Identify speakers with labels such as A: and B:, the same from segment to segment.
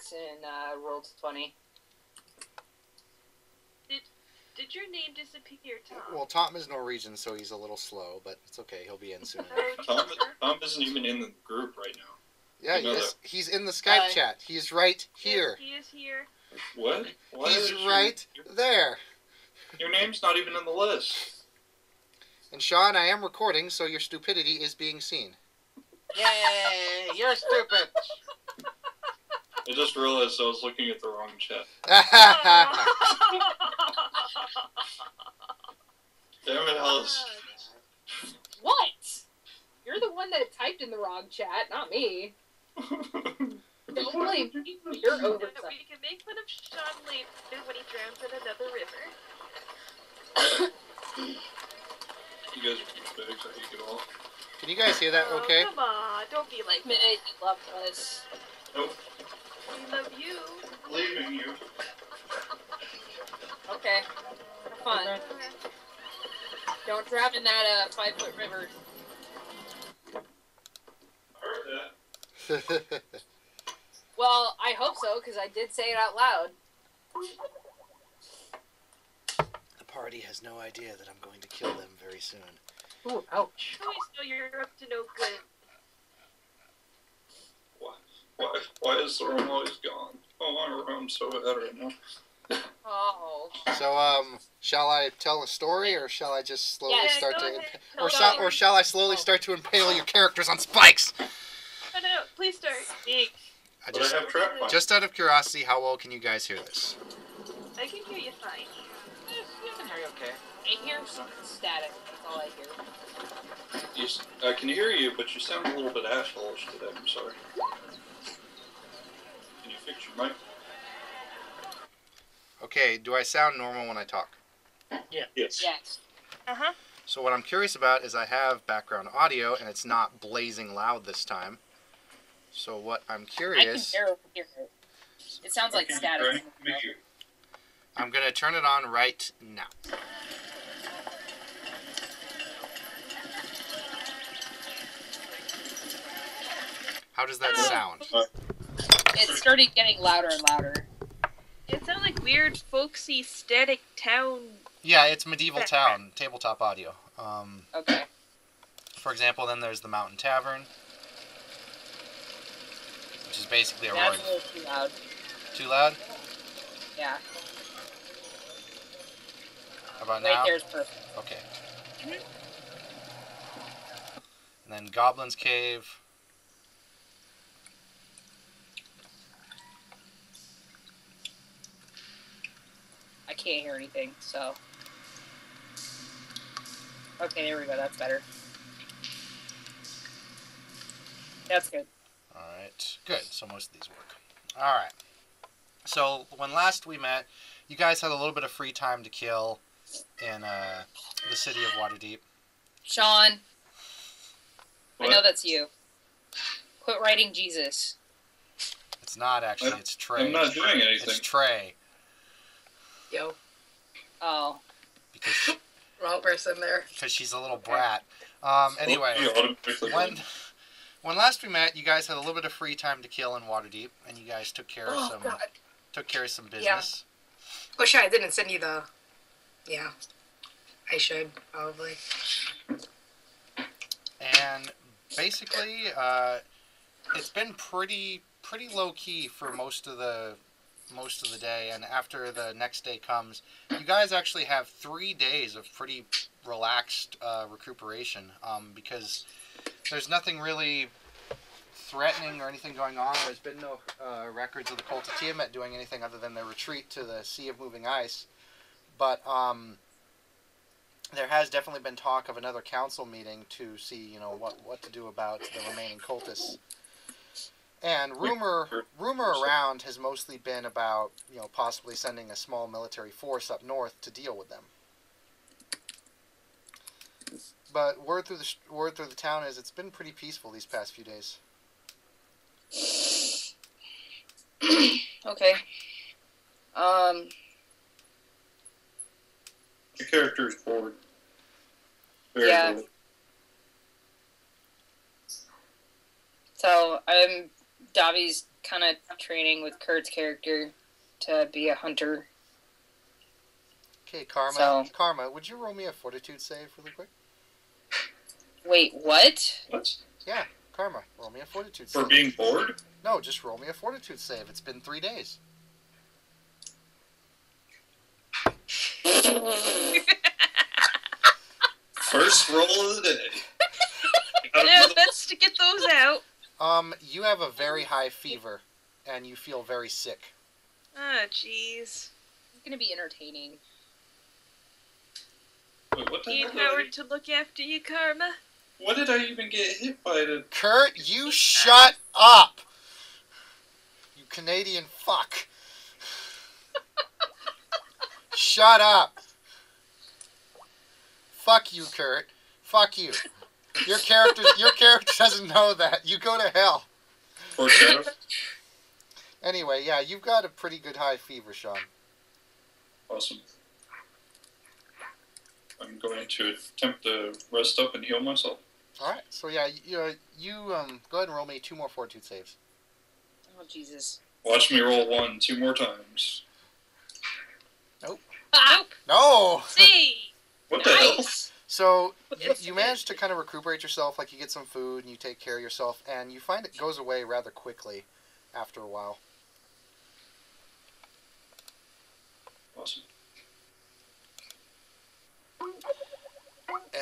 A: 6 in Roll20.
B: Did your name disappear, Tom?
C: Well, Tom is Norwegian, so he's a little slow, but it's okay. He'll be in soon.
D: Tom isn't even in the group right now.
C: Yeah, he is. He's in the Skype chat. He's right here.
B: Yes, he is here.
D: What?
C: He's right there.
D: Your name's not even on the list.
C: And Sean, I am recording, so your stupidity is being seen.
E: Yay! You're stupid.
D: I just realized I was looking at the wrong chat. Damn it, Alice.
A: What? You're the one that typed in the wrong chat, not me. Don't blame me for your oversight.
B: We can make fun of Sean later when he drowns in another river.
D: You guys are douchebags. I hate you all.
C: Can you guys hear that okay?
B: Come on, don't be like
A: Minute, you loved us.
D: Nope.
B: We love you.
D: Leaving you.
A: Okay. Have fun.
B: Okay.
A: Don't drown in that 5-foot river.
D: I heard that.
A: Well, I hope so, because I did say it out loud.
C: The party has no idea that I'm going to kill them very soon.
A: Ooh, ouch.
B: Always know you're up to no good.
D: Why is the room always gone? Oh, my room's so bad right now.
A: Oh.
C: So, shall I tell a story, or shall I just slowly start to...
B: Or
C: shall I slowly start to impale your characters on spikes?
B: Oh, no, please start.
C: Just out of curiosity, how well can you guys hear this?
B: I can hear you fine.
E: You can hear you okay.
A: I hear some static. That's all I hear.
D: I can hear you, but you sound a little bit asshole-ish today. I'm sorry. Can you fix your mic?
C: Okay, do I sound normal when I talk?
E: Yeah.
D: Yes.
A: Yes.
B: Uh-huh.
C: So what I'm curious about is I have background audio, and it's not blazing loud this time. So what I'm curious...
A: I can barely hear it. It sounds like static.
C: I'm going to turn it on right now. How does that sound?
A: It started getting louder and louder.
B: It sounds like weird, folksy, static town.
C: Yeah, it's medieval town, tabletop audio.
A: Okay.
C: For example, then there's the Mountain Tavern, which is basically a roaring...
A: That's a little too loud.
C: Too loud?
A: Yeah.
C: How about
A: Right
C: now?
A: there's perfect.
C: Okay. And then Goblin's Cave.
A: I can't hear anything, so... Okay, there we go. That's better. That's good.
C: Alright, good. So most of these work. Alright. So, when last we met, you guys had a little bit of free time to kill in the city of Waterdeep.
A: Sean,
D: What?
A: I know that's you. Quit writing Jesus.
C: It's not actually, it's Trey.
D: I'm not doing anything.
C: It's Trey.
F: Yo,
A: Oh.
C: Because
F: wrong person there.
C: she's a little brat. Anyway,
D: You automatically
C: when last we met, you guys had a little bit of free time to kill in Waterdeep, and you guys took care of some business.
F: Wish I didn't send you the... Yeah. I should, probably.
C: And basically, it's been pretty low key for most of the day, and after the next day comes, you guys actually have 3 days of pretty relaxed recuperation, because there's nothing really threatening or anything going on. There's been no records of the cult of Tiamat doing anything other than their retreat to the Sea of Moving Ice, but there has definitely been talk of another council meeting to see, what to do about the remaining cultists. And rumor around has mostly been about, possibly sending a small military force up north to deal with them. But word through the town is it's been pretty peaceful these past few days.
A: Okay.
D: The character is bored. Very
A: Yeah.
D: bored.
A: So I'm Davi's kind of training with Kurt's character to be a hunter.
C: Okay, Karma.
A: So-
C: Karma, would you roll me a fortitude save really quick?
A: Wait, what?
D: What?
C: Yeah, Karma, roll me a fortitude
D: For
C: save.
D: being bored?
C: No, just roll me a fortitude save. It's been 3 days.
D: First roll of the day.
B: Yeah, best to get those out.
C: You have a very high fever, and you feel very sick.
B: Ah, jeez.
A: It's gonna be entertaining.
D: Wait, what the
B: Need
D: hell did I
B: Howard to look after you, Karma.
D: What did I even get hit by to...
C: Kurt, you shut up! You Canadian fuck. Shut up. Fuck you, Kurt. Fuck you. Your character doesn't know that. You go to hell.
D: Foreshadow?
C: Anyway, yeah, you've got a pretty good high fever, Sean.
D: Awesome. I'm going to attempt to rest up and heal myself.
C: Alright, so yeah, you go ahead and roll me 2 more fortitude saves.
A: Oh, Jesus.
D: Watch me roll 1 2 more times.
A: Ah!
C: No!
B: See!
D: What the hell?
A: Nice!
C: So, you manage to kind of recuperate yourself, like you get some food and you take care of yourself, and you find it goes away rather quickly after a while.
D: Awesome.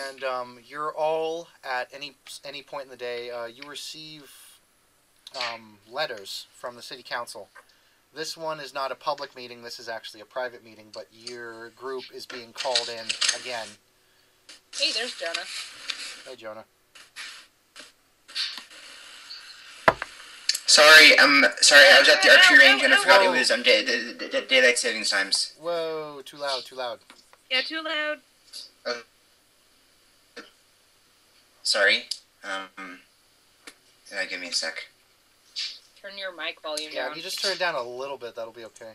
C: And you're all at any point in the day, you receive letters from the city council. This one is not a public meeting, this is actually a private meeting, but your group is being called in again.
A: Hey, there's Jonah.
C: Hey, Jonah.
G: Sorry, I was at the archery range and I forgot
C: Whoa.
G: it was on daylight savings times.
C: Whoa, too loud, too loud.
B: Yeah, too loud.
G: Sorry. Give me a sec.
A: Turn your mic volume
C: Yeah,
A: down.
C: if you just turn it down a little bit, that'll be okay.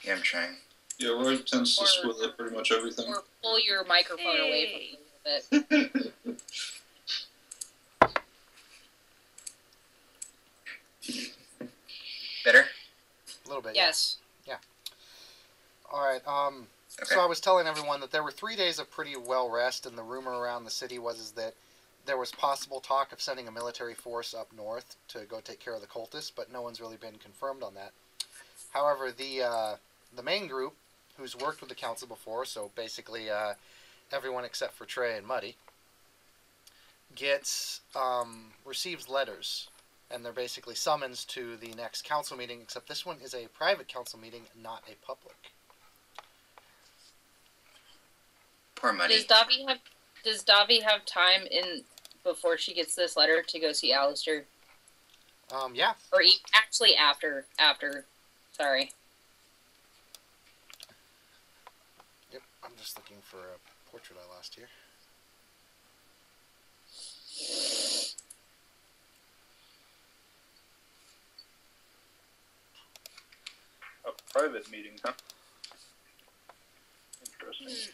G: Yeah, I'm trying.
D: Yeah, Roy tends to split pretty much everything.
A: Or pull your microphone away from you a little bit.
G: Better?
C: A little bit,
A: Yes.
C: yeah. Alright,
G: Okay.
C: so I was telling everyone that there were 3 days of pretty well rest, and the rumor around the city was that there was possible talk of sending a military force up north to go take care of the cultists, but no one's really been confirmed on that. However, the main group, who's worked with the council before, so basically everyone except for Trey and Muddy, receives letters, and they're basically summons to the next council meeting, except this one is a private council meeting, not a public.
G: Poor Muddy.
A: Does Davi have time before she gets this letter to go see Alistair?
C: Yeah.
A: Or actually after. Sorry.
C: Yep, I'm just looking for a portrait I lost here.
D: A private meeting, huh? Interesting.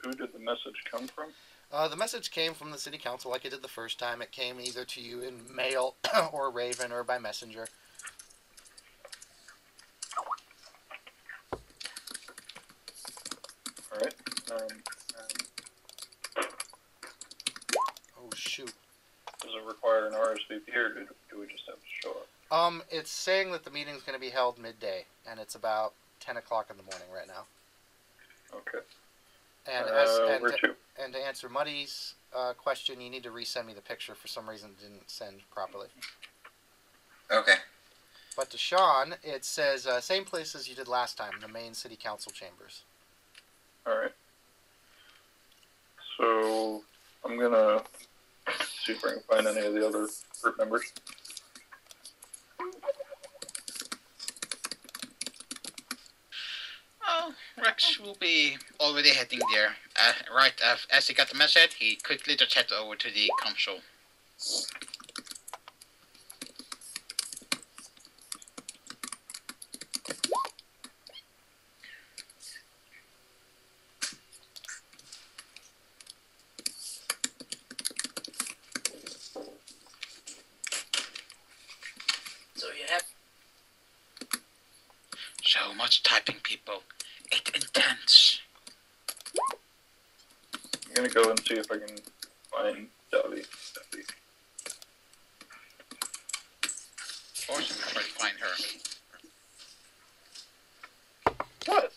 D: Who did the message come from?
C: The message came from the city council like it did the first time. It came either to you in mail or Raven or by messenger.
D: Alright.
C: Oh, shoot.
D: Does it require an RSVP or do we just have to show up?
C: It's saying that the meeting's going to be held midday, and it's about 10 o'clock in the morning right now.
D: Okay.
C: And,
D: where to?
C: and to answer Muddy's question, you need to resend me the picture. For some reason it didn't send properly.
G: Okay.
C: But to Sean, it says same place as you did last time, the main city council chambers.
D: Alright. So, I'm gonna see if I can find any of the other group members.
E: Oh, Rex will be already heading there. Right as he got the message, he quickly just headed over to the console. typing people. It's intense.
D: I'm gonna go and see if I can find Dovey.
E: Or should we try to find her?
D: What?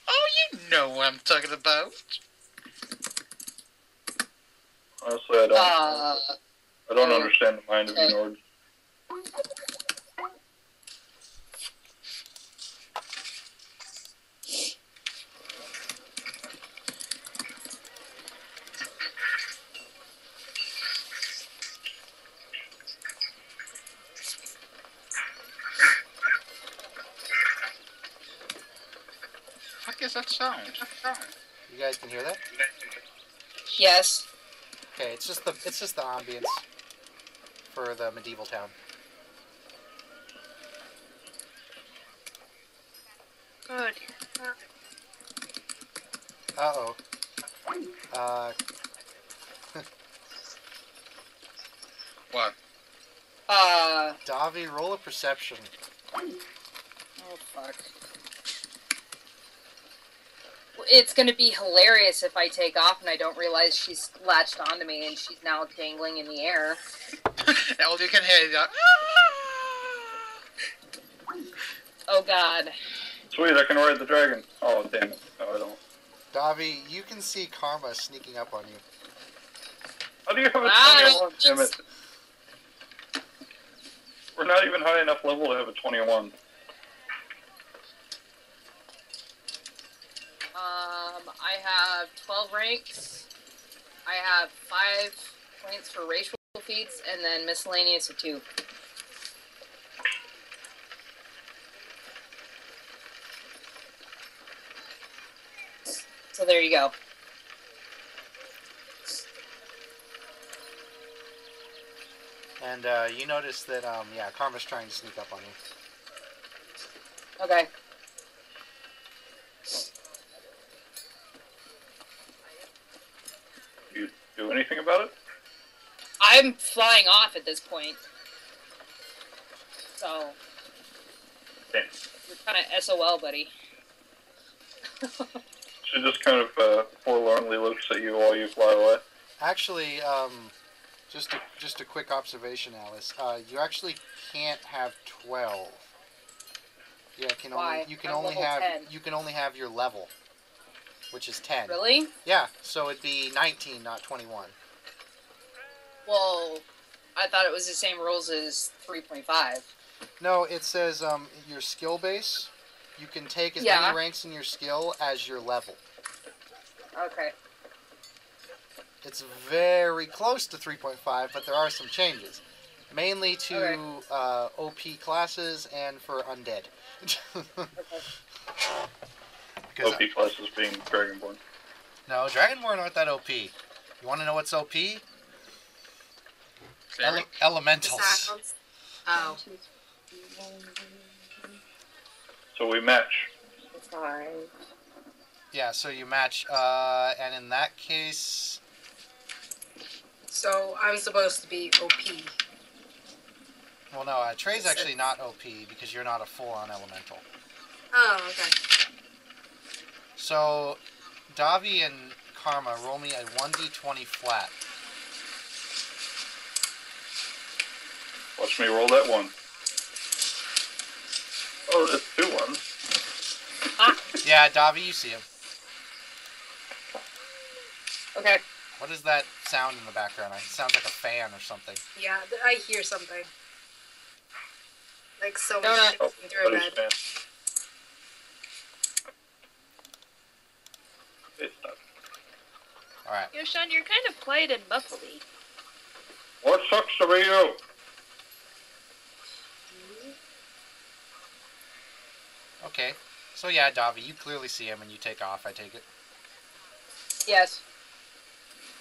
E: Oh, you know what I'm talking about.
D: Honestly, I don't understand the mind of Nord.
E: What is that sound?
C: You guys can hear that?
F: Yes.
C: Okay, it's just the ambience for the medieval town.
B: Good.
C: Uh-oh.
E: What?
C: Davi, roll a perception.
A: Oh, fuck. It's gonna be hilarious if I take off and I don't realize she's latched onto me and she's now dangling in the air.
E: All you can hear is that.
A: Oh, God.
D: Sweet, I can ride the dragon. Oh, damn it. No, I don't.
C: Davi, you can see Karma sneaking up on you.
D: How do you have a
A: Ah,
D: 21? Damn it. We're not even high enough level to have a 21.
A: I have 12 ranks. I have 5 points for racial feats, and then miscellaneous of 2. So there you go.
C: And you notice that, yeah, Karma's trying to sneak up on you.
A: Okay.
D: You do anything about it?
A: I'm flying off at this point. So,
D: Damn.
A: you're kind of SOL, buddy.
D: She just kind of forlornly looks at you while you fly away.
C: Actually, just a quick observation, Alice. You actually can't have 12. Yeah,
A: Why?
C: you can
A: I'm
C: only
A: level
C: have
A: 10.
C: you can only have your level, which is 10.
A: Really?
C: Yeah, so it'd be 19, not 21.
A: Well, I thought it was the same rules as 3.5.
C: No, it says your skill base. You can take as
A: Yeah.
C: many ranks in your skill as your level.
A: Okay.
C: It's very close to 3.5, but there are some changes. Mainly to OP classes and for undead.
A: Okay.
C: Because,
D: OP classes being Dragonborn.
C: no, Dragonborn aren't that OP. You want to know what's OP? Elementals.
F: Sounds. Oh.
D: So we match.
A: Fine.
C: Yeah, so you match, and in that case,
F: So I'm supposed to be OP.
C: well, no, Trey's actually not OP because you're not a full-on elemental.
F: Oh, okay.
C: So, Davi and Karma, roll me a 1d20 flat.
D: Watch me roll that one. Oh, that's 2 ones.
C: Yeah, Davi, you see him.
A: Okay.
C: What is that sound in the background? It sounds like a fan or something.
F: Yeah, I hear something. Like someone
A: Donut.
F: shifting through a
D: That is
F: bed.
D: fan. It's stuck.
C: Alright.
B: Yoshan, you're kind of quiet and muffly.
D: What sucks to be you?
C: Okay. So yeah, Davi, you clearly see him and you take off, I take it.
A: Yes.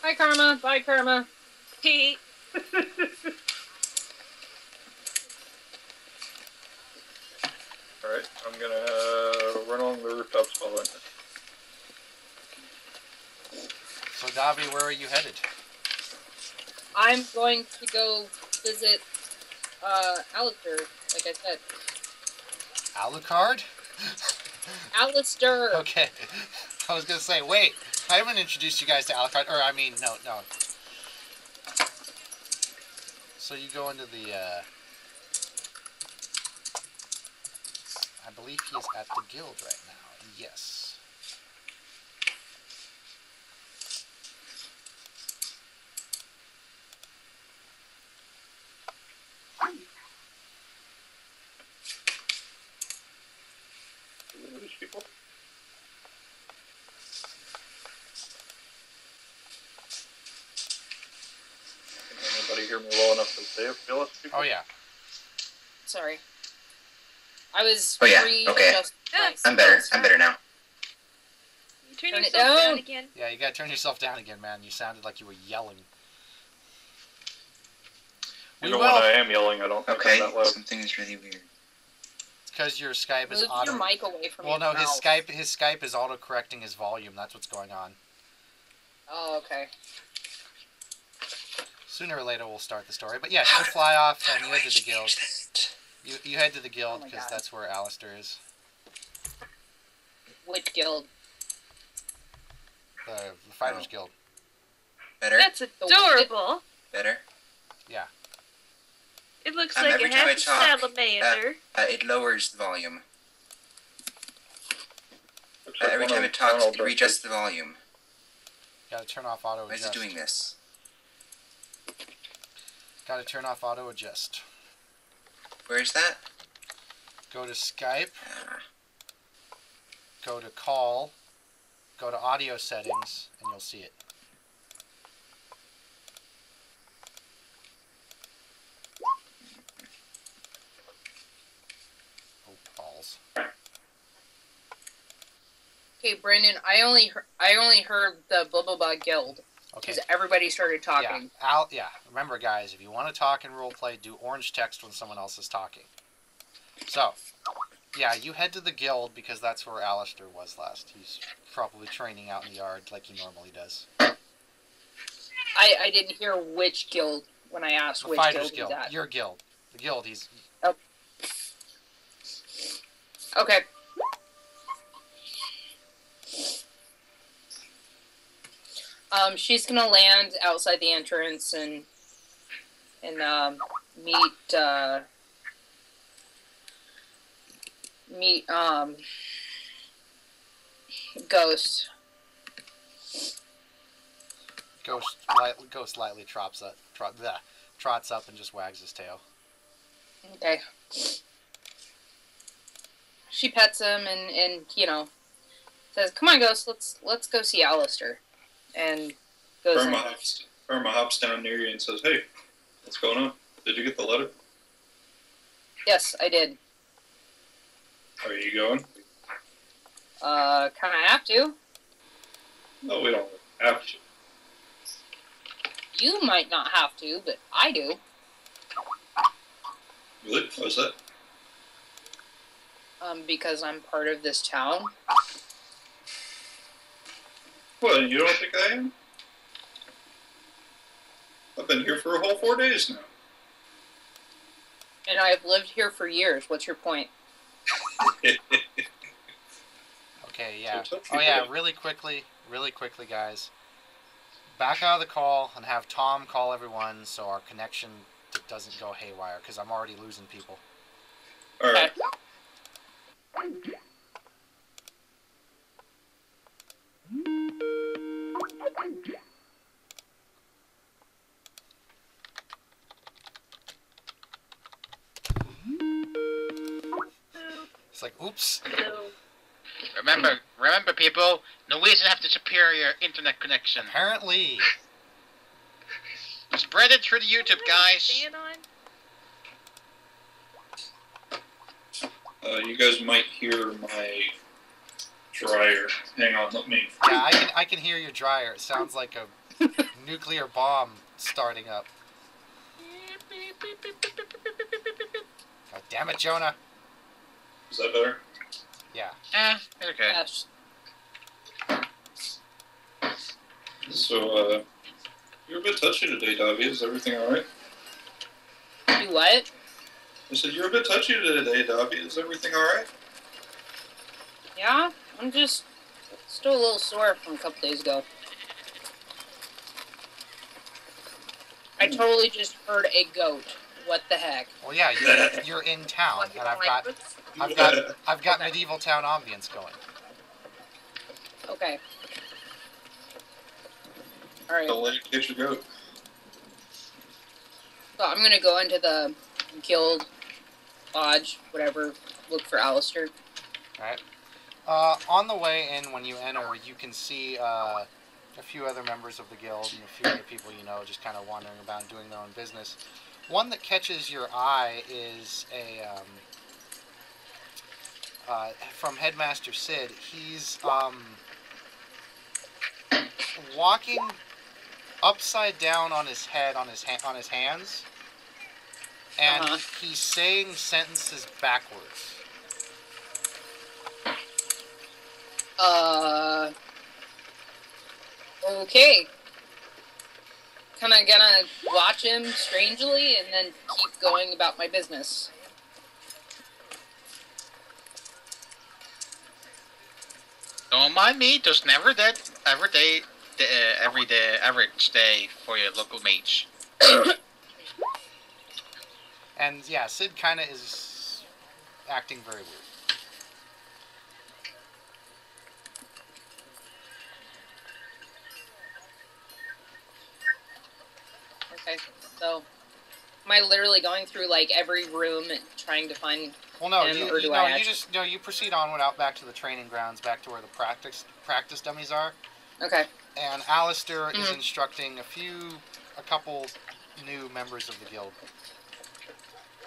A: Hi, Karma. Bye, Karma.
B: He.
D: Alright, I'm gonna run on the rooftops following it.
C: So Davi, where are you headed?
A: I'm going to go visit Alistair, like I said.
C: Alucard?
A: Alistair.
C: Okay. I was gonna say, wait, I haven't introduced you guys to Alucard, or I mean, no. So you go into the, I believe he's at the guild right now. Yes.
D: These people. Can anybody hear me well enough to say feel us people?
C: Oh yeah.
A: Sorry. I was
G: Oh, yeah, okay.
A: readjusting my
G: I'm better.
A: skills.
G: I'm better now.
B: You turn
A: Turn it
B: yourself
A: down.
B: down again.
C: Yeah, you gotta turn yourself down again, man. You sounded like you were yelling.
D: Even when I am yelling, I don't think
G: Okay,
D: I'm that loud.
G: something is really weird.
C: It's because your Skype is
A: Move
C: auto.
A: your mic away from
C: Well,
A: your
C: no,
A: mouth.
C: his Skype is auto correcting his volume. That's what's going on.
A: Oh, okay.
C: Sooner or later, we'll start the story. But yes, you fly off and you head to the guild.
G: That?
C: You head to the guild
A: Oh my
C: because
A: God.
C: that's where Alistair is.
A: Which guild?
C: The Fighters Guild.
G: Better?
B: That's adorable.
G: Better?
C: Yeah.
B: It looks
G: Um,
B: like
G: every
B: a
G: time I
B: happy
G: talk,
B: salamander.
G: It lowers the volume.
D: Looks like
G: Every
D: one
G: time
D: of
G: it talks,
D: Donald
G: it readjusts the volume.
C: Gotta turn off auto
G: Why is it
C: adjust.
G: doing this?
C: Gotta turn off auto adjust.
G: Where is that?
C: Go to Skype.
G: Ah,
C: Go to call. Go to audio settings, and you'll see it. Oh, balls.
A: Okay, Brandon. I only heard the blah blah blah guild
C: Okay.
A: because everybody started talking.
C: Yeah. Remember, guys, if you want to talk and roleplay, do orange text when someone else is talking. So, yeah, you head to the guild because that's where Alistair was last. He's probably training out in the yard like he normally does.
A: I didn't hear which guild when I asked
C: The
A: which
C: Fighters
A: guild
C: Guild.
A: was at.
C: Your guild. The guild he's...
A: Okay. She's gonna land outside the entrance and meet Ghost.
C: Ghost lightly trots up and just wags his tail.
A: Okay. She pets him and says, "Come on, Ghost, let's go see Alistair." And goes in.
D: Irma hops down near you and says, "Hey, what's going on? Did you get the letter?
A: Yes, I did.
D: Are you going?"
A: Kind of have to.
D: No, we don't have to.
A: You might not have to, but I do.
D: Really? What's that?
A: Because I'm part of this town.
D: Well, you don't think I am? I've been here for a whole 4 days now.
A: And I've lived here for years. What's your point?
C: Okay, yeah.
D: So tell
C: Oh
D: me
C: yeah,
D: that.
C: really quickly, guys. Back out of the call and have Tom call everyone so our connection doesn't go haywire, because I'm already losing people.
D: Alright.
C: It's like, oops.
E: Remember, people, Norwegians have the superior internet connection.
C: Apparently.
E: Spread it through the YouTube, guys.
B: Stand on.
D: You guys might hear my dryer. Hang on, let me...
C: Yeah, I can hear your dryer. It sounds like a nuclear bomb starting up. God damn it, Jonah.
D: Is that better?
C: Yeah.
E: It's okay.
A: Yes.
D: So, you're a bit touchy today, Davy. Is everything alright?
A: Do what?
D: I said, you're a bit touchy today, Dobby. Is everything alright?
A: Yeah, I'm just still a little sore from a couple days ago. I totally just heard a goat. What the heck?
C: Well, yeah, you're in town,
F: What, you
C: and
F: don't like boots?
C: I've got
F: Okay.
C: medieval town ambience going.
A: Okay. Alright.
D: Don't let it catch your goat.
A: So I'm gonna go into the guild lodge, whatever, look for Alistair.
C: Alright. On the way in, when you enter, you can see a few other members of the guild and a few other people you know just kind of wandering about doing their own business. One that catches your eye is from Headmaster Sid. He's walking upside down on his head on his hands, and he's saying sentences backwards.
A: Okay. Kinda gonna watch him strangely and then keep going about my business.
E: Don't mind me, just never did. Every day, average day for your local mage.
C: And yeah, Sid kind of is acting very weird.
A: Okay, so am I literally going through like every room and trying to find
C: Well, no,
A: him,
C: you proceed onward out back to the training grounds, back to where the practice dummies are.
A: Okay.
C: And Alistair is instructing a couple new members of the guild.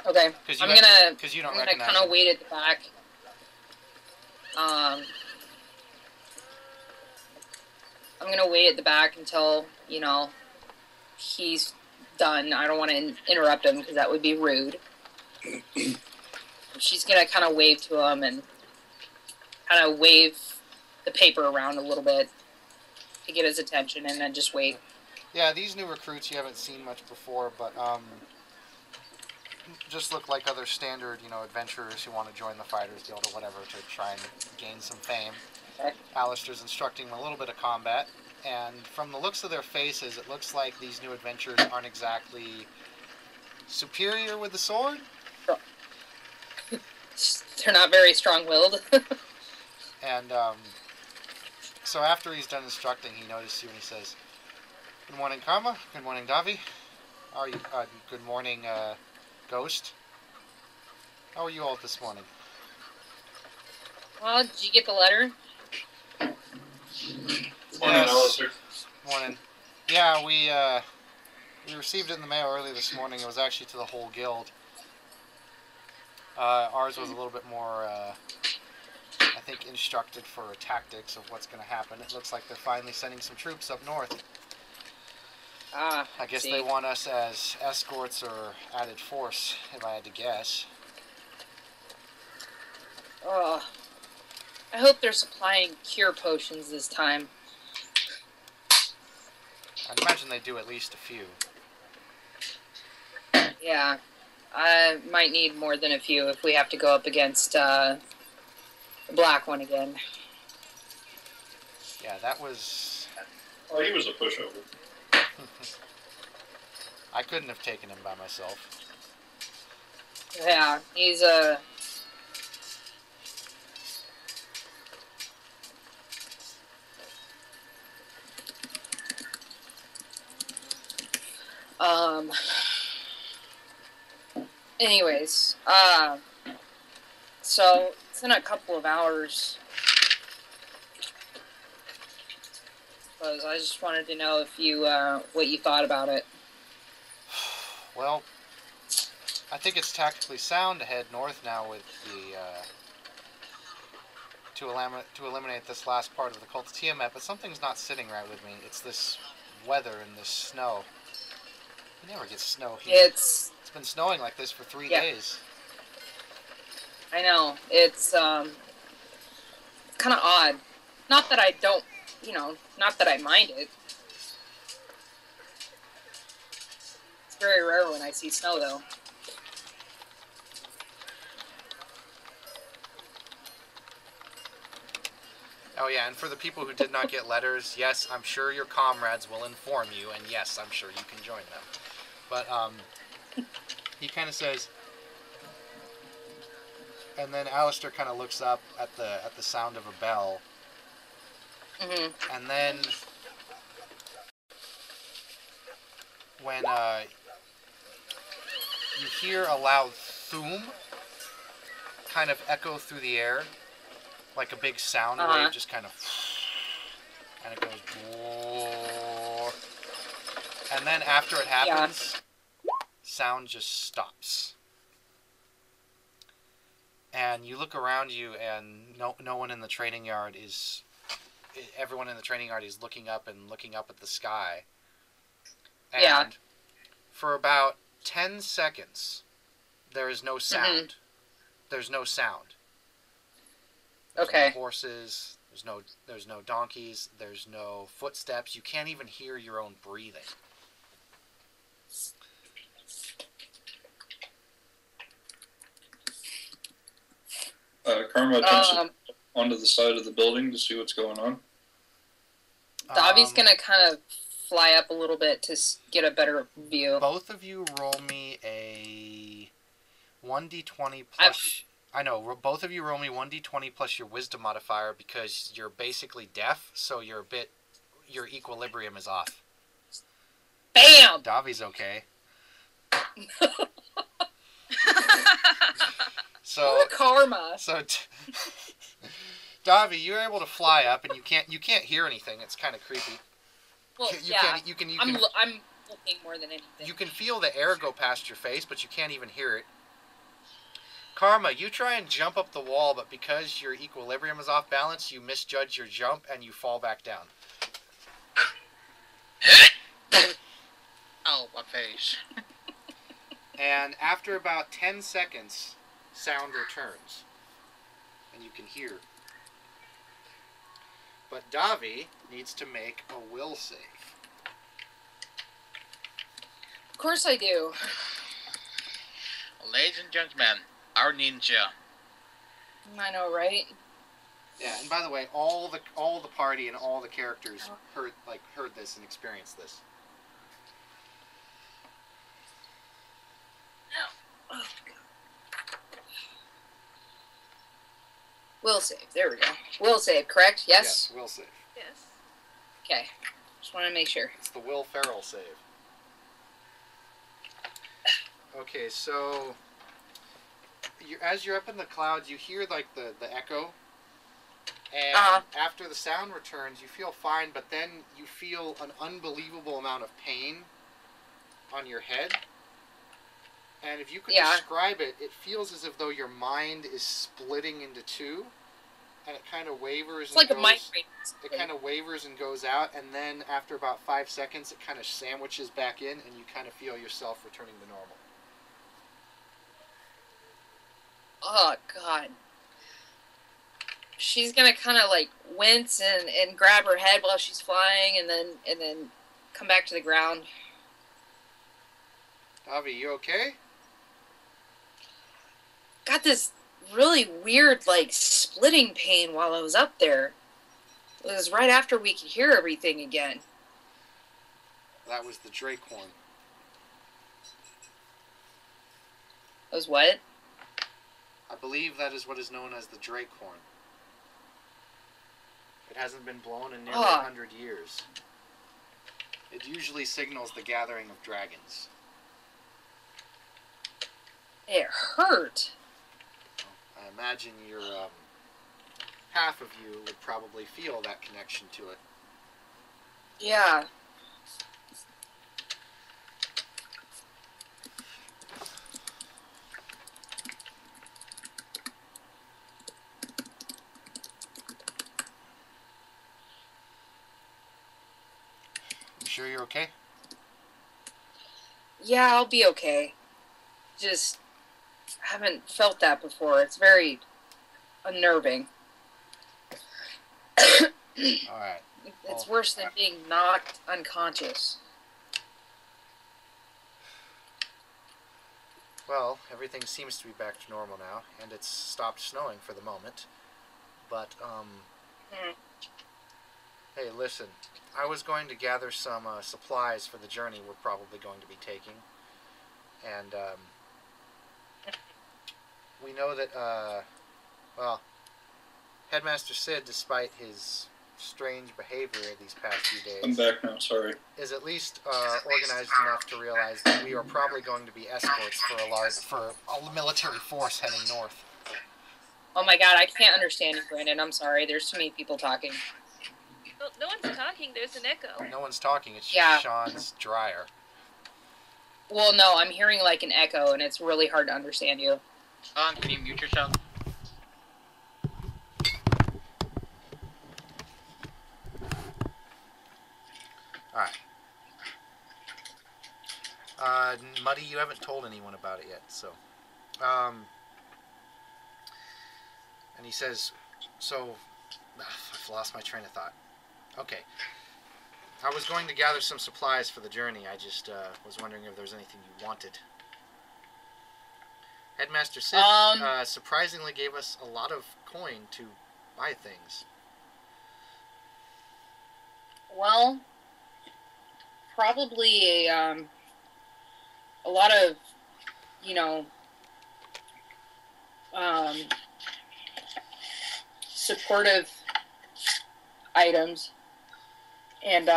A: Okay. I'm gonna
C: recognize
A: kind of
C: them.
A: wait at the back. I'm gonna wait at the back until, you know, he's done. I don't want to interrupt him because that would be rude. She's gonna kind of wave to him and kind of wave the paper around a little bit to get his attention, and then just wait.
C: Yeah, these new recruits you haven't seen much before, but just look like other standard, adventurers who want to join the Fighters Guild or whatever to try and gain some fame.
A: Okay.
C: Alistair's instructing them a little bit of combat, and from the looks of their faces, it looks like these new adventurers aren't exactly superior with the sword.
A: They're not very strong-willed.
C: And so after he's done instructing, he notices you and he says, "Good morning, Karma. Good morning, Davi. How are you? Good morning, Ghost. How are you all this morning?"
A: Well, did you get the letter?
D: Morning, Alistair.
C: Morning. Yeah, we received it in the mail early this morning. It was actually to the whole guild. Ours was a little bit more, I think, instructed for tactics of what's going to happen. It looks like they're finally sending some troops up north.
A: Ah,
C: I guess
A: see.
C: they want us as escorts or added force, if I had to guess.
A: Oh, I hope they're supplying cure potions this time.
C: I'd imagine they do at least a few.
A: Yeah, I might need more than a few if we have to go up against the black one again.
C: Yeah, that was...
D: Oh, he was a pushover.
C: I couldn't have taken him by myself.
A: Yeah, he's a... Anyways, so it's in a couple of hours. I just wanted to know if you, what you thought about it.
C: Well, I think it's tactically sound to head north now with the, to eliminate this last part of the cult of Tiamat, but something's not sitting right with me. It's this weather and this snow. You never get snow here.
A: It's
C: been snowing like this for 3
A: Yeah.
C: days.
A: I know. It's kind of odd. Not that I don't, not that I mind it. It's very rare when I see snow, though.
C: Oh yeah, and for the people who did not get letters, yes, I'm sure your comrades will inform you, and yes, I'm sure you can join them. But he kind of says, and then Alistair kind of looks up at the sound of a bell, and then when you hear a loud thoom kind of echo through the air, like a big sound wave, just kind of, and it goes, and then after it happens, sound just stops. And you look around you, and no one in the training yard is. Everyone in the training yard is looking up at the sky. And for about 10 seconds, there is no sound. There's no sound. There's no horses. There's no donkeys. There's no footsteps. You can't even hear your own breathing.
D: Karma attempts onto the side of the building to see what's going on.
A: Davi's gonna kind of fly up a little bit to get a better view.
C: Both of you roll me a 1d20 plus... I know, both of you roll me 1d20 plus your wisdom modifier because you're basically deaf, so your equilibrium is off.
A: Bam!
C: Davi's okay. So
A: what a karma!
C: So, Davi, you're able to fly up, and you can't hear anything. It's kind of creepy.
A: Well, I'm looking more than anything.
C: You can feel the air go past your face, but you can't even hear it. Karma, you try and jump up the wall, but because your equilibrium is off balance, you misjudge your jump, and you fall back down.
E: Oh, my face.
C: And after about 10 seconds, sound returns. And you can hear. But Davi needs to make a will save.
A: Of course I do.
E: Ladies and gentlemen, our ninja.
A: I know, right?
C: Yeah, and by the way, all the party and all the characters heard this and experienced this.
A: Oh, God. Will save. There we go. Will save, correct? Yes?
C: Yes, will save.
B: Yes.
A: Okay. Just want to make sure.
C: It's the Will Ferrell save. Okay, so as you're up in the clouds, you hear like the echo, and after the sound returns, you feel fine, but then you feel an unbelievable amount of pain on your head. And if you could describe it, it feels as if though your mind is splitting into two, and it kind of wavers.
A: It's like a migraine.
C: It kind of wavers and goes out, and then after about 5 seconds, it kind of sandwiches back in, and you kind of feel yourself returning to normal.
A: Oh, God. She's gonna kind of like wince and grab her head while she's flying, and then come back to the ground.
C: Davi, you okay?
A: Got this really weird, like, splitting pain while I was up there. It was right after we could hear everything again.
C: That was the Drake horn.
A: It was what?
C: I believe that is what is known as the Drake horn. It hasn't been blown in nearly 100 years. It usually signals the gathering of dragons.
A: It hurt.
C: I imagine your half of you would probably feel that connection to it.
A: Yeah.
C: You sure you're okay?
A: Yeah, I'll be okay. Just haven't felt that before. It's very unnerving.
C: Alright.
A: It's worse than being knocked unconscious.
C: Well, everything seems to be back to normal now, and it's stopped snowing for the moment. But, Hey, listen. I was going to gather some supplies for the journey we're probably going to be taking. And, we know that, well, Headmaster Sid, despite his strange behavior these past few
D: I'm
C: days,
D: back now, sorry.
C: is at least organized enough to realize that we are probably going to be escorts for a military force heading north.
A: Oh my god, I can't understand you, Brandon. I'm sorry. There's too many people talking.
B: Well, no one's talking. There's an echo.
C: No one's talking. It's just
A: Yeah.
C: Sean's dryer.
A: Well, no, I'm hearing like an echo, and it's really hard to understand you.
E: Can you mute yourself?
C: Alright. Muddy, you haven't told anyone about it yet, so. And he says, I've lost my train of thought. Okay. I was going to gather some supplies for the journey. I just was wondering if there was anything you wanted. Headmaster Sid surprisingly gave us a lot of coin to buy things.
A: Well, probably a lot of, you know, supportive items, and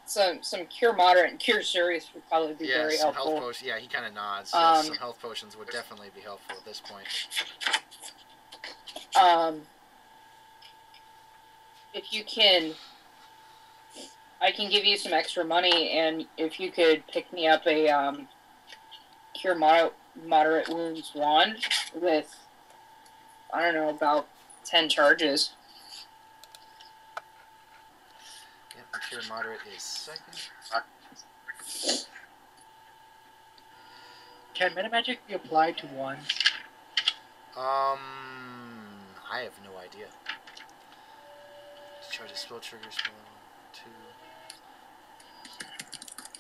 A: some cure moderate and cure serious would probably be very
C: some
A: helpful.
C: health potions. Yeah, he kind of nods. Yes, some health potions would definitely be helpful at this point.
A: If you can, I can give you some extra money, and if you could pick me up a cure moderate wounds wand with, I don't know, about 10 charges.
C: Yep, the cure moderate is second.
H: Can metamagic be applied to wands?
C: I have no idea. Charges spell triggers for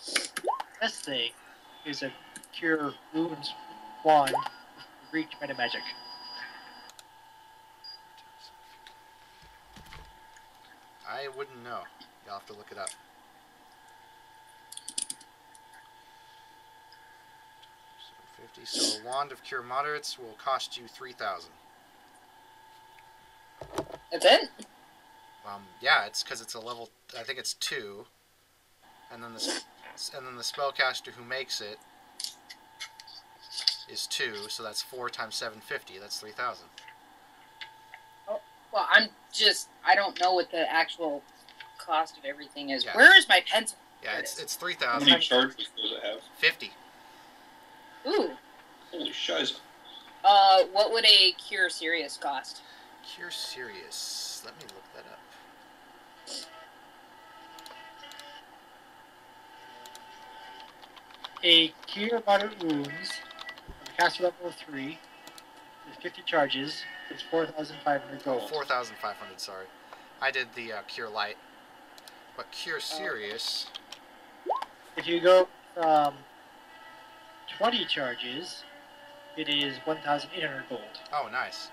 C: 2.
H: Best thing is a cure wounds wand reach metamagic.
C: I wouldn't know. You'll have to look it up. So 50. So a wand of cure moderates will cost you 3,000.
A: That's it?
C: Yeah, it's because it's a level. I think it's 2, and then the spellcaster who makes it is 2. So that's 4 times 750. That's 3,000.
A: Well, I don't know what the actual cost of everything is.
C: Yeah.
A: Where is my pencil?
C: Yeah,
A: There it
C: it's
A: is.
C: 3,000.
D: How many charges does it have?
C: 50.
A: Ooh.
D: Holy shiza.
A: What would a cure serious cost?
C: Cure serious. Let me look that up.
H: A cure moderate wounds, caster level 3, with 50 charges, is 4,500 gold.
C: 4,500. Sorry, I did the cure light, but cure serious.
H: If you go 20 charges, it is 1,800 gold.
C: Oh, nice.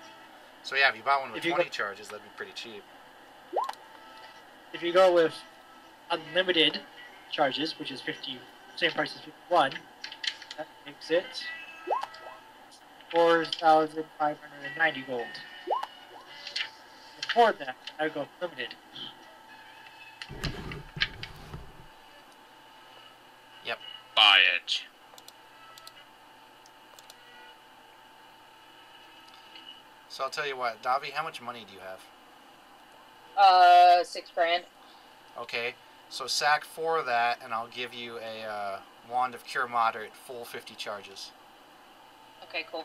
C: So yeah, if you bought one with
H: If you
C: 20
H: go-
C: charges, that'd be pretty cheap.
H: If you go with unlimited charges, which is 50, same price as 51, that makes it 4,590 gold. Before that, I would go limited.
E: Buy it.
C: So I'll tell you what, Davi, how much money do you have?
A: 6 grand.
C: Okay, so sack 4 of that, and I'll give you a wand of cure moderate, full 50 charges.
A: Okay, cool.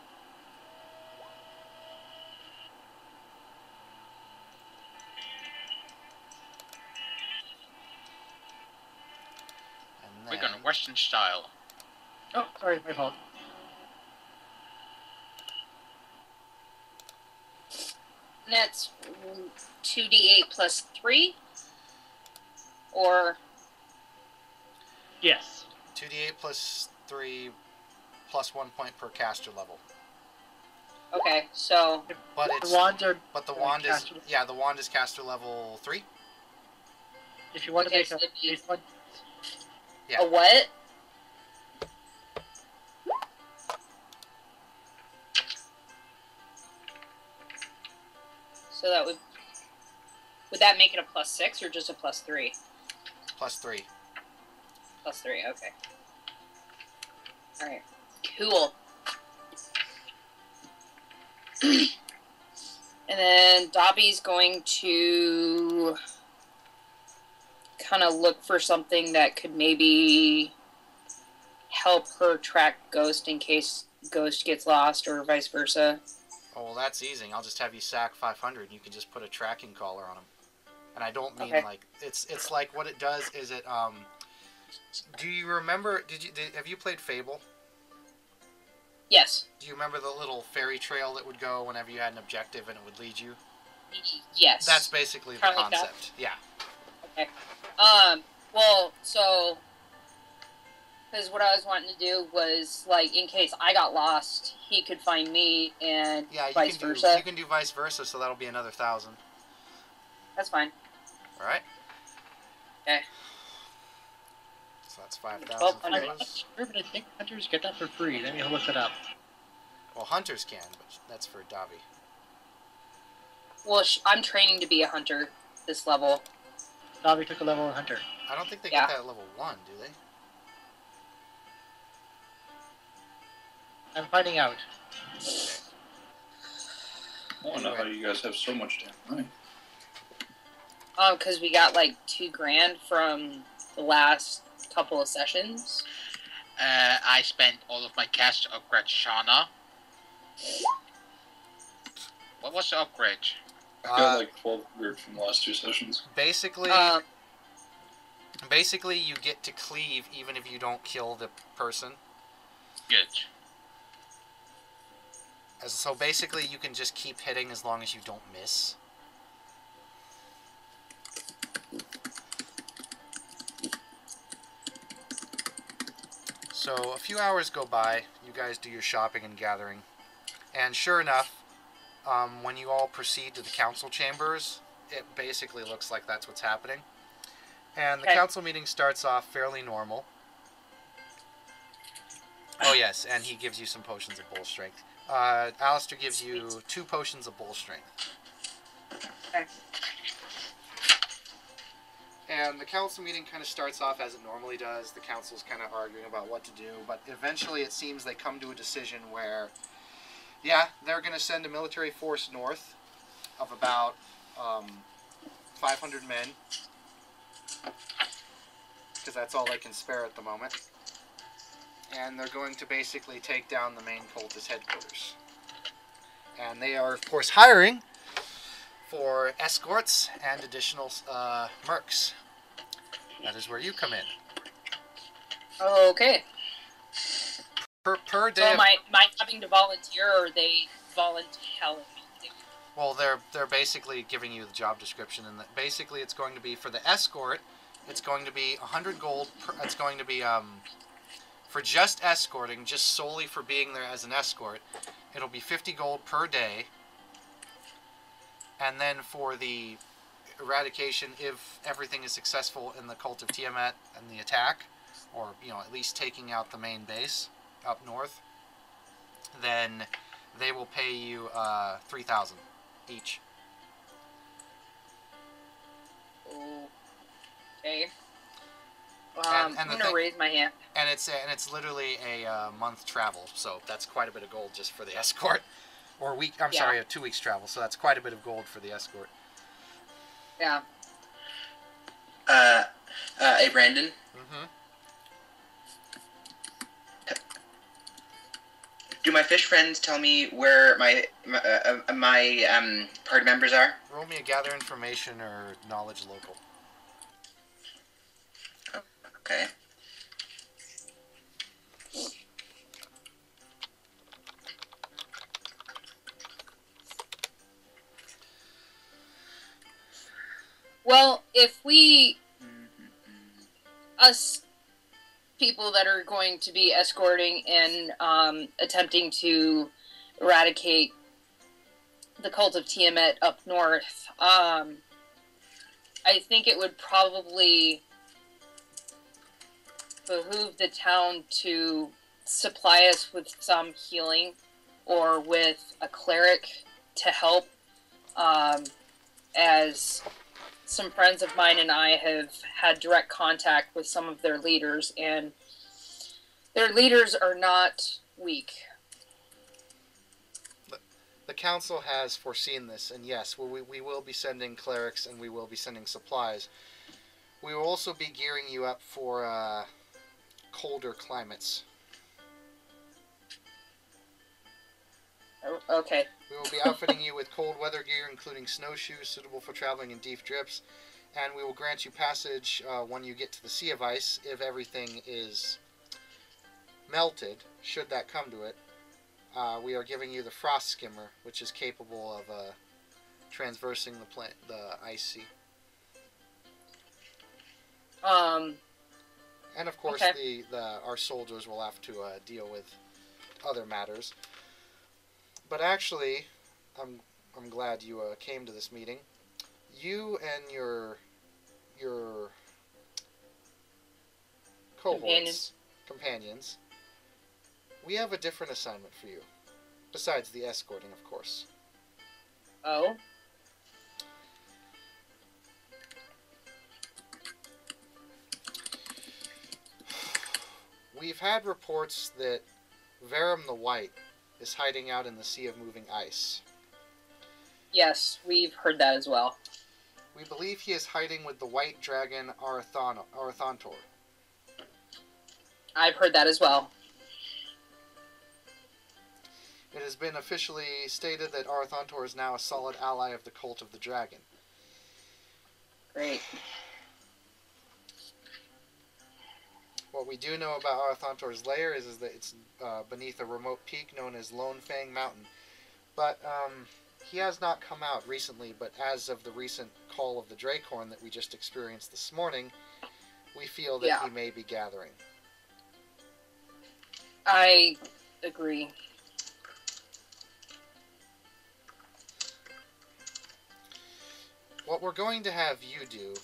C: And
E: We're
C: then,
E: going Western style.
H: Oh, sorry, my fault.
A: That's 2d8 plus 3? Or...
H: Yes.
C: 2d8 plus 3 plus 1 point per caster level.
A: Okay, so
C: But
H: The
C: it's
H: wands are.
C: but the
H: like
C: wand is
H: caster-
C: the wand is caster level 3.
H: If you want
A: Okay,
H: to
A: so
H: make a
A: it'd be-
H: base one,
C: Yeah.
A: a what? So that would that make it a +6 or just a +3?
C: +3.
A: +3. Okay. All right. Cool. And then Dobby's going to kind of look for something that could maybe help her track Ghost in case Ghost gets lost or vice versa.
C: Oh, well, that's easy. I'll just have you sack 500. You can just put a tracking collar on him. And I don't mean
A: Okay.
C: like it's like what it does is it do you remember have you played Fable?
A: Yes.
C: Do you remember the little fairy trail that would go whenever you had an objective and it would lead you?
A: Yes.
C: That's basically the
A: Kinda like that?
C: concept. Yeah.
A: Okay. Well, so because what I was wanting to do was like in case I got lost, he could find me and
C: Yeah,
A: vice versa.
C: you can do vice versa, so that'll be another 1,000.
A: That's fine.
C: All right.
A: Okay.
C: So that's 5,000 for
A: 1,200.
H: I'm
C: those.
H: sure, but I think hunters get that for free. Let me look it up.
C: Well, hunters can, but that's for Davi.
A: Well, I'm training to be a hunter this level.
H: Davi took a level 1 hunter.
C: I don't think they
A: Yeah.
C: get that at level 1, do they?
H: I'm finding out.
D: I don't know how you guys have so much damn money.
A: Because we got like $2,000 from the last couple of sessions.
E: I spent all of my cash to upgrade Shauna. What was the upgrade?
D: I got like 1,200 from the last 2 sessions.
C: Basically,
A: Um,
C: basically, you get to cleave even if you don't kill the person.
E: Good.
C: So basically, you can just keep hitting as long as you don't miss. So a few hours go by. You guys do your shopping and gathering, and sure enough, when you all proceed to the council chambers, it basically looks like that's what's happening. And the
A: Okay.
C: council meeting starts off fairly normal. Oh yes, and he gives you some potions of bull strength. Alistair gives you 2 potions of bull strength.
A: Okay.
C: And the council meeting kind of starts off as it normally does. The council's kind of arguing about what to do, but eventually it seems they come to a decision where, yeah, they're going to send a military force north of about 500 men, because that's all they can spare at the moment. And they're going to basically take down the main cultist headquarters. And they are, of course, hiring for escorts and additional mercs. That is where you come in.
A: okay.
C: Per day.
A: So am I having to volunteer, or are they volunteering?
C: Well, they're basically giving you the job description, and basically it's going to be for the escort. It's going to be 100 gold. It's going to be for just escorting, just solely for being there as an escort. It'll be 50 gold per day. And then for the eradication, if everything is successful in the cult of Tiamat and the attack, or at least taking out the main base up north, then they will pay you 3,000 each.
A: Okay.
C: And
A: I'm
C: the
A: gonna
C: thing-
A: raise my hand.
C: And it's literally a month travel, so that's quite a bit of gold just for the escort. Or a week. I'm
A: Yeah.
C: sorry, a 2 weeks travel. So that's quite a bit of gold for the escort.
A: Yeah.
G: Hey, Brandon.
C: Mm-hmm.
G: Do my fish friends tell me where my party members are?
C: Roll me a gather information or knowledge local.
G: Okay.
A: Well, if we, us people that are going to be escorting and attempting to eradicate the cult of Tiamat up north. I think it would probably behoove the town to supply us with some healing or with a cleric to help, as some friends of mine and I have had direct contact with some of their leaders, and their leaders are not weak.
C: The council has foreseen this, and yes, we will be sending clerics and we will be sending supplies. We will also be gearing you up for colder climates.
A: Okay.
C: We will be outfitting you with cold weather gear, including snowshoes suitable for traveling in deep drips, and we will grant you passage when you get to the Sea of Ice, if everything is melted, should that come to it. We are giving you the Frost Skimmer, which is capable of transversing the ice sea. And of course,
A: okay.
C: our soldiers will have to deal with other matters. But actually, I'm glad you came to this meeting. You and your cohorts, companions, we have a different assignment for you, besides the escorting, of course.
A: Oh?
C: We've had reports that Verum the White is hiding out in the Sea of Moving Ice.
A: Yes, we've heard that as well.
C: We believe he is hiding with the white dragon Arathantor.
A: I've heard that as well.
C: It has been officially stated that Arathantor is now a solid ally of the Cult of the Dragon.
A: Great.
C: What we do know about Arathantor's lair is that it's beneath a remote peak known as Lone Fang Mountain. But he has not come out recently, but as of the recent call of the Dracorn that we just experienced this morning, we feel that he may be gathering.
A: I agree.
C: What we're going to have you do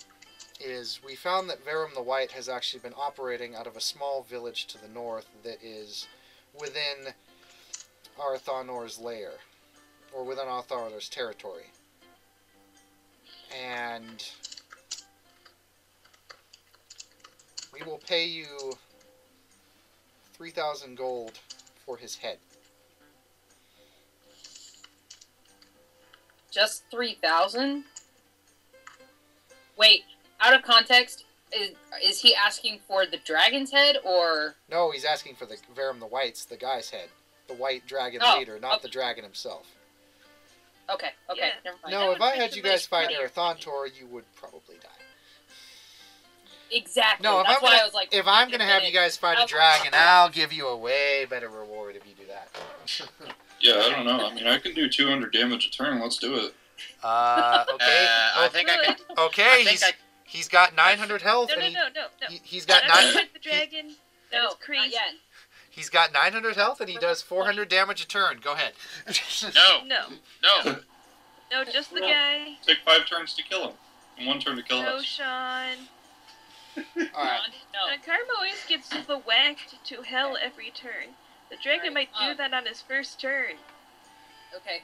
C: is, we found that Verum the White has actually been operating out of a small village to the north that is within Arathanor's lair, or within Arathanor's territory. And we will pay you 3,000 gold for his head.
A: Just 3,000? Wait, out of context, is he asking for the dragon's head, or...
C: No, he's asking for the Verum the White's, the guy's head. The white dragon leader, not the dragon himself.
A: Okay,
B: Yeah.
A: never mind.
C: No, if I had you guys fight
B: pretty-
C: Arathantor, you would probably die.
A: Exactly.
C: No,
A: That's why I was like...
C: if I'm gonna have you guys fight a dragon, I'll give you a way better reward if you do that.
D: Yeah, I don't know. I mean, I can do 200 damage a turn. Let's do it.
C: Okay.
E: I think I can.
C: Okay, he's got 900 health.
B: No.
C: He's got
B: Not the dragon.
A: No,
B: That's crazy.
A: not yet.
C: He's got 900 health and he does 400 damage a turn. Go ahead.
E: No.
B: No, just the guy.
D: Take 5 turns to kill him, and 1 turn to kill
B: No,
D: us.
B: Sean.
C: All right.
A: No.
B: Karma always gets the whacked to hell every turn. The dragon
A: Right,
B: might do that on his first turn.
A: Okay,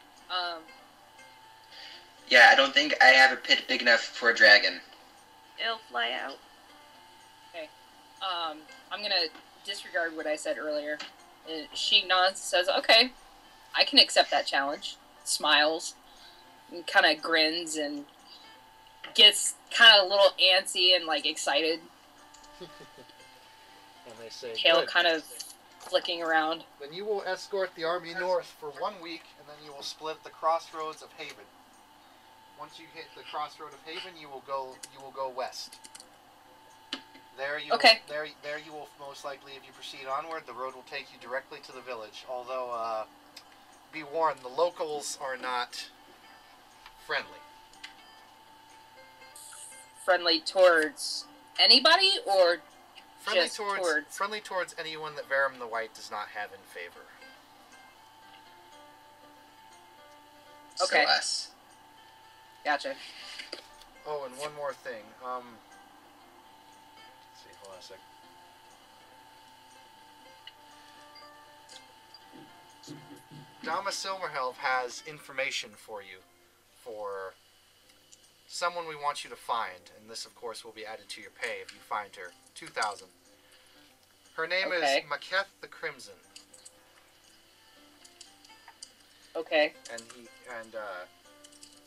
G: Yeah, I don't think I have a pit big enough for a dragon.
B: It'll fly out.
A: I'm gonna disregard what I said earlier. She nods, says, okay, I can accept that challenge. Smiles, and kind of grins, and gets kind of a little antsy and, like, excited.
C: And they say,
A: Tail
C: good.
A: kind of flicking around.
C: Then you will escort the army north for 1 week, and then you will split at the crossroads of Haven. Once you hit the crossroad of Haven, you will go west. There you there you will most likely, if you proceed onward, the road will take you directly to the village. Although, be warned, the locals are not friendly.
A: Friendly towards anybody, or just
C: Friendly towards anyone that Verum the White does not have in favor.
A: Okay.
G: less.
A: Gotcha.
C: Oh, and one more thing. Let's see, hold on a sec. Dama Silverhelve has information for you, for someone we want you to find, and this, of course, will be added to your pay if you find her. 2,000. Her name is Maketh the Crimson.
A: Okay.
C: And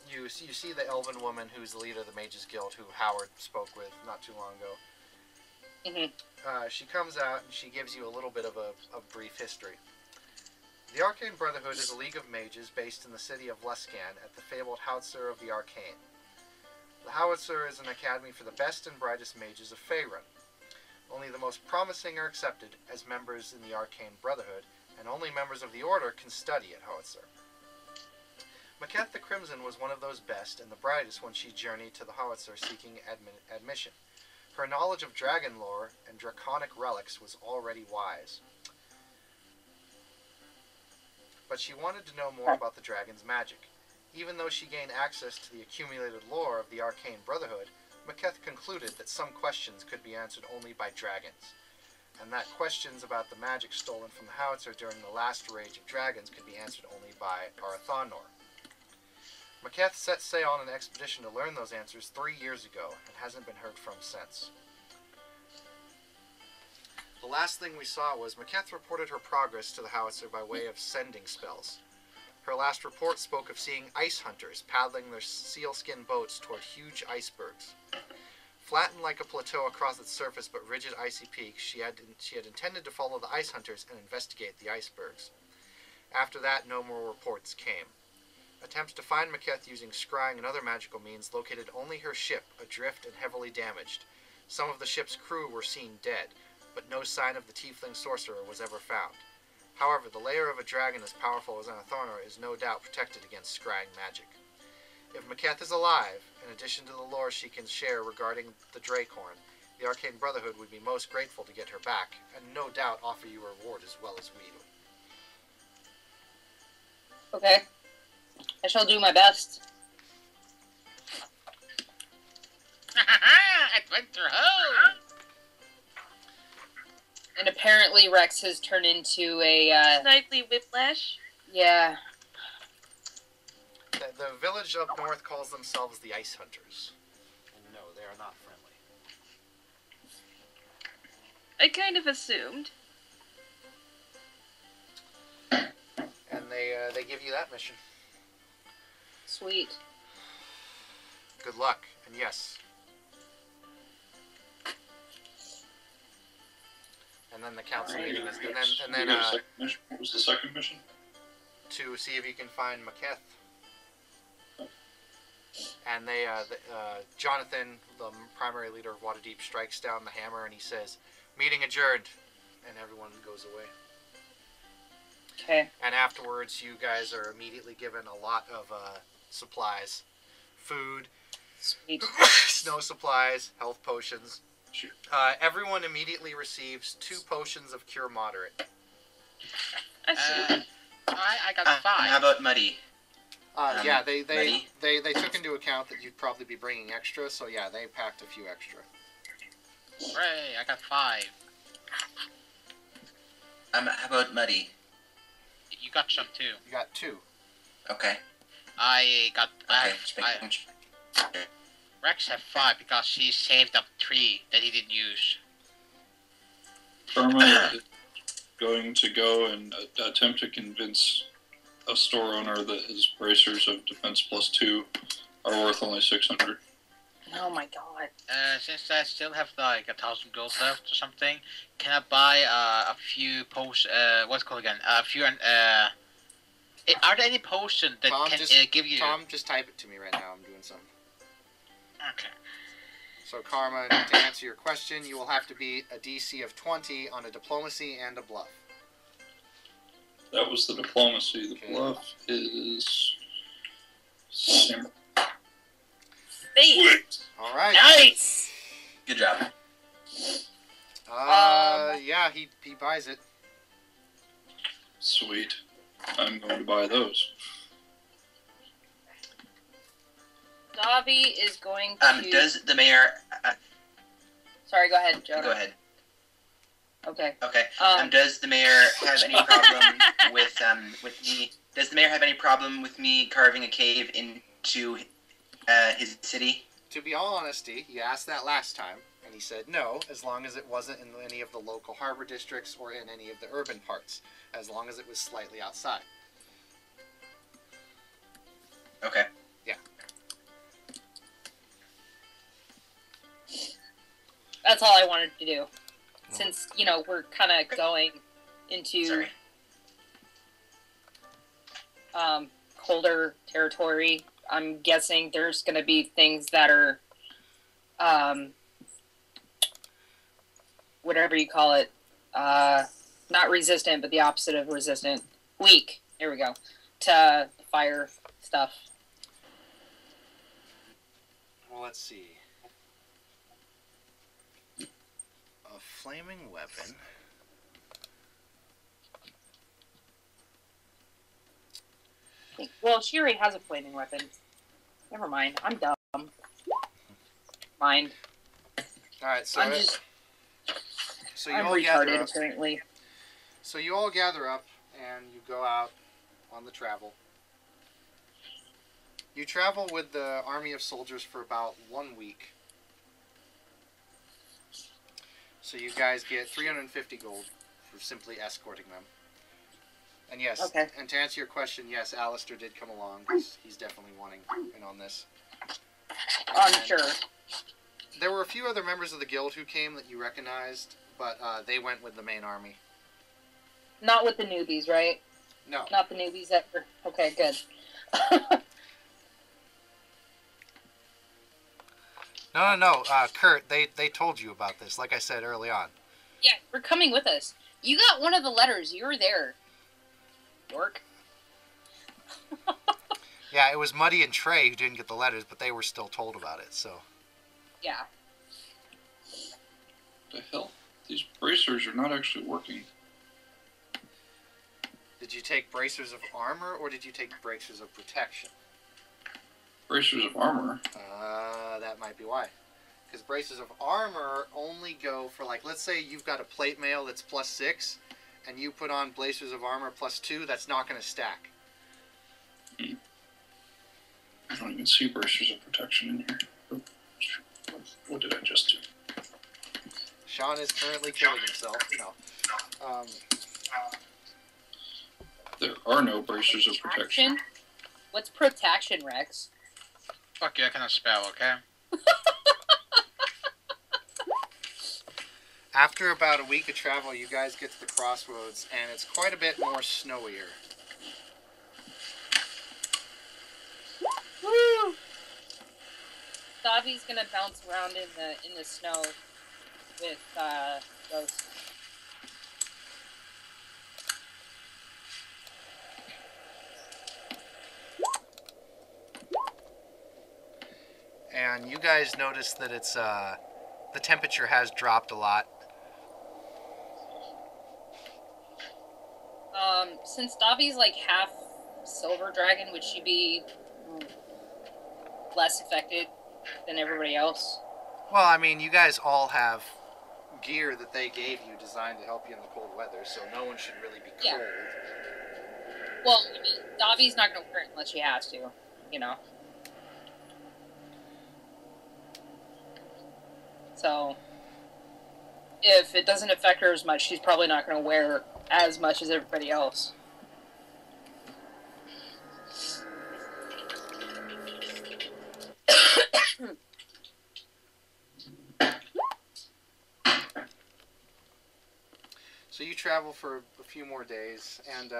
C: you see the elven woman who's the leader of the Mages Guild, who Howard spoke with not too long ago. She comes out and she gives you a little bit of a brief history. The Arcane Brotherhood is a league of mages based in the city of Lescan at the fabled Howitzer of the Arcane. The Howitzer is an academy for the best and brightest mages of Faerun. Only the most promising are accepted as members in the Arcane Brotherhood, and only members of the Order can study at Howitzer. Maketh the Crimson was one of those best and the brightest when she journeyed to the Howitzer seeking admission. Her knowledge of dragon lore and draconic relics was already wise. But she wanted to know more about the dragon's magic. Even though she gained access to the accumulated lore of the Arcane Brotherhood, Maketh concluded that some questions could be answered only by dragons, and that questions about the magic stolen from the Howitzer during the last Rage of Dragons could be answered only by Arathanor. Maketh set sail on an expedition to learn those answers 3 years ago, and hasn't been heard from since. The last thing we saw was Maketh reported her progress to the Howitzer by way of sending spells. Her last report spoke of seeing ice hunters paddling their sealskin boats toward huge icebergs. Flattened like a plateau across its surface but rigid icy peaks, she had intended to follow the ice hunters and investigate the icebergs. After that, no more reports came. Attempts to find Maketh using scrying and other magical means located only her ship, adrift and heavily damaged. Some of the ship's crew were seen dead, but no sign of the tiefling sorcerer was ever found. However, the lair of a dragon as powerful as Arathanor is no doubt protected against scrying magic. If Maketh is alive, in addition to the lore she can share regarding the Dracehorn, the Arcane Brotherhood would be most grateful to get her back, and no doubt offer you a reward as well as we do.
A: Okay. I shall do my best.
E: Adventure home!
A: And apparently Rex has turned into a,
B: Nightly whiplash.
A: yeah.
C: The village up north calls themselves the Ice Hunters. And no, they are not friendly.
B: I kind of assumed.
C: And they give you that mission.
A: Sweet.
C: Good luck, and yes. And then the council meeting is, and then
D: what was the second mission?
C: to see if you can find Maketh. And they, Jonathan, the primary leader of Waterdeep, strikes down the hammer and he says, "Meeting adjourned," and everyone goes away.
A: Okay.
C: And afterwards, you guys are immediately given a lot of supplies, food,
A: Sweet.
C: snow supplies, health potions.
D: Sure.
C: Everyone immediately receives 2 potions of Cure Moderate.
B: I see.
E: I got 5.
G: How about Muddy?
C: Yeah, they
G: Ready?
C: took into account that you'd probably be bringing extra, so yeah, they packed a few extra.
E: Hooray, I got 5.
G: How about Muddy?
E: You got some too.
C: You got 2.
G: Okay.
E: I got.
G: Okay. Just making sure.
E: Rex have 5 because he saved up 3 that he didn't use.
D: Karma is going to go and attempt to convince a store owner that his bracers of defense +2 are worth only 600.
A: Oh my god.
E: Since I still have like 1,000 gold left or something, can I buy a few what's it called again? A few are there any potions that
C: Tom,
E: can
C: just,
E: give you?
C: Tom, just type it to me right now. I'm doing something.
E: Okay.
C: So, Karma, to answer your question, you will have to beat a DC of 20 on a diplomacy and a bluff.
D: That was the diplomacy. The
C: Okay.
D: bluff is...
B: Sweet.
C: All right.
A: Nice!
G: Good job.
C: Yeah, he buys it.
D: Sweet. I'm going to buy those.
A: Davi is going to...
G: Does the mayor...
A: Sorry, go ahead, Jonah.
G: Go ahead.
A: Okay.
G: Okay. Does the mayor have any problem with me... Does the mayor have any problem with me carving a cave into his city?
C: To be all honesty, you asked that last time, and he said no, as long as it wasn't in any of the local harbor districts or in any of the urban parts, as long as it was slightly outside.
G: Okay.
C: Yeah.
A: That's all I wanted to do. Since, you know, we're kind of going into...
G: Sorry.
A: Colder territory. I'm guessing there's going to be things that are, whatever you call it, not resistant, but the opposite of resistant. Weak. There we go. To fire stuff.
C: Well, let's see. A flaming weapon.
A: Well, she already has a flaming weapon. Never mind. I'm dumb. Mind.
C: Alright, so...
A: I'm just...
C: So you
A: I'm
C: all gather
A: retarded,
C: up.
A: apparently.
C: So you all gather up, and you go out on the travel. You travel with the army of soldiers for about 1 week. So you guys get 350 gold for simply escorting them. And yes,
A: Okay.
C: and to answer your question, yes, Alistair did come along, 'cause he's definitely wanting in on this.
A: I'm sure.
C: There were a few other members of the guild who came that you recognized, but they went with the main army.
A: Not with the newbies, right?
C: No.
A: Not the newbies that were... Okay, good.
C: No. Kurt, they told you about this, like I said early on.
A: Yeah, you're coming with us. You got one of the letters. You were there. Dork.
C: Yeah, it was Muddy and Trey who didn't get the letters, but they were still told about it, so...
A: Yeah.
D: The hell? These bracers are not actually working.
C: Did you take bracers of armor, or did you take bracers of protection?
D: Bracers of armor?
C: That might be why. Because bracers of armor only go for, like, let's say you've got a plate mail that's +6, and you put on bracers of armor +2, that's not going to stack.
D: I don't even see bracers of protection in here. What did I just do?
C: Sean is currently killing himself. No.
D: There are no bracers of protection.
A: What's protection, Rex?
E: Fuck you, I cannot spell, okay?
C: After about a week of travel, you guys get to the crossroads, and it's quite a bit more snowier.
A: Woo! Davi's gonna bounce around in the snow with Ghost.
C: And you guys notice that it's the temperature has dropped a lot.
A: Since Davi's like half silver dragon, would she be less affected than everybody else?
C: Well, I mean, you guys all have gear that they gave you designed to help you in the cold weather, so no one should really be cold.
A: Yeah. Well, I mean, Davi's not gonna wear it unless she has to, you know. So, if it doesn't affect her as much, she's probably not going to wear as much as everybody else.
C: So you travel for a few more days, and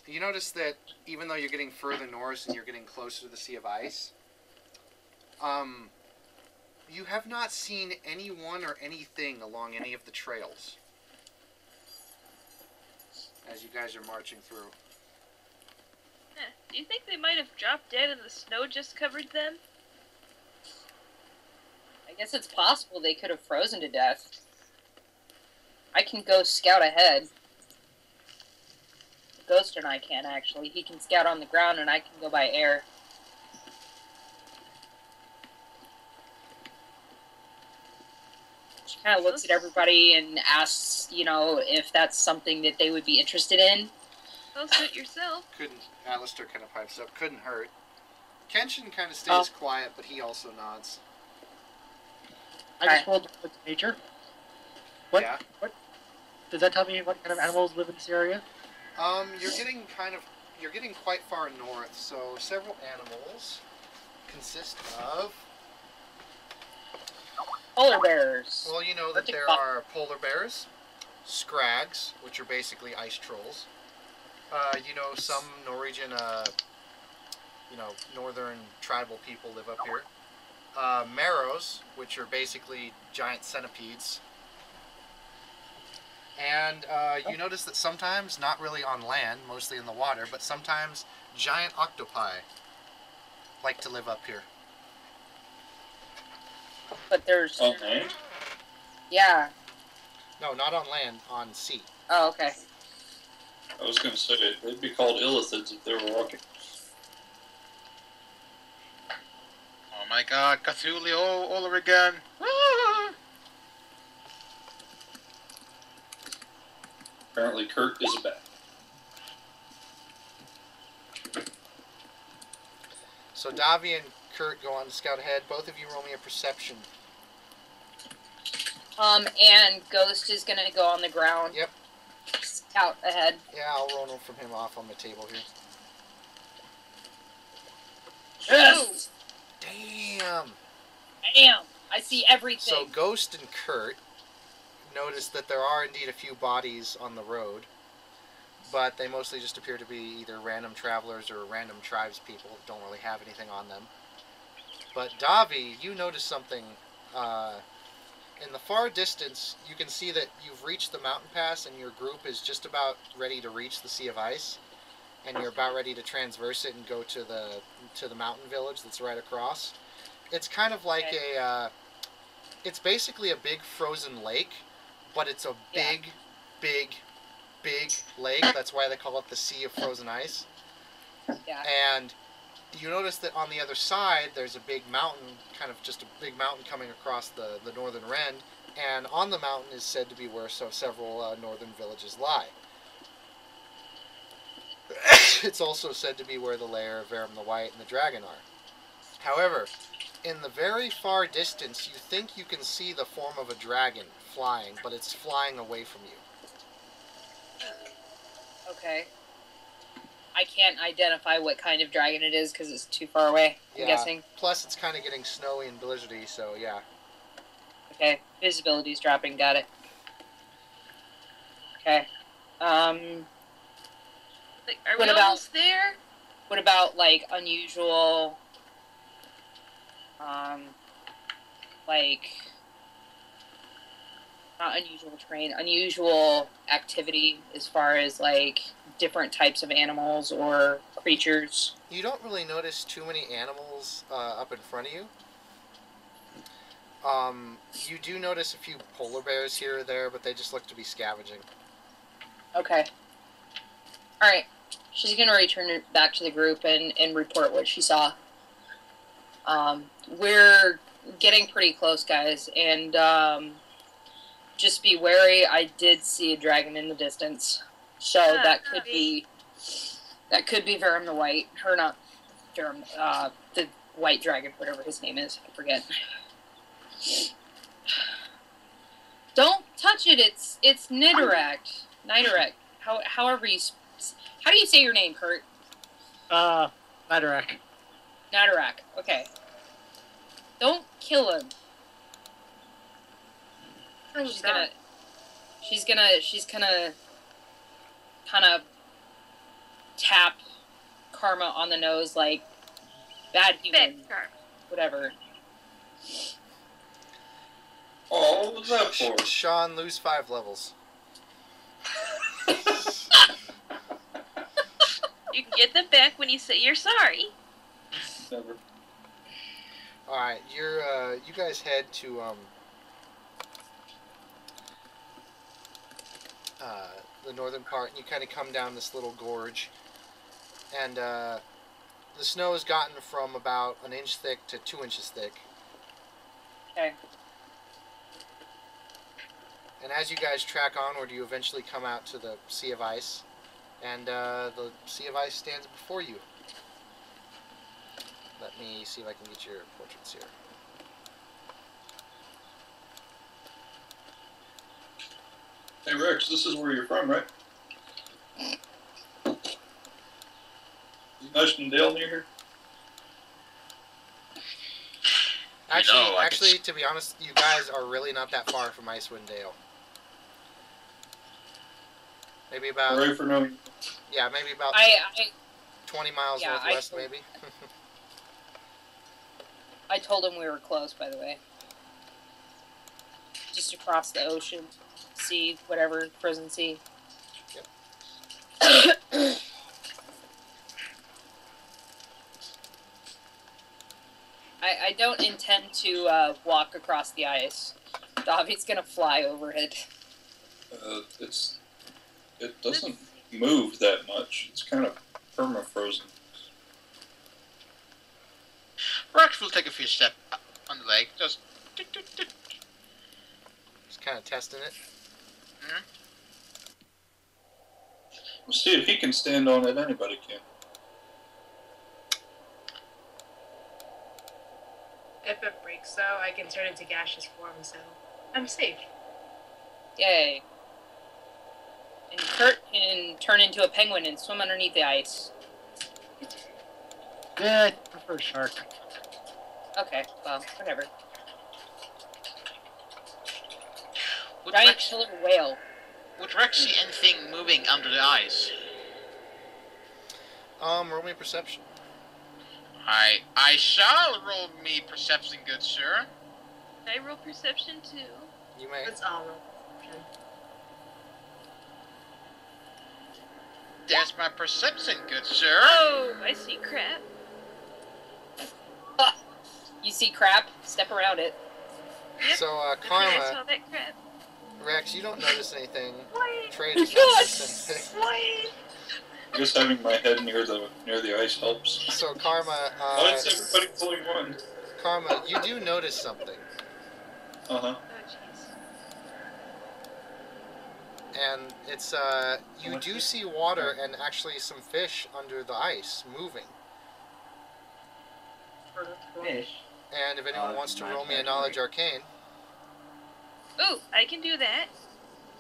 C: you notice that even though you're getting further north and you're getting closer to the Sea of Ice, you have not seen anyone or anything along any of the trails as you guys are marching through.
B: Do you think they might have dropped dead and the snow just covered them?
A: I guess it's possible they could have frozen to death. I can go scout ahead. Ghost and I can, actually. He can scout on the ground and I can go by air. kind of looks at everybody and asks, if that's something that they would be interested in.
B: Well, suit yourself.
C: Alistair kind of pipes up. Couldn't hurt. Kenshin kind of stays quiet, but he also nods.
H: I just rolled with nature. What?
C: Yeah.
H: What? Does that tell me what kind of animals live in this area?
C: You're getting quite far north, so several animals consist of.
A: Polar bears.
C: Well, you know that there are polar bears, scrags, which are basically ice trolls. Some Norwegian, northern tribal people live up here. Marrows, which are basically giant centipedes. And you notice that sometimes, not really on land, mostly in the water, but sometimes giant octopi like to live up here.
A: But there's...
D: On land?
A: Yeah.
C: No, not on land, on sea.
A: Oh, okay.
D: I was going to say, they'd be called illithids if they were walking.
E: Oh my god, Cthulhu all over again. Ah!
D: Apparently Kurt is a bat.
C: So Davi and Kurt go on to scout ahead. Both of you roll me a perception.
A: And Ghost is gonna go on the ground.
C: Yep.
A: Scout ahead.
C: Yeah, I'll roll from him off on the table here.
A: Yes!
C: Damn!
A: Damn! I see everything.
C: So Ghost and Kurt notice that there are indeed a few bodies on the road, but they mostly just appear to be either random travelers or random tribes people who don't really have anything on them. But Davi, you notice something. In the far distance, you can see that you've reached the mountain pass and your group is just about ready to reach the Sea of Ice, and you're about ready to transverse it and go to the mountain village that's right across. It's kind of like it's basically a big frozen lake, but it's a big lake. That's why they call it the Sea of Frozen Ice.
A: Yeah.
C: And you notice that on the other side, there's a big mountain, kind of just a big mountain coming across the northern rend, and on the mountain is said to be where several northern villages lie. It's also said to be where the lair of Verum the White and the dragon are. However, in the very far distance, you think you can see the form of a dragon flying, but it's flying away from you.
A: Okay. I can't identify what kind of dragon it is because it's too far away, I'm guessing.
C: Plus, it's kind of getting snowy and blizzardy, so yeah.
A: Okay. Visibility's dropping. Got it. Okay.
B: Like, are we almost there?
A: What about, like, unusual... not unusual terrain, unusual activity as far as, like, different types of animals or creatures?
C: You don't really notice too many animals up in front of you. You do notice a few polar bears here or there, but they just look to be scavenging.
A: Okay. Alright. She's going to return it back to the group and report what she saw. We're getting pretty close, guys, and just be wary. I did see a dragon in the distance, so that could be Verum the White, or not Verum, the White Dragon, whatever his name is. I forget. Don't touch it. It's Nidorak. However you. How do you say your name, Kurt?
H: Nidorak.
A: Nidorak. Okay. Don't kill him. She's gonna kind of tap Karma on the nose like bad human, whatever.
D: Oh, what was that for?
C: Sean, lose 5 levels.
B: You can get them back when you say you're sorry.
D: Never.
C: Alright, you guys head to, the northern part, and you kind of come down this little gorge, and, the snow has gotten from about 1 inch thick to 2 inches thick.
A: Okay.
C: And as you guys track onward, you eventually come out to the Sea of Ice, and the Sea of Ice stands before you. Let me see if I can get your portraits here.
D: Hey Rex, this is where you're from, right? Is Icewind Dale near here?
C: Actually, to be honest, you guys are really not that far from Icewind Dale. Maybe about...
D: Hooray for knowing.
C: Yeah, maybe about 20 miles northwest, maybe.
A: I told him we were close, by the way. Just across the ocean, sea, whatever, frozen sea.
C: Yep.
A: I don't intend to walk across the ice. Davi's gonna fly over it.
D: It doesn't move that much. It's kind of perma-frozen.
E: Rex will take a few steps on the lake, just...
C: Just kind of testing it.
D: We'll see if he can stand on it, anybody can.
F: If it breaks, though, I can turn into gaseous form, so I'm safe.
A: Yay. And Kurt can turn into a penguin and swim underneath the ice.
H: Yeah, I prefer shark.
A: Okay, well, whatever.
E: Would
A: Giant
E: Rex,
A: killer whale.
E: would Rex see anything moving under the ice?
C: Roll me perception.
E: I shall roll me perception, good sir.
B: I roll perception too.
C: You may.
F: Let's all roll.
E: There's my perception, good sir.
B: Oh, I see crap.
A: You see crap? Step around it.
B: Yep.
C: So,
B: I
C: Karma,
B: saw that crap.
C: Rex, you don't notice anything.
F: What?
C: Trade is not something.
F: What?
D: I guess having my head near the ice helps.
C: So, Karma,
D: Why is everybody pulling one?
C: Karma, you do notice something.
D: Uh-huh.
B: Oh, jeez.
C: And it's, you do see water and actually some fish under the ice moving.
I: Fish.
C: And if anyone wants to roll me a knowledge arcane,
B: Ooh, I can do that.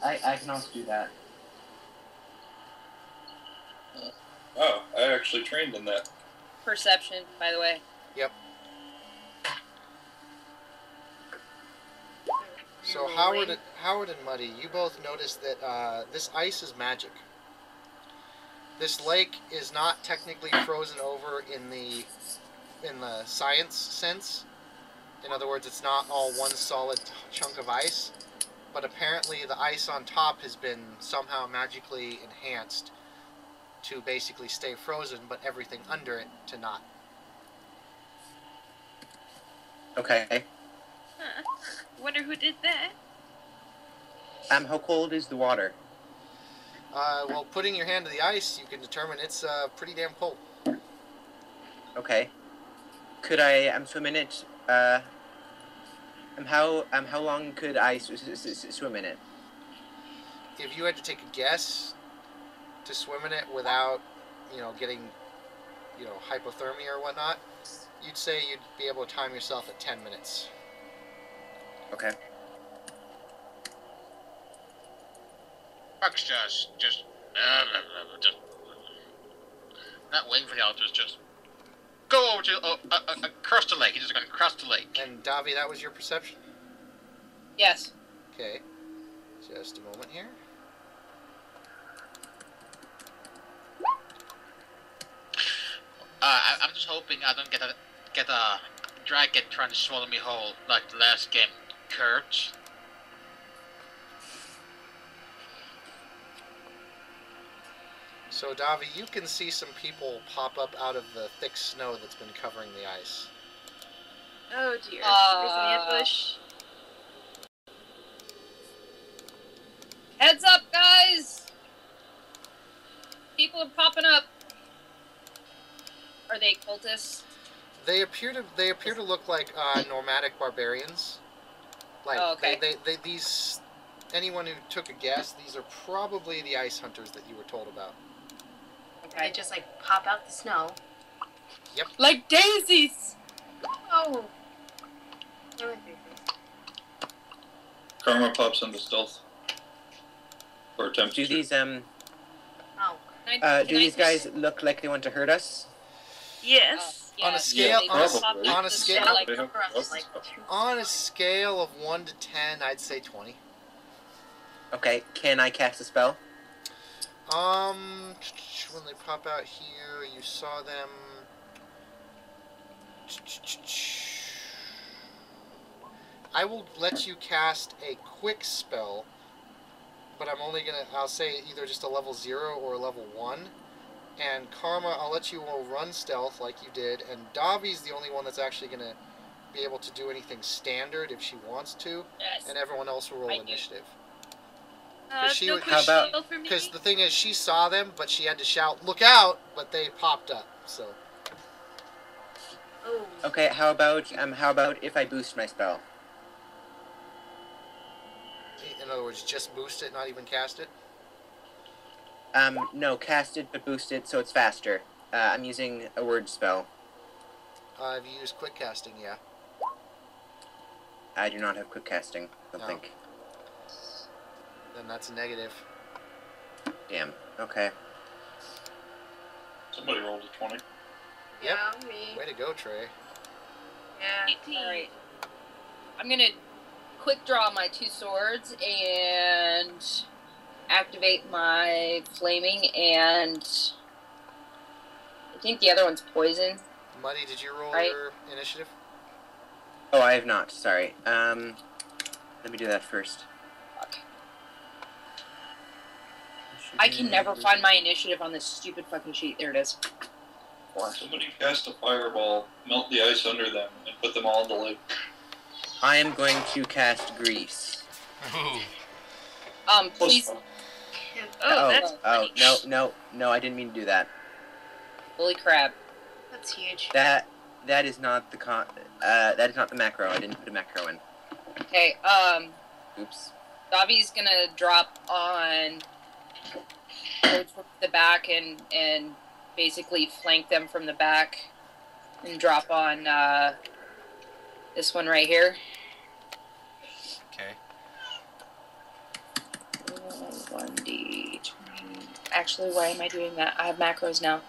I: I can also do that.
D: Wow, I actually trained in that.
A: Perception, by the way.
C: yep. So Howard and Muddy, you both notice that this ice is magic. This lake is not technically frozen over in the science sense. In other words, it's not all one solid chunk of ice, but apparently the ice on top has been somehow magically enhanced to basically stay frozen, but everything under it to not.
I: Okay.
B: Huh. Wonder who did that.
I: How cold is the water?
C: Well, putting your hand to the ice, you can determine it's pretty damn cold.
I: Okay. Could I swim in it? How long could I swim in it?
C: If you had to take a guess to swim in it without, getting, hypothermia or whatnot, you'd say you'd be able to time yourself at 10 minutes.
I: Okay.
E: Rex just not waiting for the altars, just go over to across the lake. He's just going to cross the lake.
C: And Davi, that was your perception?
A: Yes.
C: Okay. Just a moment here.
E: I'm just hoping I don't get a dragon trying to swallow me whole like the last game, Kurt.
C: So, Davi, you can see some people pop up out of the thick snow that's been covering the ice.
B: Oh dear. There's an ambush.
A: Heads up, guys! People are popping up. Are they cultists?
C: They appear to look like nomadic barbarians. Like
A: Oh, okay.
C: these anyone who took a guess, these are probably the ice hunters that you were told about.
F: They just like pop out the snow.
A: Like daisies!
F: Oh. I like these.
D: Karma pops into stealth. Or attempts
I: Do
D: to.
I: these
F: Oh.
I: do these guys look like they want to hurt us?
B: Yes.
A: Yeah,
C: On a scale-
A: they
C: on a-
A: just popped
D: on
A: out
C: a
A: the
C: scale-
A: shell, like,
D: They have weapons.
F: Like,
C: On a scale of 1 to 10, I'd say 20.
I: Okay, can I cast a spell?
C: When they pop out here, you saw them. I will let you cast a quick spell, but I'll say either just a level 0 or a level 1. And Karma, I'll let you all run stealth like you did, and Davi's the only one that's actually going to be able to do anything standard if she wants to,
A: Yes.
C: and everyone else will roll
A: I do.
C: initiative.
B: She no
C: how
I: about-
B: for me?
C: Because the thing is, she saw them, but she had to shout, "Look out!" But they popped up, so...
F: oh.
I: Okay, how about if I boost my spell?
C: In other words, just boost it, not even cast it?
I: No, cast it but boost it so it's faster. I'm using a word spell.
C: If you use quick casting, yeah.
I: I do not have quick casting, I don't
C: No.
I: think.
C: Then that's a negative.
I: Damn. Okay.
D: Somebody rolled a 20.
C: Yep.
F: Yeah, me.
C: Way to go, Trey.
F: Yeah.
B: 18.
A: Alright. I'm gonna quick draw my 2 swords and activate my flaming, and I think the other one's poison.
C: Muddy, did you roll
A: Right.
C: your initiative?
I: Oh, I have not. Sorry. Let me do that first.
A: Fuck. I can never find my initiative on this stupid fucking sheet. There it is.
D: Somebody cast a fireball, melt the ice under them, and put them all in the lake.
I: I am going to cast Grease.
C: Ooh.
A: Please.
B: Oh, that's
I: oh,
B: funny.
I: no, I didn't mean to do that.
A: Holy crap.
F: That's huge.
I: That is not the that is not the macro. I didn't put a macro in.
A: Okay,
I: Oops.
A: Davi's gonna drop on go towards the back and basically flank them from the back and drop on this one right here.
C: Okay.
A: 1d20. Actually, why am I doing that? I have macros now.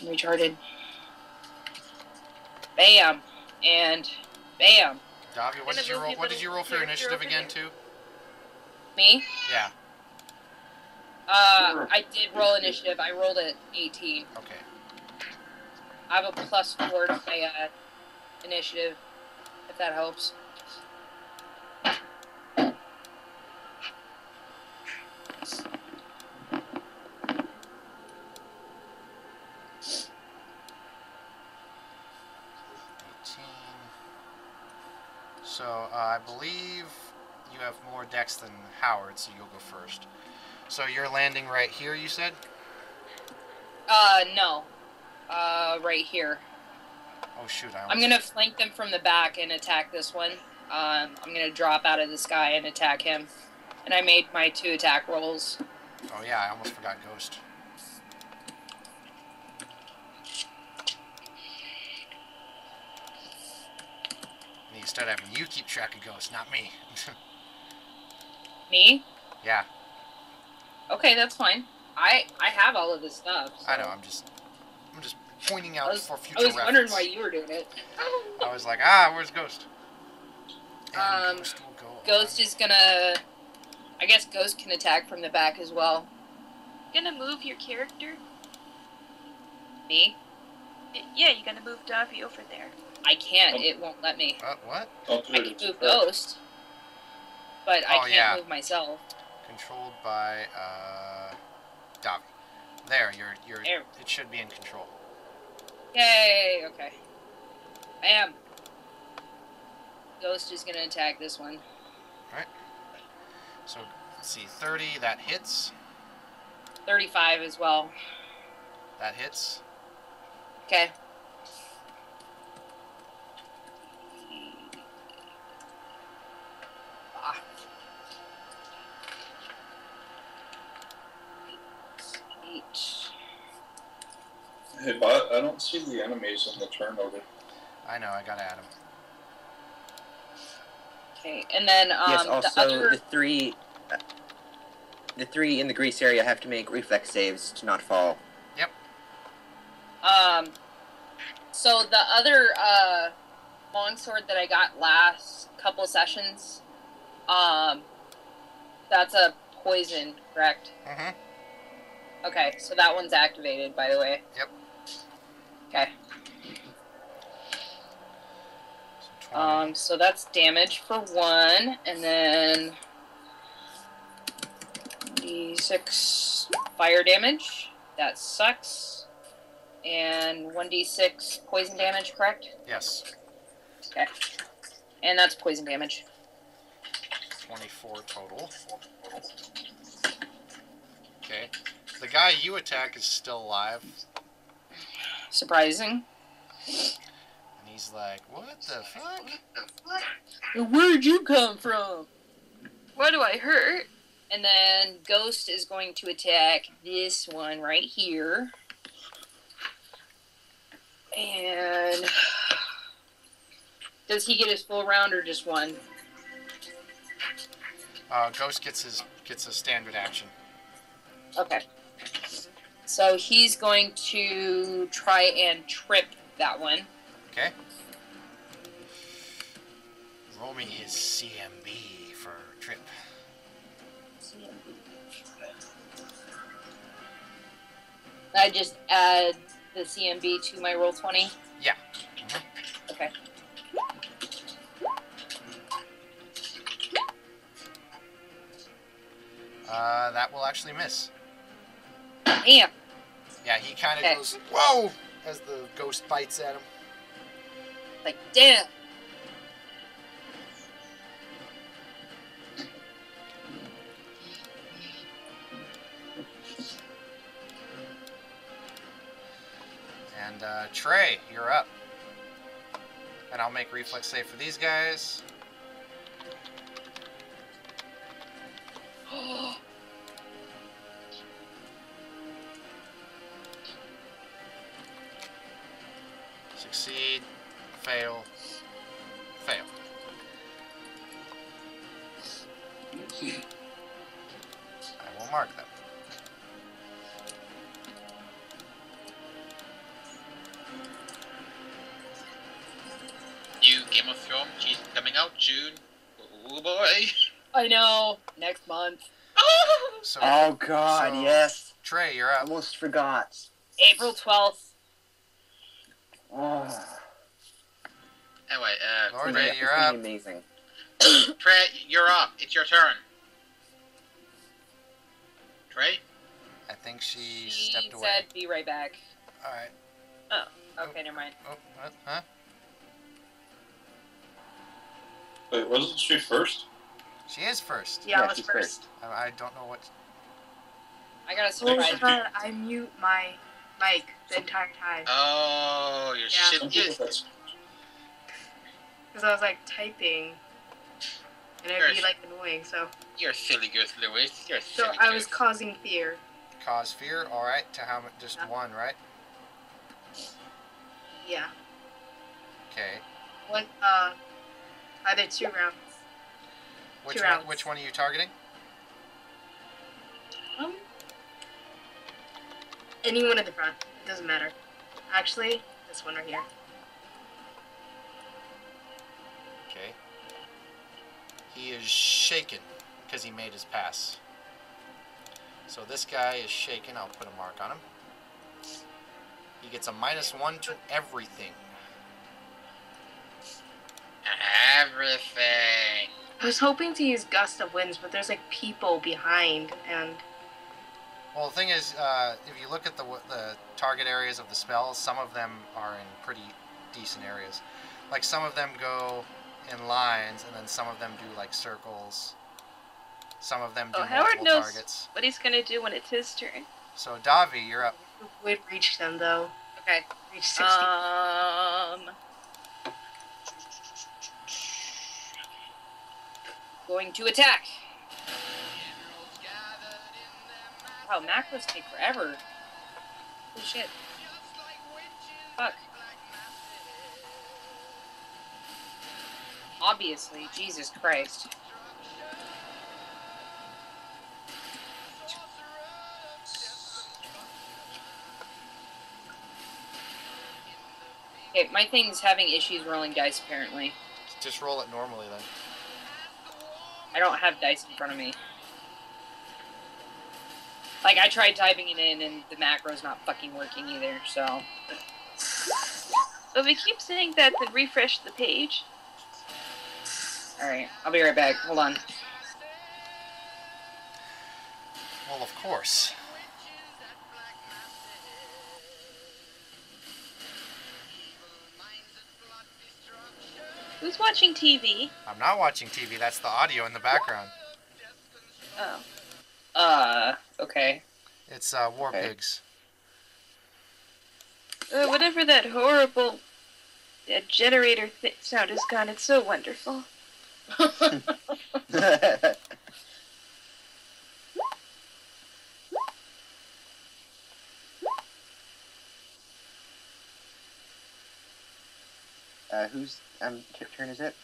A: I'm retarded. Bam! And bam!
C: Davi, what
B: Gonna
C: did you
B: move
C: roll?
B: your
C: What did you roll for your
B: little
C: initiative
B: character
C: again,
B: over
C: too?
A: Me?
C: Yeah.
A: I did roll initiative. I rolled at 18.
C: Okay.
A: I have a +4 to my initiative, if that helps.
C: So, I believe you have more dex than Howard, so you'll go first. So you're landing right here, you said?
A: No. Right here.
C: Oh shoot,
A: I'm gonna flank them from the back and attack this one. I'm gonna drop out of the sky and attack him. And I made my 2 attack rolls.
C: Oh yeah, I almost forgot Ghost. Instead of having you keep track of Ghost, not me.
A: Me?
C: Yeah,
A: Okay, that's fine. I have all of this stuff. So.
C: I know, I'm just pointing out for future
A: I was
C: reference.
A: wondering why you were doing it.
C: I was like, where's Ghost? And Ghost will go
A: Ghost
C: on.
A: is gonna... I guess Ghost can attack from the back as well.
B: Gonna move your character?
A: Me?
B: Yeah, you're gonna move Davi over there.
A: I can't. It won't let me.
C: What?
D: Oh,
A: I can move Ghost. But I
C: Oh,
A: can't
C: yeah.
A: move myself.
C: Controlled by Davi. There, you're
A: There.
C: it should be in control.
A: Yay, okay. I am. Ghost is gonna attack this one.
C: So let's see, 30, that hits.
A: 35 as well.
C: That hits.
A: Okay. Ah.
D: Hey, bot, I don't see the enemies in the turnover.
C: I know, I gotta add them.
A: Okay, and then
I: Yes,
A: the
I: also
A: other.
I: the three in the grease area have to make reflex saves to not fall.
A: So the other longsword that I got last couple sessions, that's a poison, correct?
C: Mm-hmm.
A: Okay, so that one's activated, by the way.
C: Yep.
A: Okay.
C: So 20.
A: So that's damage for 1, and then d6 fire damage. That sucks. And 1d6 poison damage, correct?
C: Yes.
A: Okay. And that's poison damage.
C: 24 total. Okay. The guy you attack is still alive.
A: Surprising.
C: And he's like, what the fuck?
A: Where'd you come from?
B: What do I hurt?
A: And then Ghost is going to attack this one right here. And does he get his full round or just one?
C: Ghost gets a standard action.
A: Okay. So he's going to try and trip that one.
C: Okay. Roll me his CMB for trip.
A: I just add the CMB to my roll 20?
C: Yeah. Mm-hmm.
A: Okay.
C: That will actually miss.
A: Damn.
C: Yeah, he kind of
A: Okay.
C: goes, whoa, as the ghost bites at him.
A: Like, damn.
C: And Trey, you're up. And I'll make reflex save for these guys. Succeed, fail, fail. I will mark them.
E: New Game of Thrones is coming out June. Oh boy.
A: I know. Next month.
C: So,
I: Oh God,
C: so-
I: yes.
C: Trey, you're up.
I: Almost forgot.
A: April 12th.
I: Oh,
E: Anyway,
C: Lord,
E: Trey,
C: you're
I: it's gonna
C: up.
I: be amazing.
E: Trey, you're up. It's your turn. Trey?
C: I think she
A: She
C: stepped
A: said,
C: away.
A: be right back.
C: Alright.
A: Okay, never mind.
C: Oh, what? Huh?
D: Wait, wasn't she first?
C: She is first.
F: Yeah, I
I: Yeah,
F: was
I: she's
F: first.
C: I don't know what...
A: I got a
F: Oh my
A: surprise.
F: god, I mute my mic the entire time.
E: Oh, you're
F: Yeah.
D: Some
E: shit.
D: people that's
F: Because I was like typing. And it'd be like annoying, so.
E: You're a silly goose, Louis. You're a
F: So
E: silly
F: I was
E: goose.
F: causing fear.
C: Cause fear? Alright, to how much? Just
F: Yeah.
C: one, right?
F: Yeah.
C: Okay.
F: What, either 2 rounds.
C: Which
F: 2
C: one,
F: rounds.
C: which one are you targeting?
F: Anyone at the front. It doesn't matter. Actually, this one right here.
C: Okay. He is shaken because he made his pass. So this guy is shaken. I'll put a mark on him. He gets a -1 to everything.
E: Everything.
F: I was hoping to use Gust of Winds, but there's like people behind, and
C: Well, the thing is, if you look at the target areas of the spells, some of them are in pretty decent areas. Like some of them go in lines, and then some of them do like circles. Some of them do
B: Oh, Howard
C: multiple
B: knows
C: targets.
B: what he's gonna do when it's his turn.
C: So Davi, you're up.
F: it would reach them though.
A: Okay.
F: Reach 60.
A: Going to attack. Wow, macros take forever. Holy shit. Fuck. Obviously, Jesus Christ. Okay, my thing's having issues rolling dice, apparently.
C: Just roll it normally then.
A: I don't have dice in front of me. Like, I tried typing it in, and the macro's not fucking working either, so...
B: But we keep saying that to refresh the page.
A: Alright, I'll be right back. Hold on.
C: Well, of course.
B: Who's watching TV?
C: I'm not watching TV. That's the audio in the background.
B: Oh.
A: Okay.
C: It's War Pigs.
B: Whatever that horrible generator sound is gone, it's so wonderful.
I: Whose turn is it?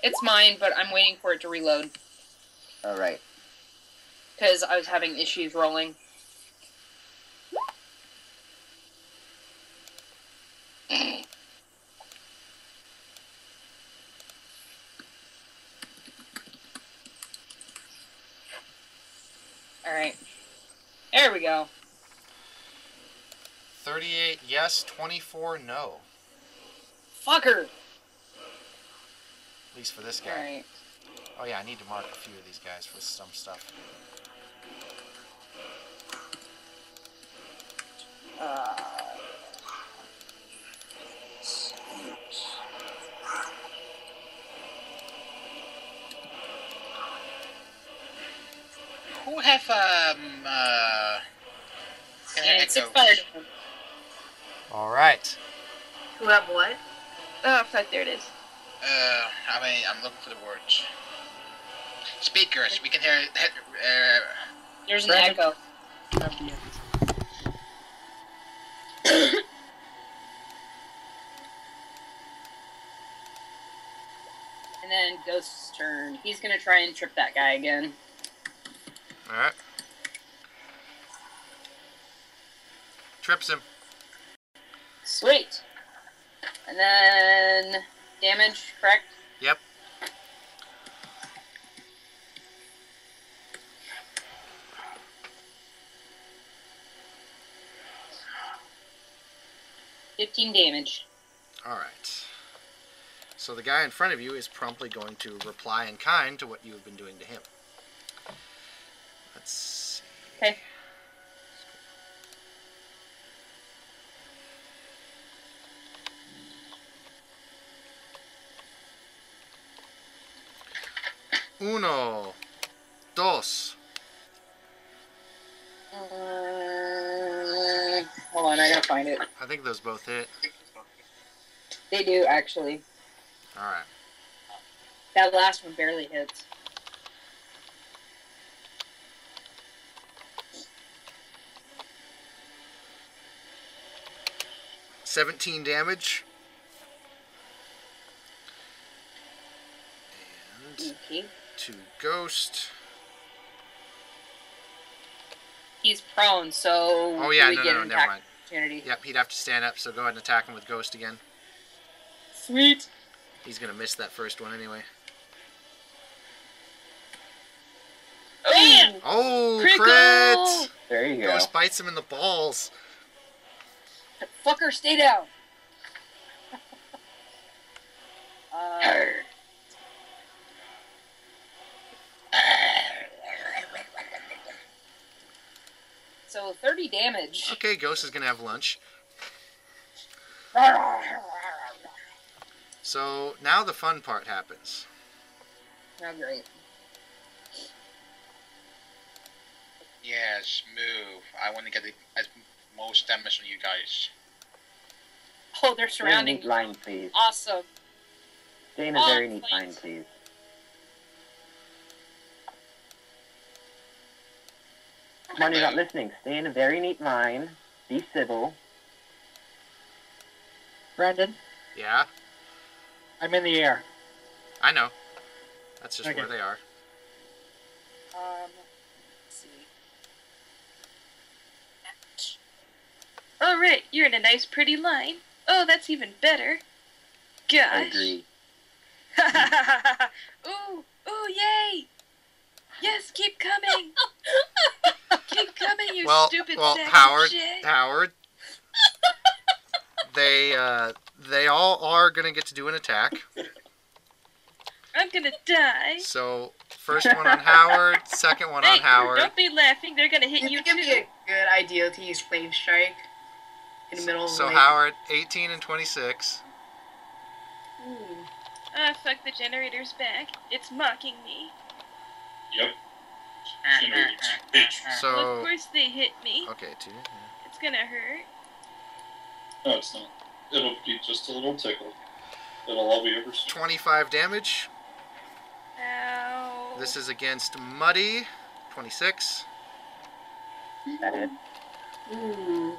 A: It's mine, but I'm waiting for it to reload.
I: All right.
A: Because I was having issues rolling. Alright. There we go.
C: 38 yes, 24 no.
A: Fucker!
C: At least for this guy.
A: Alright.
C: Oh yeah, I need to mark a few of these guys for some stuff.
E: Who have
A: It's
E: echo?
A: expired.
C: Alright.
F: Who have what?
B: Oh, fuck, there it is.
E: I'm looking for the words. Speakers. We can hear.
A: There's an
H: Brandon.
A: echo. And then Ghost's turn. He's gonna try and trip that guy again.
C: Alright. Trips him.
A: Sweet. And then damage, correct?
C: Yep.
A: $15 damage.
C: Alright. So the guy in front of you is promptly going to reply in kind to what you have been doing to him. Let's see.
A: Okay.
C: Uno. Dos.
A: Hold on, I gotta find it.
C: I think those both hit.
A: They do, actually.
C: Alright.
A: That last one barely hits.
C: $17 damage. And
A: Okay.
C: to Ghost.
A: He's prone, so
C: Oh yeah,
A: we
C: no,
A: get
C: no,
A: an
C: never
A: attack
C: mind.
A: opportunity.
C: Yep, he'd have to stand up, so go ahead and attack him with Ghost again.
A: Sweet.
C: He's gonna miss that first one anyway.
A: Bam!
C: Oh,
A: Critical!
C: crit!
I: There you go.
C: Ghost bites him in the balls.
A: Fucker, stay down. So 30 damage.
C: Okay, Ghost is gonna have lunch. So now the fun part happens.
A: Oh, great.
E: Yes, move. I want to get the most damage on you guys.
A: Oh, they're
I: Stay in a
A: surrounding
I: neat
A: me.
I: line, please.
A: Awesome.
I: Stay in a very neat line, please. Come on, you're not listening. Stay in a very neat line. Be civil.
H: Brandon,
C: Yeah,
H: I'm in the air.
C: I know. That's just
H: Okay.
C: where they are.
A: Let's see.
B: All right, you're in a nice, pretty line. Oh, that's even better. Gosh.
I: Agree.
B: Ooh, ooh, yay! Yes, keep coming. Keep coming, you stupid sack
C: Howard,
B: of shit.
C: Howard. They all are gonna get to do an attack.
B: I'm gonna die.
C: So first one on Howard, second one on
B: Hey,
C: Howard.
B: don't be laughing. They're gonna hit
F: You
B: you
F: think it'd be
B: too.
F: a good idea to use Flame Strike in the middle of the
C: So
F: lane?
C: Howard, 18 and 26.
F: Ooh.
B: Ah, fuck, the generator's back. It's mocking me.
D: Yep. Generator's bitch.
B: Well, of
C: So
B: course they hit me.
C: okay, 2. Yeah.
B: It's gonna hurt.
D: No, it's not. It'll be just a little tickle. It'll all be over soon.
C: 25 damage.
B: Ow.
C: This is against Muddy, 26.
I: That hit.
F: Ooh.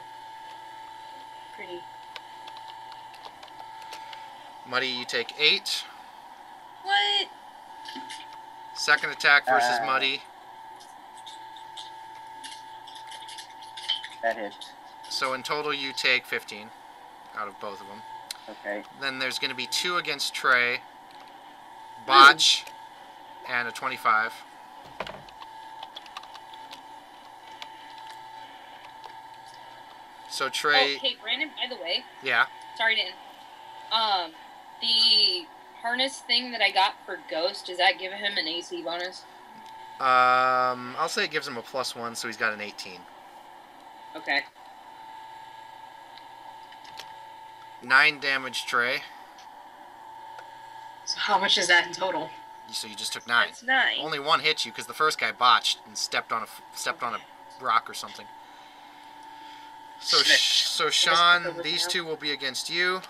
F: Pretty.
C: Muddy, you take 8.
B: What?
C: Second attack versus Muddy.
I: That hit.
C: So in total, you take 15 out of both of them.
I: Okay.
C: Then there's going to be 2 against Trey, Botch, and a 25. So Trey,
A: Oh, hey, Brandon, by the way,
C: yeah.
A: sorry to the harness thing that I got for Ghost, does that give him an AC bonus?
C: I'll say it gives him a +1, so he's got an 18.
A: Okay.
C: 9 damage, Trey.
F: So how much is that in total?
C: So you just took 9.
B: That's 9.
C: Only 1 hit you because the first guy botched and stepped on a rock or something. So so Sean, these 2 will be against you.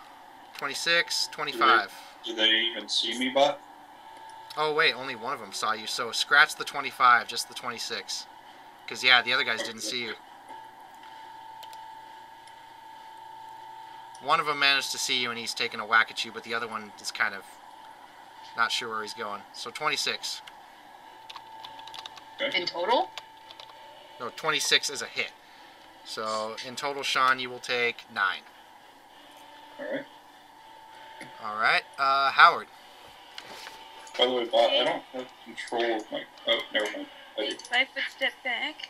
C: 26, 25.
D: Do they even see me, bot?
C: Oh wait, only one of them saw you. So scratch the 25, just the 26. Because yeah, the other guys didn't see you. One of them managed to see you and he's taking a whack at you, but the other one is kind of not sure where he's going. So 26.
F: In total?
C: No, 26 is a hit. So in total, Sean, you will take 9.
D: Alright.
C: Alright, Howard.
D: By the way, bot, I don't have control of my... Oh, never mind. I do.
B: 5 foot step back.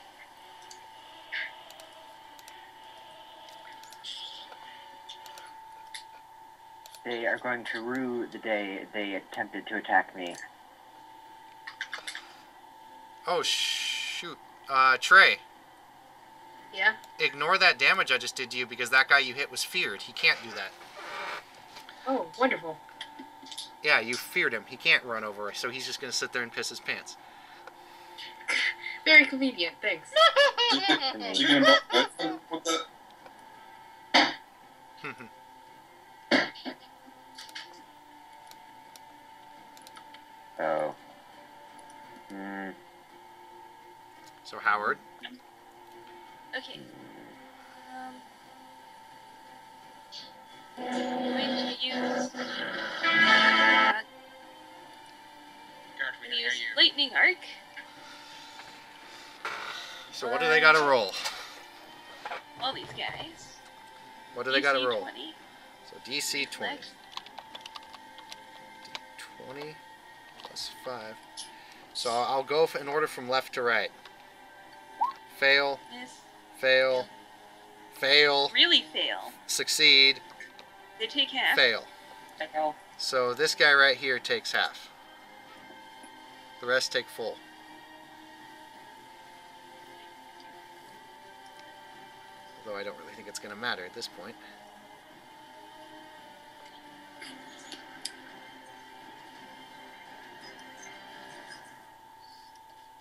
I: They are going to rue the day they attempted to attack me.
C: Oh, shoot. Trey,
F: Yeah?
C: ignore that damage I just did to you because that guy you hit was feared. He can't do that.
F: Oh, wonderful.
C: Yeah, you feared him. He can't run over, so he's just going to sit there and piss his pants.
F: Very convenient, thanks.
D: Is he gonna know with that?
I: Oh. Hmm.
C: So, Howard.
B: Okay. I'm going to use lightning arc.
C: So, what do they got to roll?
B: All these guys.
C: What do they got to
B: DC
C: roll?
B: 20.
C: So, DC 20.
B: Reflex.
C: 20 plus 5. So, I'll go in order from left to right. Fail,
B: Miss.
C: fail, fail,
B: Really fail.
C: succeed,
B: They take half.
C: fail.
A: Fail.
C: So, this guy right here takes half. The rest take full. Although I don't really think it's going to matter at this point.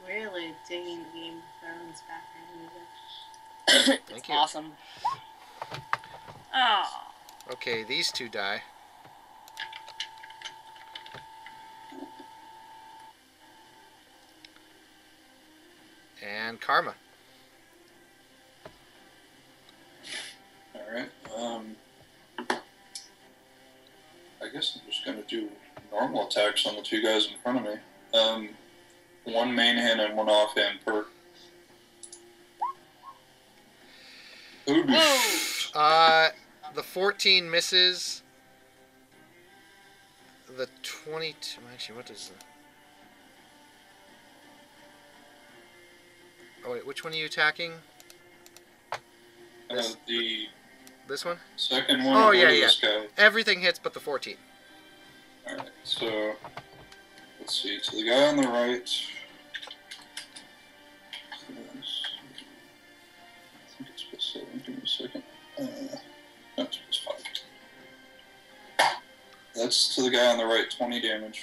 F: Really digging Game of Thrones background music.
C: Thank you.
A: Awesome.
B: Oh.
C: Okay, these 2 die. And Karma.
D: Alright, normal attacks on the two guys in front of me. One main hand and one offhand per.
C: The 14 misses. The 22. Actually, what does the? Oh wait, which one are you attacking? This one?
D: Second one.
C: Oh yeah, yeah.
D: This guy.
C: Everything hits but the 14.
D: Alright, so let's see. So the guy on the right. I think it's plus 7. Give me a second. No, it's plus 5. That's to the guy on the right, 20 damage.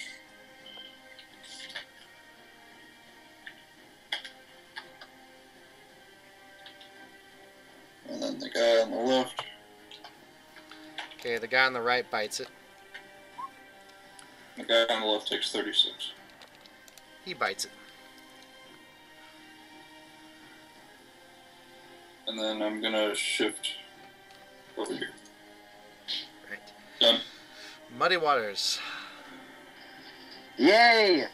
D: And then the guy on the left.
C: Okay, the guy on the right bites it.
D: The guy on the left takes 36.
C: He bites it.
D: And then I'm gonna shift over here.
C: Right.
D: Done.
C: Muddy Waters.
I: Yay!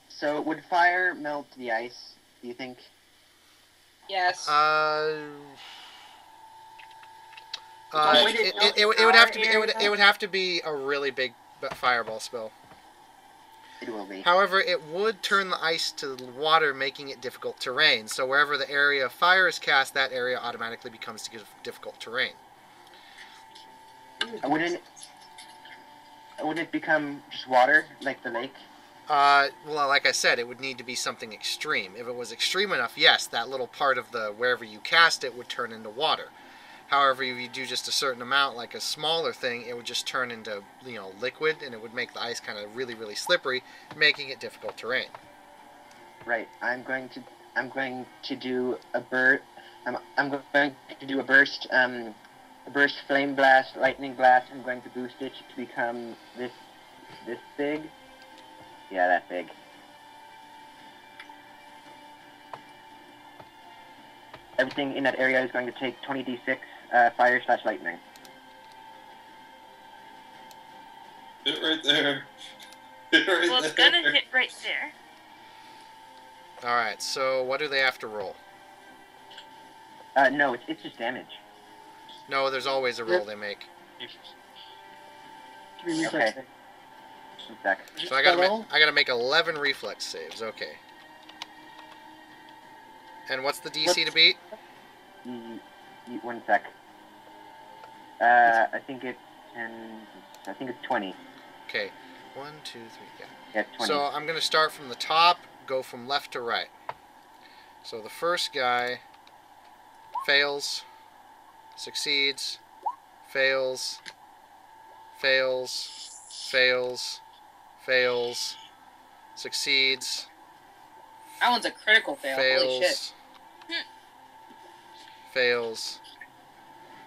I: So would fire melt the ice, do you think?
A: Yes.
C: It would have to be it would have to be a really big fireball spell.
I: It will be.
C: However, it would turn the ice to water, making it difficult terrain. So wherever the area of fire is cast, that area automatically becomes difficult terrain.
I: Wouldn't it become just water, like the lake?
C: Well, like I said, it would need to be something extreme. If it was extreme enough, yes, that little part of the wherever you cast it would turn into water. However, if you do just a certain amount, like a smaller thing, it would just turn into, liquid, and it would make the ice kind of really, really slippery, making it difficult terrain.
I: Right. I'm going to do a burst. I'm going to do a burst flame blast, lightning blast. I'm going to boost it to become this big. Yeah, that big. Everything in that area is going to take 20d6 fire/lightning.
D: Hit right there. Hit right
B: Well, it's gonna hit right there.
C: Alright, so what do they have to roll?
I: No, it's just damage.
C: No, there's always a roll they make.
I: Okay. One sec.
C: So I gotta make 11 reflex saves. Okay. And what's the DC to beat?
I: One sec. I think it's 10. I think it's 20.
C: Okay. 1, 2, 3. Yeah.
I: Yeah, 20.
C: So I'm gonna start from the top, go from left to right. So the first guy fails, succeeds, fails, fails, fails, fails, succeeds,
A: That one's a critical fail. Holy shit.
C: Fails.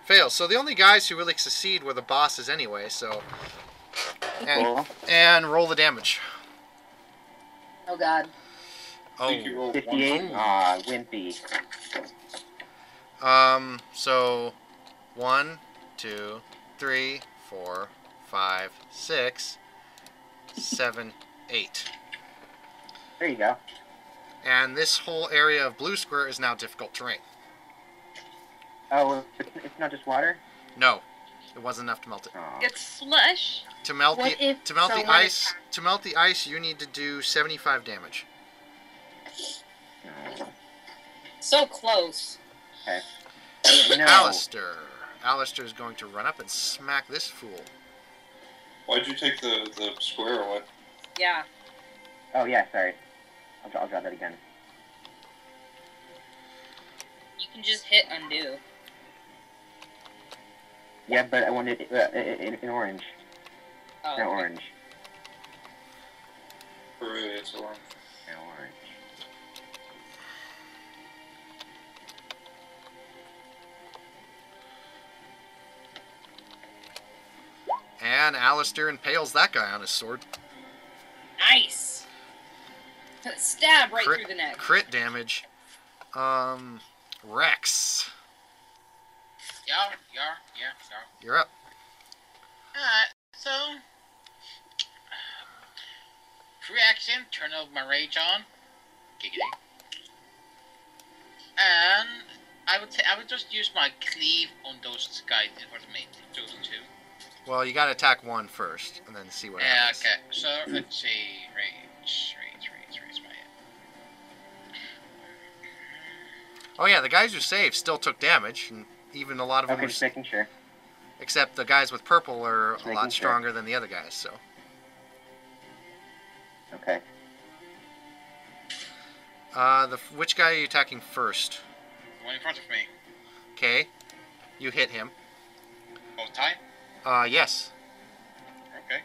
C: Fails. So the only guys who really succeed were the bosses anyway, so... And roll the damage.
A: Oh god.
C: Oh.
I: 58? Ah, wimpy.
C: So 1, 2, 3, 4, 5, 6, 7, 8.
I: There you go.
C: And this whole area of blue square is now difficult terrain.
I: Oh, it's not just water?
C: No, it wasn't enough to melt it.
I: Oh.
B: It's slush.
C: To melt the ice, you need to do 75 damage.
A: So close.
I: Okay. No.
C: Alistair. Alistair is going to run up and smack this fool.
D: Why'd you take the square away?
A: Yeah.
I: Oh yeah, sorry. I'll draw that again.
A: You can just hit undo.
I: Yeah, but I wanted it in orange.
A: Oh,
I: No,
A: okay.
I: orange.
D: Hooray, it's orange.
I: No, orange.
C: And Alistair impales that guy on his sword.
A: Nice. Stab right through the neck.
C: Crit damage. Rex.
E: Yeah.
C: You're up.
E: So free action, turn off my rage on. Giggity. And I would just use my cleave on those guys for the main those two.
C: Well, you gotta attack one first, and then see what
E: Yeah,
C: happens.
E: okay. So let's see, rage my.
C: Oh yeah, the guys who saved still took damage, and even a lot of them
I: Okay,
C: were...
I: just making sure.
C: Except the guys with purple are
I: Just
C: a
I: making
C: lot
I: sure.
C: stronger than the other guys, so...
I: Okay.
C: Which guy are you attacking first?
E: The one in front of me.
C: Okay. You hit him.
E: Both time?
C: Yes.
E: Okay.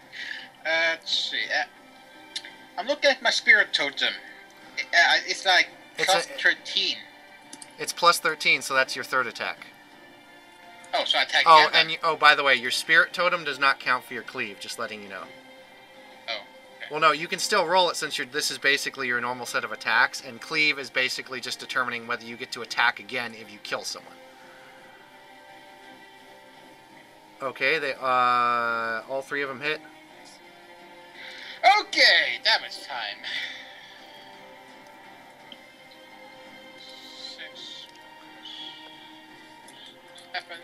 E: Let's see. I'm looking at my spirit totem. It's like
C: It's
E: plus
C: a-
E: 13.
C: It's plus 13, so that's your third attack.
E: Oh, so I attack
C: Oh,
E: again.
C: and by the way, your spirit totem does not count for your cleave, just letting you know.
E: Oh, okay.
C: Well, no, you can still roll it since this is basically your normal set of attacks, and cleave is basically just determining whether you get to attack again if you kill someone. Okay, they all three of them hit.
E: Okay, damage time. 6, 7, 9.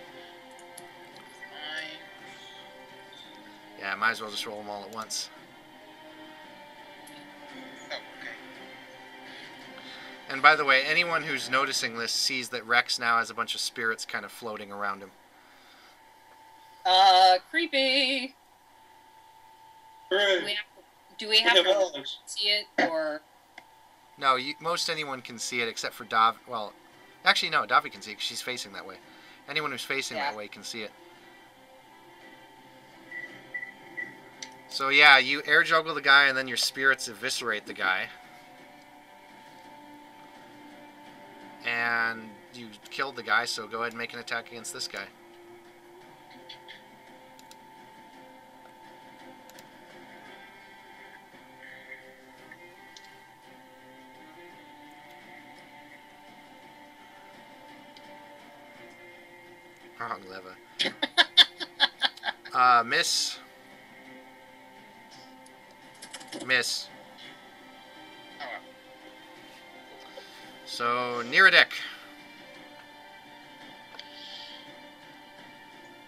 C: Yeah, might as well just roll them all at once.
E: Oh, okay.
C: And by the way, anyone who's noticing this sees that Rex now has a bunch of spirits kind of floating around him.
A: Creepy.
D: Hooray!
A: Do we have
D: have
A: to
D: Alex.
A: see it, or...
C: No, most anyone can see it except for Dav. Well, actually, no, Davi can see it because she's facing that way. Anyone who's facing that way can see it. So yeah, you air juggle the guy and then your spirits eviscerate the guy. And you killed the guy, so go ahead and make an attack against this guy. Wrong lever. Miss. Miss.
E: Oh, well.
C: So, Niradek.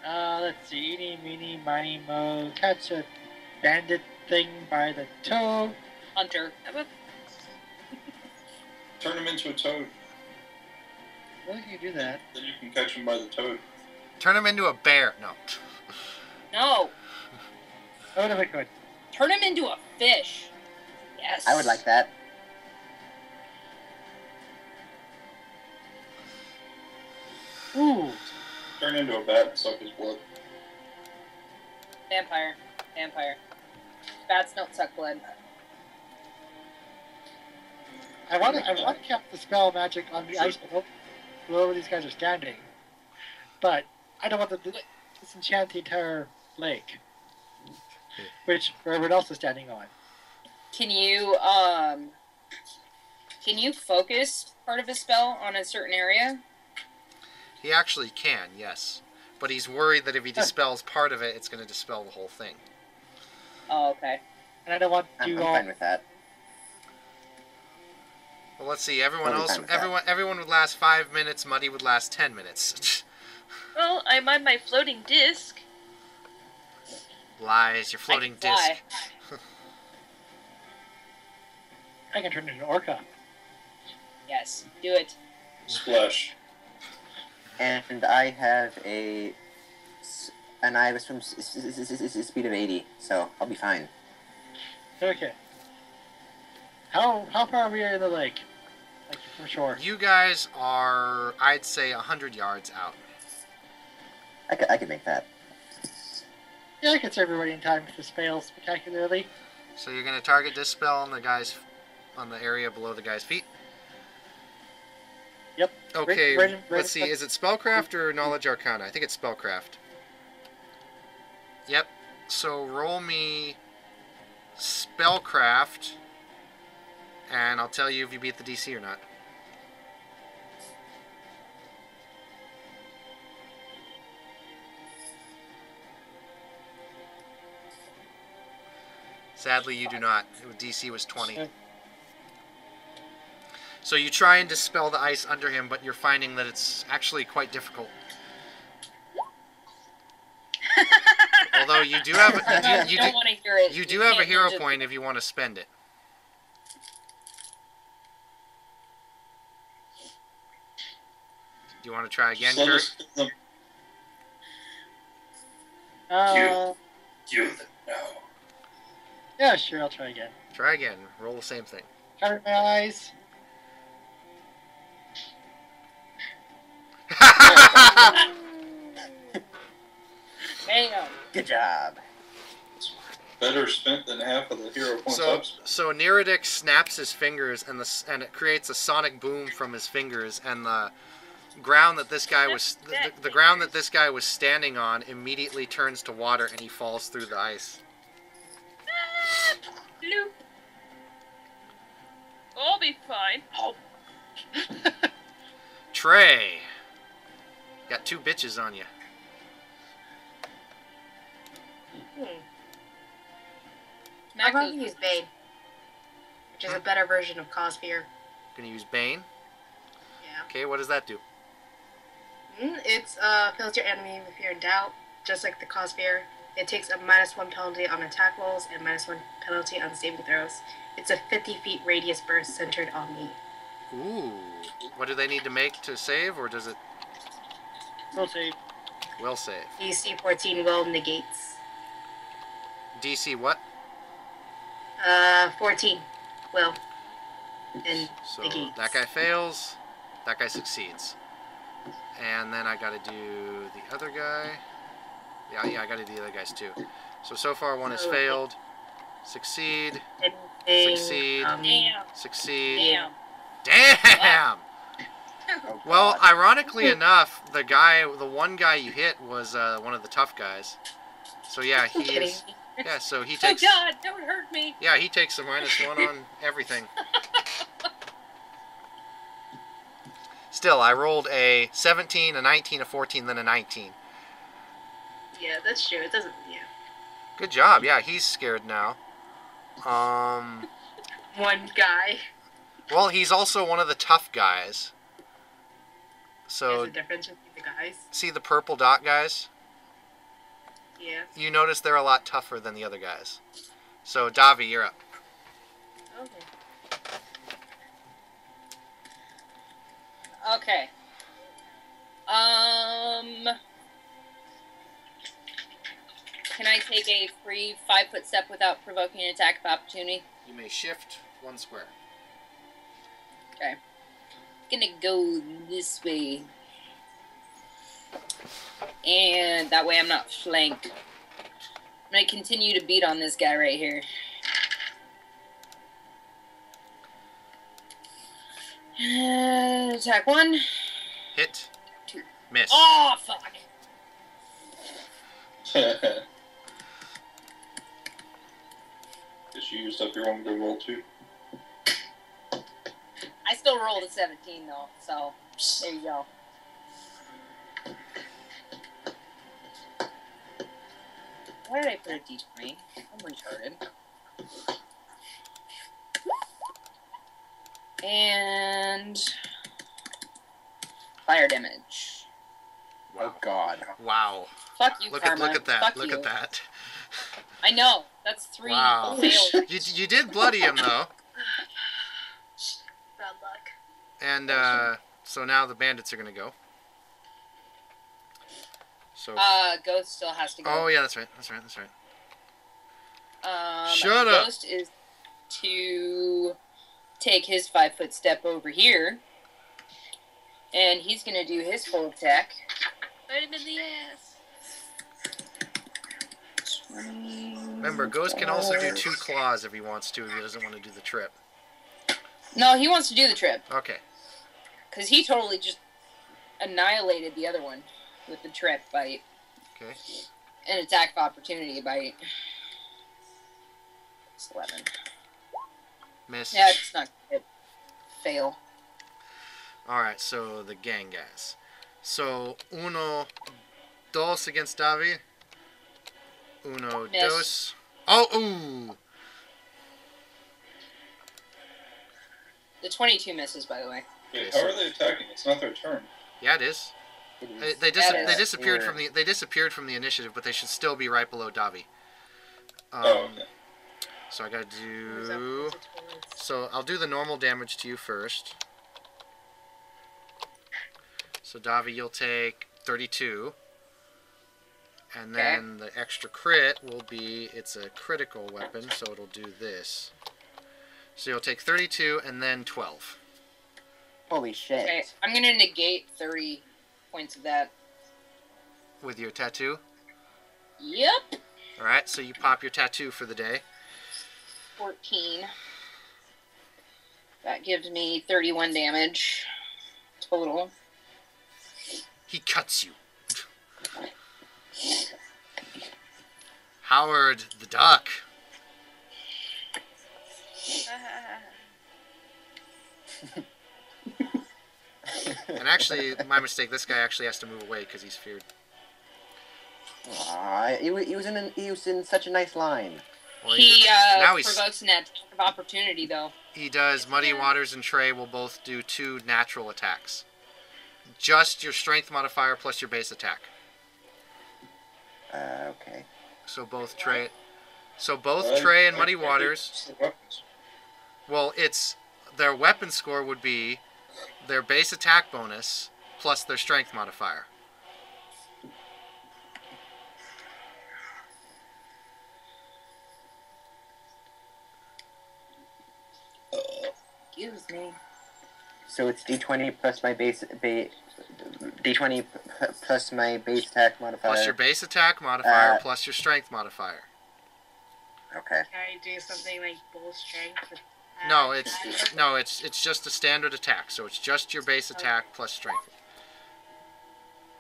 H: Let's see. Eeny, meeny, miny, mo. Catch a bandit thing by the toe.
A: Hunter.
D: Turn him into a toad.
H: Well, you can do that.
D: Then you can catch him by the toad.
C: Turn him into a bear. No.
A: No.
H: Oh, no, I could.
A: Turn him into a fish. Yes.
I: I would like that.
H: Ooh.
D: Turn into a bat and suck his blood.
A: Vampire. Vampire. Bats don't suck blood.
H: I want to cast the spell magic on the ice below these guys are standing, but I don't want to disenchant the entire lake, which everyone else is standing on.
A: Can you focus part of a spell on a certain area?
C: He actually can, yes. But he's worried that if he dispels part of it, it's going to dispel the whole thing.
A: Oh, okay.
H: And I don't want
I: I'm
H: you
I: fine with that.
C: Well, let's see. Everyone
I: Totally
C: else,
I: fine with that.
C: everyone would last 5 minutes. Muddy would last 10 minutes.
B: Well, I'm on my floating disc.
C: Lies. You're floating disc.
H: I can turn into an orca.
A: Yes, do it.
D: Splash.
I: And I have a swim speed of 80, so I'll be fine.
H: Okay. How far are we in the lake? Like from shore.
C: You guys are, I'd say, 100 yards out.
I: I could make that.
H: Yeah, I can serve everybody in time if this fails spectacularly.
C: So you're going to target dispel on the area below the guy's feet.
H: Yep.
C: Okay,
H: Right
C: let's see. Is it spellcraft or knowledge arcana? I think it's spellcraft. Yep. So roll me spellcraft, and I'll tell you if you beat the DC or not. Sadly, you do not. DC was 20.
H: Okay.
C: So you try and dispel the ice under him, but you're finding that it's actually quite difficult. Although you do have you
A: don't want to hear it.
C: you do have a
A: can't
C: hero
A: just-
C: point if you want to spend it. Do you want to try again,
D: Just let
C: Kurt?
D: us know. You the no.
H: Yeah, sure, I'll try again.
C: Try again. Roll the same thing.
H: Cover my eyes.
A: Bam.
I: Good job.
D: Better spent than half of the hero points
C: So,
D: I've spent.
C: so Neridic snaps his fingers, and it creates a sonic boom from his fingers, and the ground that this guy was the ground that this guy was standing on immediately turns to water, and he falls through the ice.
B: Bloop. I'll be fine. Oh.
C: Trey, got 2 bitches on you.
F: I'll probably use Bane, which is a better version of Cosfear.
C: Gonna use Bane.
F: Yeah.
C: Okay, what does that do?
F: It's fills your enemy with fear and doubt, just like the Cosfear. It takes a -1 penalty on attack rolls and -1 penalty on saving throws. It's a 50 feet radius burst centered on me.
C: Ooh. What do they need to make to save, or does it
H: We'll see.
C: will save?
F: DC 14 will negates.
C: DC what?
F: 14 will. And
C: So
F: negates.
C: that guy fails, that guy succeeds. And then I gotta do the other guy. Yeah, I gotta do the other guys too. So far one has failed. Succeed. Succeed.
A: Damn.
C: Succeed.
A: Damn.
C: Damn!
I: Oh,
C: Well,
I: God.
C: ironically enough, the one guy you hit was one of the tough guys. So yeah, he
F: Kidding
C: is.
F: me.
C: Yeah, so he
A: Oh
C: takes.
A: God! Don't hurt me.
C: Yeah, he takes a -1 on everything. Still, I rolled a 17, a 19, a 14, then a 19.
F: Yeah, that's true. It doesn't. Yeah.
C: Good job. Yeah, he's scared now.
F: One guy.
C: Well, he's also one of the tough guys.
F: There's
C: So,
F: a difference between the guys.
C: see the purple dot guys?
F: Yeah.
C: You notice they're a lot tougher than the other guys. So, Davi, you're up.
F: Okay.
A: Okay. Can I take a free 5-foot step without provoking an attack of opportunity?
C: You may shift 1 square.
A: Okay. Gonna go this way. And that way I'm not flanked. I'm gonna continue to beat on this guy right here. Attack 1.
C: Hit.
A: 2.
C: Miss.
A: Oh, fuck!
D: Because you used up your one good roll too.
A: I still rolled a 17 though, so there you go. Why did I put a d20? I'm retarded. And fire damage.
I: Oh, God.
C: Wow.
A: Fuck you,
C: Look
A: Karma.
C: at that.
A: Fuck
C: Look
A: you.
C: at that.
A: I know. That's 3
C: Wow.
A: fails.
C: You did bloody him, though.
F: Bad luck.
C: And, so now the bandits are going to go. So.
A: Ghost still has to go.
C: Oh, yeah, that's right. That's right. That's right. Shut up.
A: Ghost is to take his 5-foot step over here. And he's going to do his full attack.
B: Bite him in the ass.
C: Remember, Ghost can also do 2 claws if he wants to, if he doesn't want to do the trip.
A: No, he wants to do the trip.
C: Okay.
A: Because he totally just annihilated the other one with the trip bite.
C: Okay.
A: An attack of opportunity bite. It's 11.
C: Miss.
A: Yeah, it's not good. Fail.
C: Alright, so the gang guys. So, 1, 2 against Davi. 1,
A: Miss.
C: 2. Oh, ooh!
A: The 22 misses, by the way.
D: Wait, how are they attacking? It's not their turn.
C: Yeah, it is.
I: It is.
C: They
A: That
C: disappeared
I: is.
C: from the initiative, but they should still be right below Davi.
D: Oh, okay.
C: So I gotta
F: Who's up?
C: do.
F: Who's it towards?
C: So I'll do the normal damage to you first. So Davi, you'll take 32. And then the extra crit will be, it's a critical weapon, so it'll do this. So you'll take 32 and then 12.
I: Holy shit.
A: Okay, I'm going to negate 30 points of that.
C: With your tattoo.
A: Yep.
C: Alright, so you pop your tattoo for the day.
A: 14. That gives me 31 damage total.
C: He cuts you. Howard the duck. And actually, my mistake, this guy actually has to move away because he's feared.
I: Aw, he was in such a nice line.
C: Well,
A: He
C: now he's-
A: provokes an attack of opportunity, though.
C: He does. Muddy Waters and Trey will both do 2 natural attacks. Just your strength modifier plus your base attack.
I: Okay.
C: So both Trey... So both
D: Well,
C: Trey and
D: I-
C: Muddy
D: I did
C: Waters...
D: just the weapons.
C: Well, it's... Their weapon score would be their base attack bonus plus their strength modifier.
A: Excuse me.
I: So it's D20 plus my D20 plus my base attack modifier.
C: Plus your base attack modifier
I: Uh,
C: plus your strength modifier.
I: Okay.
F: Can I do something like bull strength? With
C: No, it's just a standard attack. So it's just your base attack plus strength.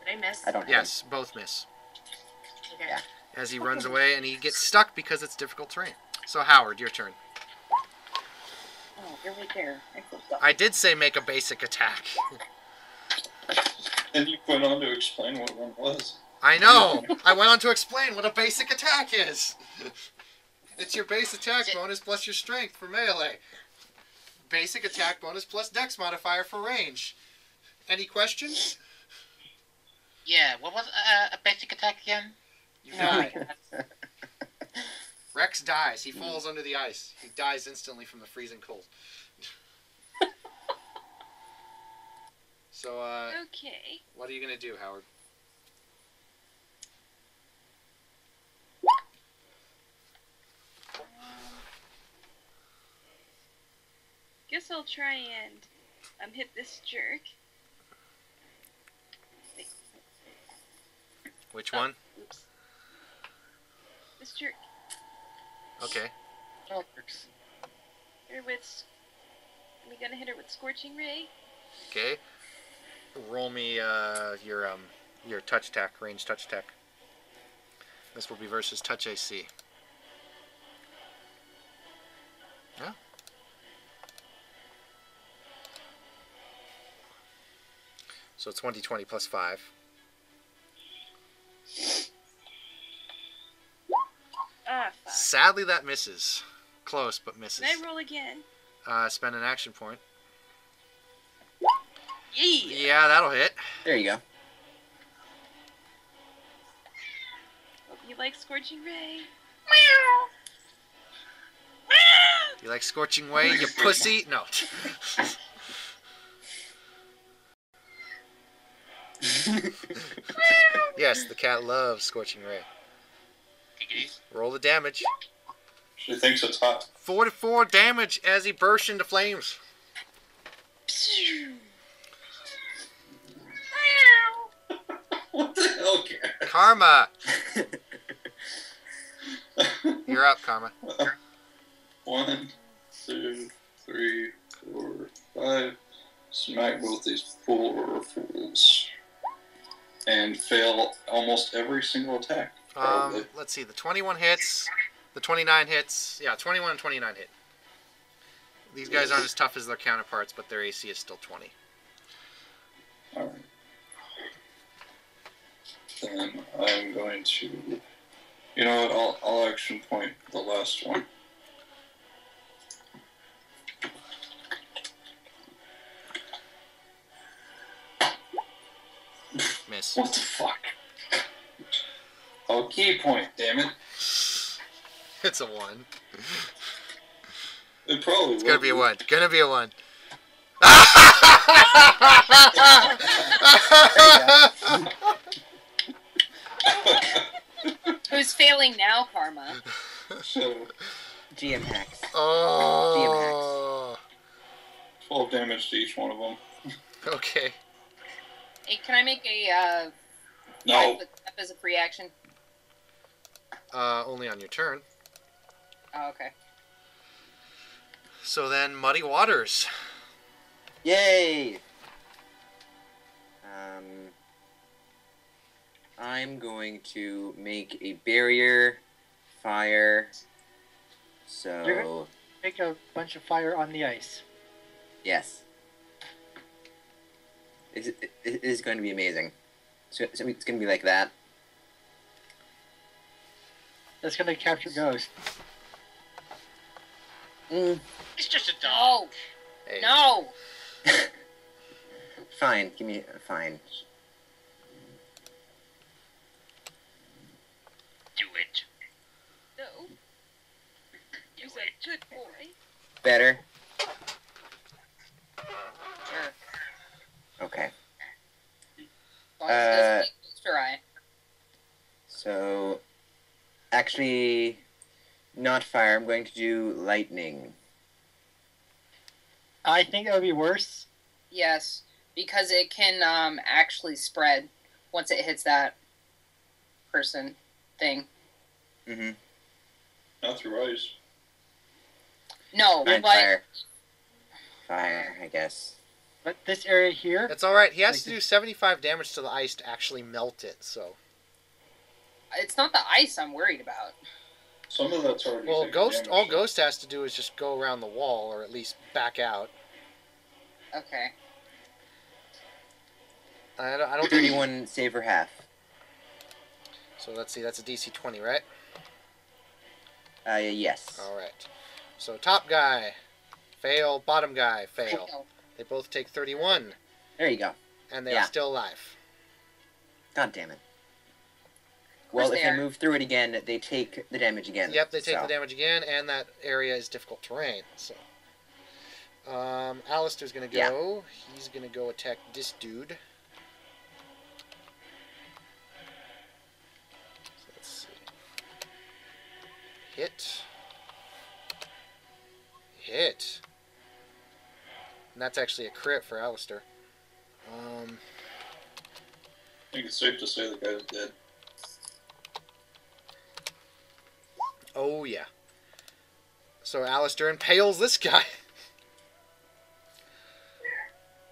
F: Did I miss?
I: I don't have
C: Yes, both miss.
F: Okay.
I: Yeah.
C: As he runs away and he gets stuck because it's difficult terrain. So Howard, your turn.
A: Oh, you're right there. I flipped up.
C: I did say make a basic attack.
D: And you went on to explain what one was.
C: I know. I went on to explain what a basic attack is. It's your base attack bonus plus your strength for melee. Basic attack bonus plus dex modifier for range. Any questions?
E: Yeah, what was a basic attack again?
C: You die. Rex dies. He falls under the ice. He dies instantly from the freezing cold. So,
B: Okay.
C: what are you going to do, Howard?
B: Guess I'll try and hit this jerk.
C: Which one?
B: Oops. This jerk.
C: Okay.
B: Hit her with. We're gonna hit her with Scorching Ray.
C: Okay. Roll me your touch attack, range touch attack. This will be versus touch AC. Yeah. So it's 20 plus 5.
B: Ah, fuck.
C: Sadly, that misses. Close, but misses.
B: Can I roll again?
C: Spend an action point.
B: Yeah.
C: Yeah, that'll hit.
I: There you go.
B: Hope you like Scorching Ray.
C: You like Scorching Way, you pussy? No. Yes, the cat loves Scorching Ray. Roll the damage.
D: She thinks it's hot.
C: 44 damage as he bursts into flames.
D: What the hell, Gary?
C: Karma! You're up, Karma.
D: 1, 2, 3, 4, 5. Smack both these poor fools. And fail almost every single attack. Probably.
C: Let's see, the 21 hits, the 29 hits. Yeah, 21 and 29 hit. These guys aren't as tough as their counterparts, but their AC is still 20.
D: Alright. Then I'm going to... You know what, I'll action point the last one.
C: Miss.
D: What the fuck? Oh, key point, damn it.
C: It's a 1.
D: It probably
C: It's gonna be a 1. Gonna be a 1.
A: Who's failing now, Karma?
I: GM hacks.
C: Oh.
D: 12 damage to each one of them.
C: Okay.
A: Hey, can I make a
D: No.
A: 5-foot step as a free action?
C: Only on your turn.
A: Oh, okay.
C: So then, Muddy Waters.
I: Yay! I'm going to make a barrier, fire.
H: You're
I: So
H: Make a bunch of fire on the ice.
I: yes, it is going to be amazing. So it's going to be like that.
H: That's gonna capture Ghost.
E: It's just a dog.
A: No!
C: Hey.
A: No!
I: Fine, give me a fine.
E: Do it.
B: No. You said good boy.
I: Better.
A: Sure.
I: Okay.
A: As long as it doesn't make Ghost or I.
I: So actually, not fire. I'm going to do lightning.
H: I think it would be worse.
A: Yes, because it can actually spread once it hits that person thing.
I: Mm-hmm.
D: Not through ice.
A: No,
I: Fine,
A: but
I: fire. Fire, I guess.
H: But this area here,
C: That's alright. He has to do 75 damage to the ice to actually melt it, so.
A: it's not the ice I'm worried about.
D: Some of that's already
C: Well,
D: taken
C: Ghost.
D: damage,
C: All
D: so-
C: Ghost has to do is just go around the wall, or at least back out.
A: Okay.
C: I don't think.
I: 31 save for half.
C: So let's see. That's a DC 20, right?
I: Yes.
C: All right. So top guy, fail. Bottom guy, fail.
A: No.
C: They both take 31,
I: There you go.
C: and they
I: Yeah.
C: are still alive.
I: God damn it.
A: course
I: Well, if
A: they
I: they
A: are.
I: move through it again, they take the damage again.
C: Yep, they take
I: so.
C: the damage again, and that area is difficult terrain. So, Alistair's gonna go. He's gonna go attack this dude. So let's see. Hit. Hit. And that's actually a crit for Alistair.
D: I think it's safe to say the guy's dead.
C: Oh yeah. So Alistair impales this guy.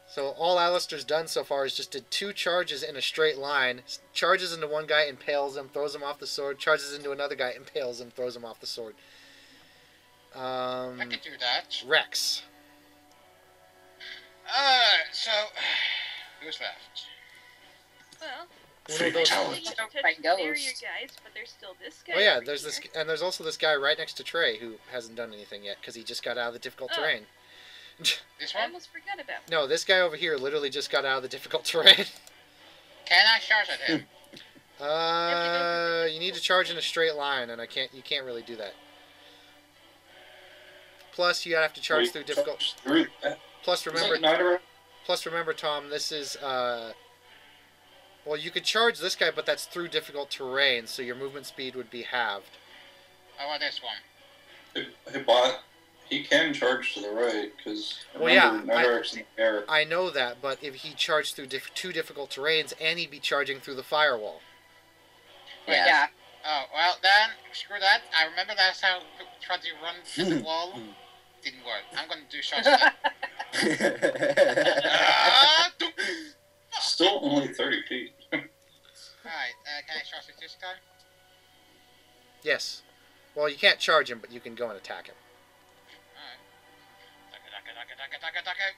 C: So all Alistair's done so far is just did 2 charges in a straight line. Charges into one guy, impales him, throws him off the sword. Charges into another guy, impales him, throws him off the sword.
E: I could do that.
C: Rex.
E: So who's left?
B: Well,
C: One of those-
B: I
A: Don't
B: think you
A: fight
B: touched the barrier
A: ghosts.
B: guys, but there's still this guy.
C: Oh yeah,
B: over
C: there's this,
B: here.
C: and there's also this guy right next to Trey who hasn't done anything yet because he just got out of the difficult
B: Oh.
C: terrain.
E: This
B: I
E: one?
B: almost forgot about him.
C: No, this guy over here literally just got out of the difficult terrain.
E: Can I charge at him?
C: You need to charge in a straight line, and you can't really do that. Plus, you have to charge
D: Wait,
C: through difficult.
D: charge through that?
C: Plus,
D: Is
C: remember.
D: that not around?
C: Plus, remember, Tom. This is. Well, you could charge this guy, but that's through difficult terrain, so your movement speed would be halved.
E: How about this one?
D: Hey, bot, he can charge to the right, because
C: Well, yeah,
D: Nidorak's in the air.
C: I know that, but if he charged through 2 difficult terrains, and he'd be charging through the firewall.
I: Yeah.
A: Yeah.
E: Oh, well then, screw that. I remember last time we tried to run through the wall. Didn't work. I'm gonna do shots again. Doom.
D: Still only 30 feet.
E: Alright, can I charge with this guy?
C: Yes. Well, you can't charge him, but you can go and attack him.
E: Alright. Daka.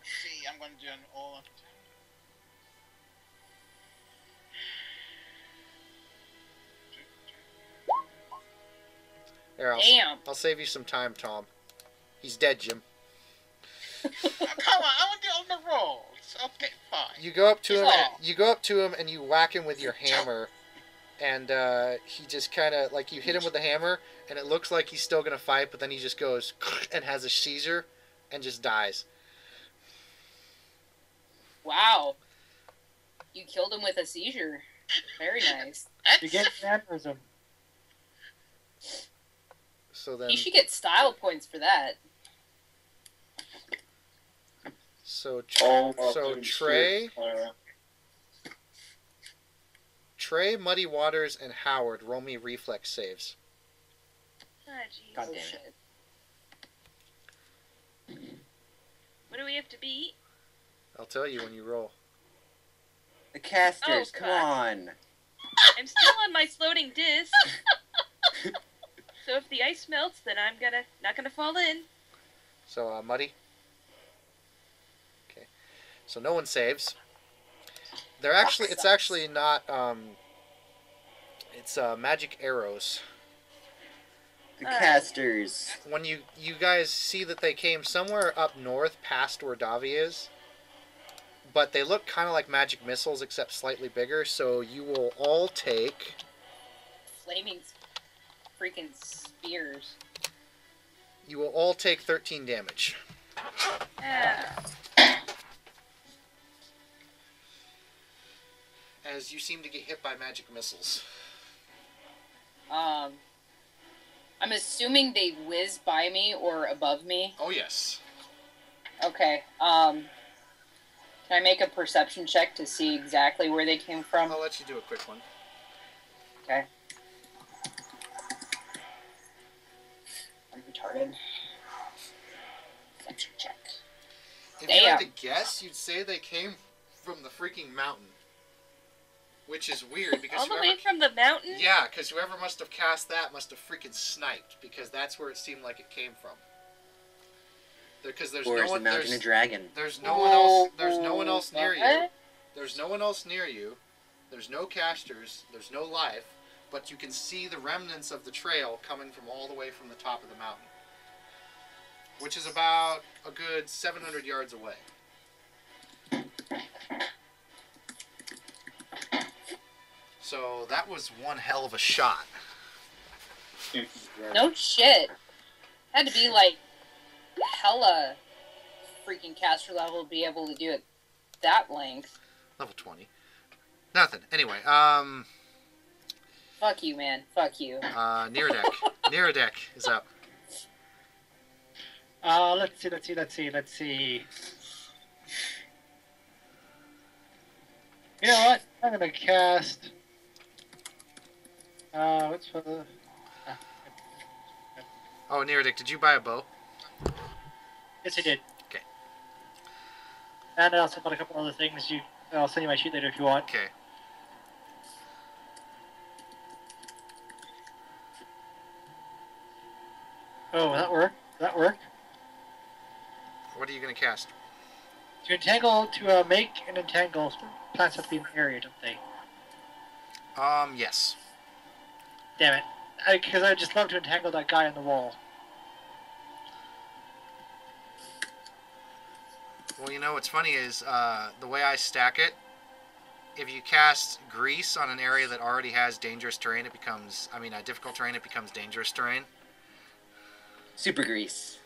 E: See, I'm gonna do an all up attack.
C: There,
A: Damn.
C: I'll save you some time, Tom. He's dead, Jim.
E: Come on, I want to do all the rolls. Yes. Okay. Fine.
C: You go up to him.
A: Oh.
C: You go up to him and you whack him with your hammer, and he just kind of like you hit him with the hammer, and it looks like he's still gonna fight, but then he just goes and has a seizure, and just dies.
A: Wow. You killed him with a seizure. Very nice.
H: You get an aneurysm.
C: So then.
A: You should get style points for that.
C: So
D: So
C: Trey, Muddy Waters, and Howard roll me reflex saves.
B: Ah, jeez.
H: God
A: Oh,
H: damn
A: shit.
B: What do we have to beat?
C: I'll tell you when you roll.
I: The casters,
B: Oh,
I: come
B: fuck.
I: on.
B: I'm still on my floating disc. So if the ice melts, then I'm not gonna fall in.
C: So Muddy. Okay. So no one saves. It's actually not. It's magic arrows.
I: The casters.
C: When you guys see that they came somewhere up north past where Davi is, but they look kind of like magic missiles except slightly bigger, so you will all take
A: Flaming freaking spears.
C: 13 damage.
B: Ah.
C: As you seem to get hit by magic missiles.
A: I'm assuming they whiz by me or above me.
C: Oh yes.
A: Okay. Can I make a perception check to see exactly where they came from?
C: I'll let you do a quick one.
A: Okay. I'm retarded. Perception check.
C: If you
A: Damn.
C: had to guess, you'd say they came from the freaking mountain. Which is weird because
B: All the way from the mountain?
C: yeah, because whoever must have cast that must have freaking sniped because that's where it seemed like it came from. Because there's
I: Or
C: no
I: is
C: one.
I: the mountain a dragon?
C: There's no one else. There's no one else near you.
A: What?
C: There's no one else near you. There's no casters. There's no life. But you can see the remnants of the trail coming from all the way from the top of the mountain, which is about a good 700 yards away. So that was one hell of a shot.
A: No shit. Had to be like hella freaking caster level to be able to do it that length.
C: Level 20. Nothing. Anyway,
A: Fuck you, man. Fuck you.
C: near deck. Near deck is up.
H: Let's see. You know what? I'm gonna cast. What's for the?
C: Oh, near deck. Did you buy a bow?
H: Yes, I did.
C: Okay.
H: And I also bought a couple other things. I'll send you my sheet later if you want.
C: Okay.
H: Oh, that work? That work?
C: What are you gonna cast?
H: To entangle, to make and entangle plants have to be in the area, don't they?
C: Yes.
H: Damn it. Because I just love to entangle that guy on the wall.
C: Well, you know what's funny is the way I stack it. If you cast grease on an area that already has dangerous terrain, it becomes. Difficult terrain, it becomes dangerous terrain.
I: Super grease.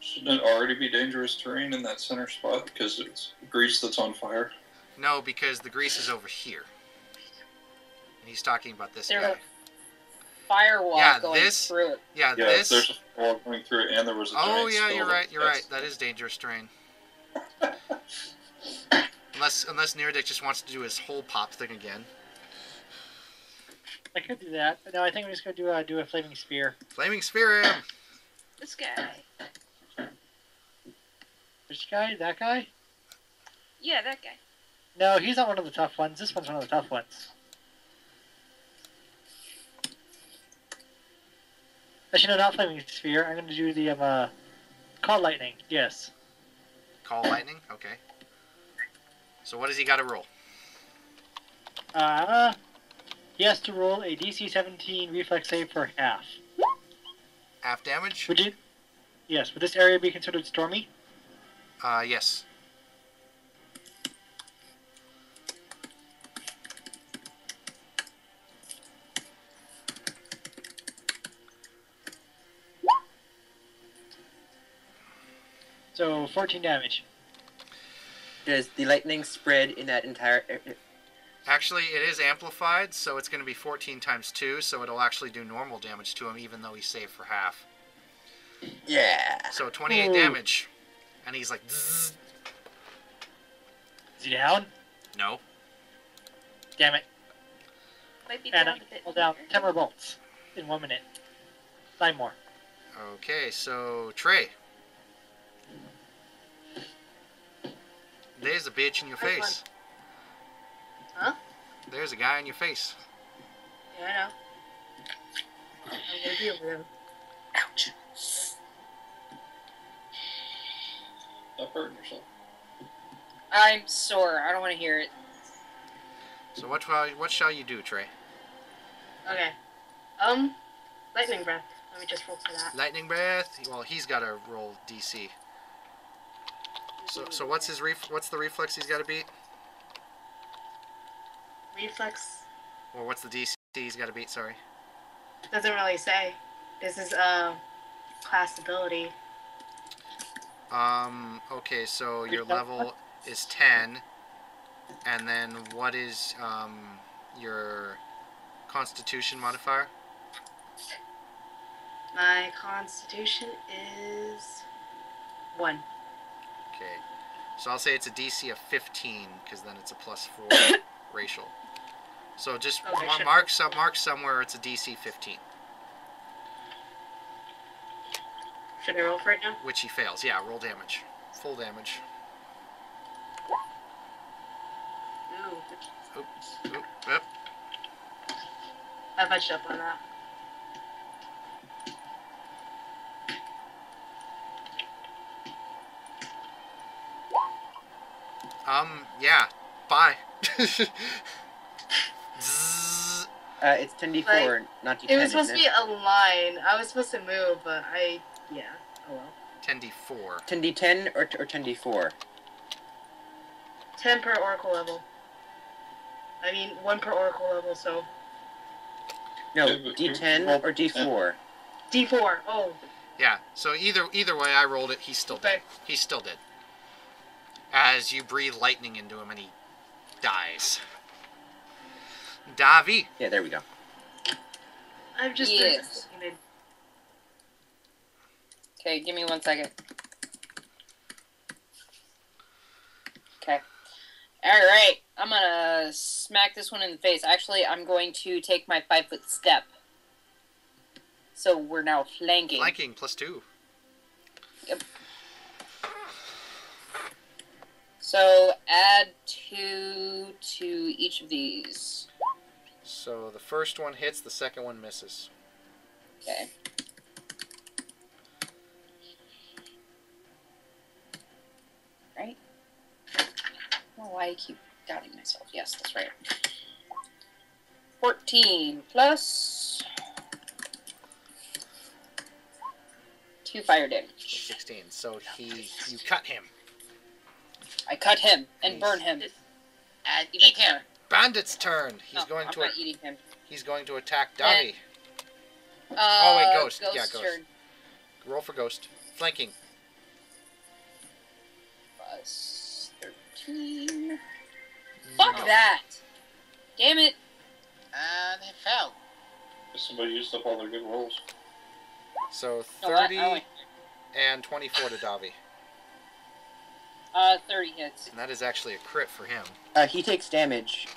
D: Shouldn't it already be dangerous terrain in that center spot because it's grease that's on fire?
C: No, because the grease is over here. And he's talking about this
A: There's
C: guy.
A: a firewall
C: Yeah,
A: going
C: this-
A: through it.
C: Yeah,
D: Yeah,
C: this.
D: there's a wall going through it, and there was a
C: Oh
D: giant
C: yeah,
D: spill
C: you're
D: that-
C: right. You're right. That is dangerous terrain. Unless Neardick just wants to do his whole pop thing again.
H: I could do that, but no, I think I'm just going to do a flaming spear.
C: Flaming spear him.
B: This guy.
H: Which guy? That guy?
B: Yeah, that guy.
H: No, he's not one of the tough ones. This one's one of the tough ones. Actually, no, not flaming sphere. I'm going to do the call lightning. Yes.
C: Call lightning. Okay. So what does he got to roll?
H: He has to roll a DC 17 reflex save for half.
C: Half damage.
H: Would you? Yes. Would this area be considered stormy?
C: Yes.
H: So 14 damage.
I: Does the lightning spread in that entire...
C: Actually, it is amplified, so it's going to be 14 times 2, so it'll actually do normal damage to him, even though he's saved for half.
I: Yeah.
C: So 28
H: Ooh.
C: damage. And he's like, Zzz.
H: Is he down?
C: No.
H: Damn it.
B: Might be
H: And
B: down
H: I
B: a bit.
H: pull down
B: later.
H: 10 more bolts in 1 minute. 9 more.
C: Okay, so Trey. There's a bitch in your
F: Which
C: face.
F: Huh?
C: There's a guy in your face.
F: Yeah, I know. I'm gonna deal with him.
B: Ouch.
D: Stop hurting yourself.
A: I'm sore. I don't want to hear it.
C: So what shall you do, Trey?
F: Okay. Lightning breath. Let me just roll for that.
C: Lightning breath. Well, he's got to roll DC. So what's his what's the reflex he's got to beat?
F: Reflex
C: Or what's the DC he's got to beat? Sorry.
F: doesn't really say. This is class ability.
C: Okay, so your level is 10, and then what is your Constitution modifier?
F: My constitution is 1.
C: Okay, so I'll say it's a DC of 15, because then it's a +4 racial. So just
F: Okay, sure.
C: mark somewhere it's a DC 15,
F: Should I roll for it now?
C: which he fails. Yeah, roll damage, full damage.
F: Ooh.
C: Oop, yep.
F: I fudged up on that.
C: Yeah, bye. Zzz.
I: It's 10d4, not d10,
F: It was supposed to
I: isn't
F: be a line. I was supposed to move, but yeah. Oh well.
C: 10d4.
I: 10d10 or 10d4?
F: 10 per oracle level. I mean, 1 per oracle level, so.
I: No,
D: Yeah, but
I: d10 or d4?
F: D4. Oh.
C: Yeah, so either way I rolled it, he's still dead.
F: Okay.
C: He's still dead. As you breathe lightning into him and he dies. Davi.
I: Yeah, there we go.
F: I'm just
A: Yes.
F: disappointed.
A: Okay, give me 1 second. Okay. Alright, I'm gonna smack this one in the face. Actually, I'm going to take my 5-foot step. So we're now flanking.
C: Flanking +2.
A: Yep. So add 2 to each of these.
C: So the first one hits, the second one misses.
A: Okay. Right? I don't know why I keep doubting myself. Yes, that's right. 14 plus 2 fire damage.
C: 16. So you cut him.
A: I cut him and burn him. And eat him.
C: Bandit's turn. He's
A: No,
C: going
A: I'm
C: to
A: not eating him.
C: he's going to attack Davi.
A: And,
C: Oh, wait, Ghost. Yeah, Ghost.
A: Turn.
C: Roll for Ghost. Flanking.
A: Plus 13. Fuck
C: No.
A: that! Damn it!
E: And he fell.
D: Somebody used up all their good rolls.
C: So
A: No, I
C: 30
A: only-
C: and 24 to Davi.
A: 30 hits.
C: And that is actually a crit for him.
I: He takes damage.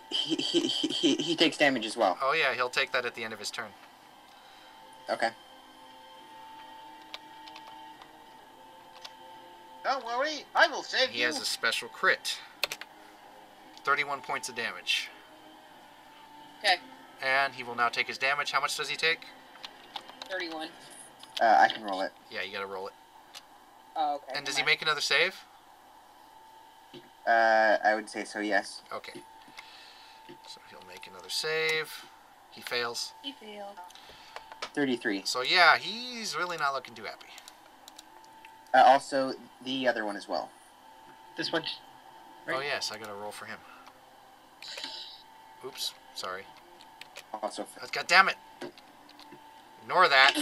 I: He takes damage as well.
C: Oh yeah, he'll take that at the end of his turn.
I: Okay.
E: Don't worry, I will save
C: He
E: you.
C: has a special crit. 31 points of damage.
A: Okay,
C: And he will now take his damage. How much does he take?
A: 31.
I: I can roll it.
C: Yeah, you gotta roll it.
A: Oh, okay.
C: And does he make another save?
I: I would say so, yes.
C: Okay. So he'll make another save. He fails.
B: He failed.
I: 33.
C: So yeah, he's really not looking too happy.
I: Also, the other one as well.
H: This one.
C: Oh
H: Right.
C: yes, I gotta roll for him. Oops, sorry.
I: Also,
C: God damn it! Ignore that.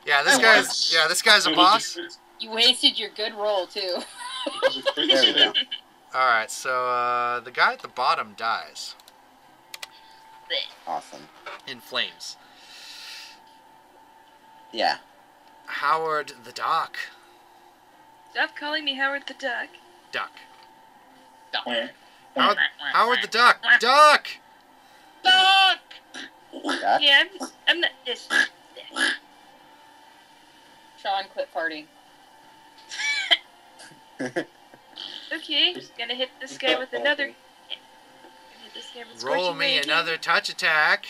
C: Yeah, this
D: Oh,
C: guy's a boss.
A: You wasted your good roll, too.
D: It was a crit
I: There we
D: save.
I: go.
C: Alright, so the guy at the bottom dies.
I: Awesome.
C: In flames.
I: Yeah.
C: Howard the Duck.
B: Stop calling me Howard the Duck.
C: Duck.
D: Wah.
C: Howard the Duck! Duck!
E: Duck!
I: Duck?
B: Yeah, I'm not this.
A: Sean, quit farting.
B: Okay, gonna hit this guy with another. Gonna hit this guy with
C: Roll
B: Scorching
C: me
B: Ray again.
C: another touch attack.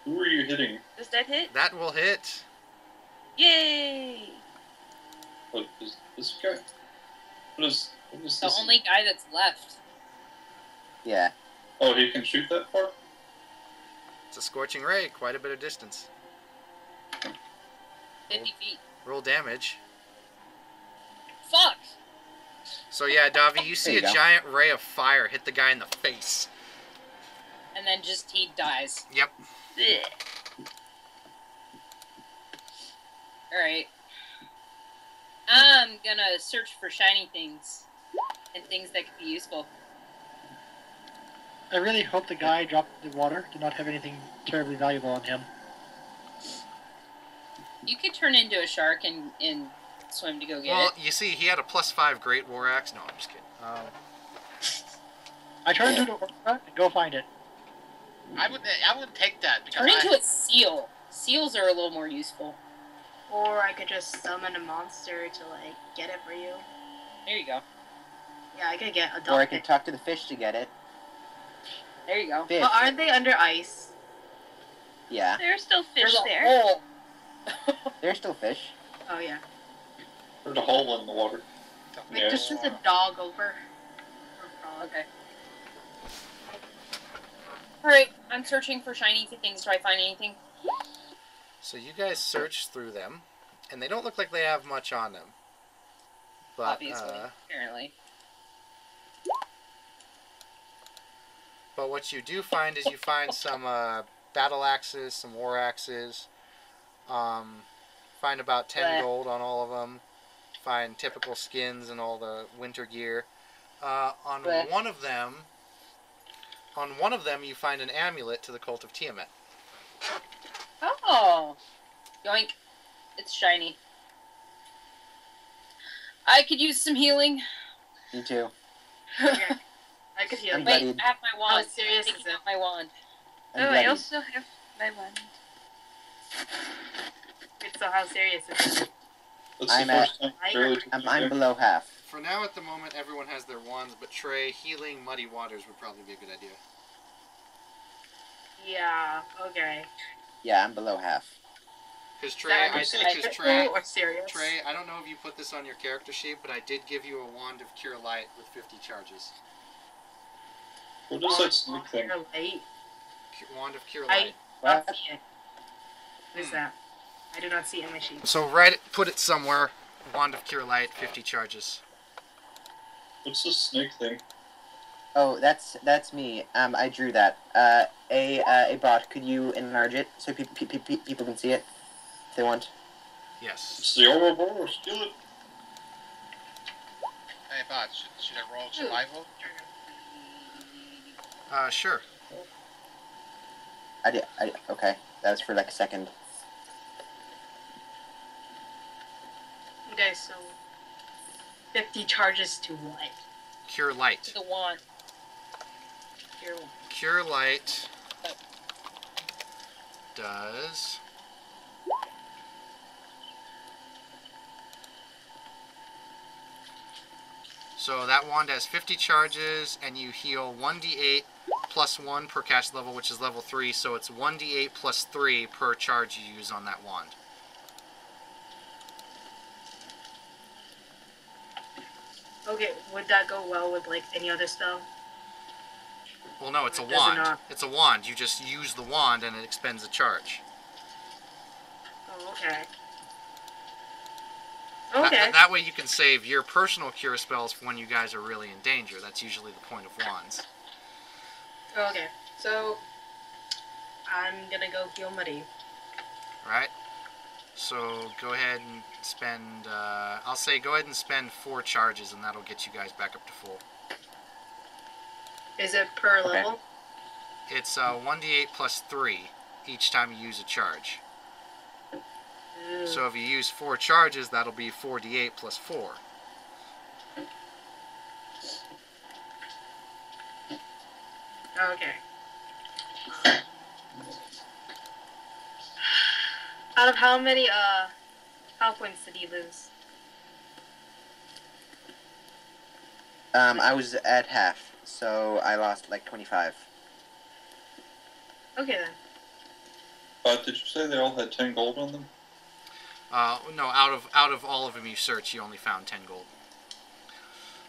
D: Who are you hitting?
B: Does that hit?
C: That will hit.
B: Yay!
D: What is this guy? What is
A: The
D: this?
A: only guy that's left.
I: Yeah.
D: Oh, he can shoot that far?
C: It's a scorching ray, quite a bit of distance.
A: 50 feet.
C: Roll damage.
A: Fuck!
C: So yeah, Davi, you see
I: There you
C: a
I: go.
C: giant ray of fire hit the guy in the face.
A: And then just he dies.
C: Yep.
B: Blech.
A: Alright. I'm gonna search for shiny things. And things that could be useful.
H: I really hope the guy dropped in the water did not have anything terribly valuable on him.
A: You could turn into a shark and swim to go get
C: Well,
A: it.
C: you see, he had a +5 Great War Axe. No, I'm just kidding.
H: I turned into an orca and go find it.
E: I wouldn't take that because
A: Turn into a seal. Seals are a little more useful.
F: Or I could just summon a monster to, like, get it for you.
A: There you go.
F: Yeah, I could get a
I: Or I
F: dolphin.
I: can talk to the fish to get it.
A: There you go.
I: Fish.
F: But aren't they under ice?
I: Yeah.
B: There's still fish
A: There's a
B: there.
A: hole.
I: They're still fish.
F: Oh, yeah.
D: There's a hole in the water.
F: Like,
D: Yeah.
F: just send a dog over.
A: Okay. Alright, I'm searching for shiny things. Do I find anything?
C: So you guys search through them, and they don't look like they have much on them. But,
A: Obviously. Apparently.
C: but what you do find is you find some battle axes, some war axes. Find about 10
A: Bleh.
C: gold on all of them. Find typical skins and all the winter gear. On
A: Bleh.
C: one of them, you find an amulet to the cult of Tiamat.
A: Oh! Yoink. It's shiny. I could use some healing.
I: Me too.
F: Okay. I could heal.
I: I'm
A: Wait,
I: bloodied.
A: I have my wand.
F: How serious
A: I'm
F: is
A: taking
F: it?
A: out my wand.
I: I'm
B: Oh, I
I: bloodied.
B: also have my wand.
F: Wait, so how serious is it?
D: That's
I: I'm
D: the
I: at-
D: first time I barely took
I: I'm
D: you
I: below half.
C: For now, at the moment, everyone has their wands, but Trey, healing muddy waters would probably be a good idea.
F: Yeah, okay.
I: Yeah, I'm below half.
C: Because
F: Is
C: Trey,
F: that
C: I think, because
F: hypothetical or serious?
C: Trey, I don't know if you put this on your character sheet, but I did give you a wand of Cure Light with 50 charges.
D: What is that sneak thing?
F: You're late.
C: Wand of Cure
F: I
C: Light.
F: do not
I: What?
F: see it. What is that? I do not see it in my sheet.
C: So put it somewhere. Wand of Cure Light, 50 charges.
D: What's this snake thing?
I: Oh, that's me. I drew that. A bot, could you enlarge it so people can see it if they want?
C: Yes.
D: It's the Ouroboros. Steal it.
E: Hey, bud, should I roll survival?
C: Sure.
I: I did. Okay, that was for like a second.
F: Okay, so 50 charges to what?
C: Cure Light.
A: To the wand. Here.
C: Cure Light does... So that wand has 50 charges, and you heal 1d8 plus 1 per cast level, which is level 3, so it's 1d8 plus 3 per charge you use on that wand.
F: Okay, would that go well with, like, any other spell?
C: Well, no, it's a
F: Does it
C: wand.
F: not?
C: It's a wand. You just use the wand, and it expends a charge.
F: Oh, okay.
C: That-
F: Okay.
C: That way you can save your personal cure spells for when you guys are really in danger. That's usually the point of wands.
F: Okay. So, I'm gonna go heal Muddy.
C: Alright. So go ahead and spend, I'll say go ahead and spend 4 charges and that'll get you guys back up to full.
F: Is it per level?
C: It's 1d8 plus 3 each time you use a charge.
F: Ooh.
C: So if you use 4 charges, that'll be 4d8 plus 4.
F: Okay. Out of how many health points did he lose?
I: I was at half, so I lost like 25.
F: Okay then.
D: But did you say they all had 10 gold on them?
C: No, out of all of them you searched, you only found 10 gold.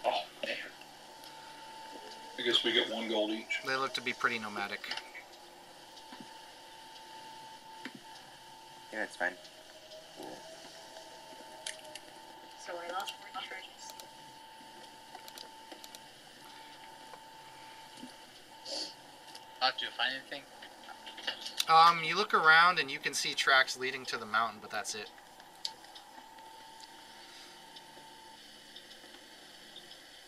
D: Oh, man. I guess we get 1 gold each.
C: They look to be pretty nomadic.
I: Yeah, it's fine.
F: So I lost 4 charges.
E: Do you find anything?
C: You look around and you can see tracks leading to the mountain, but that's it.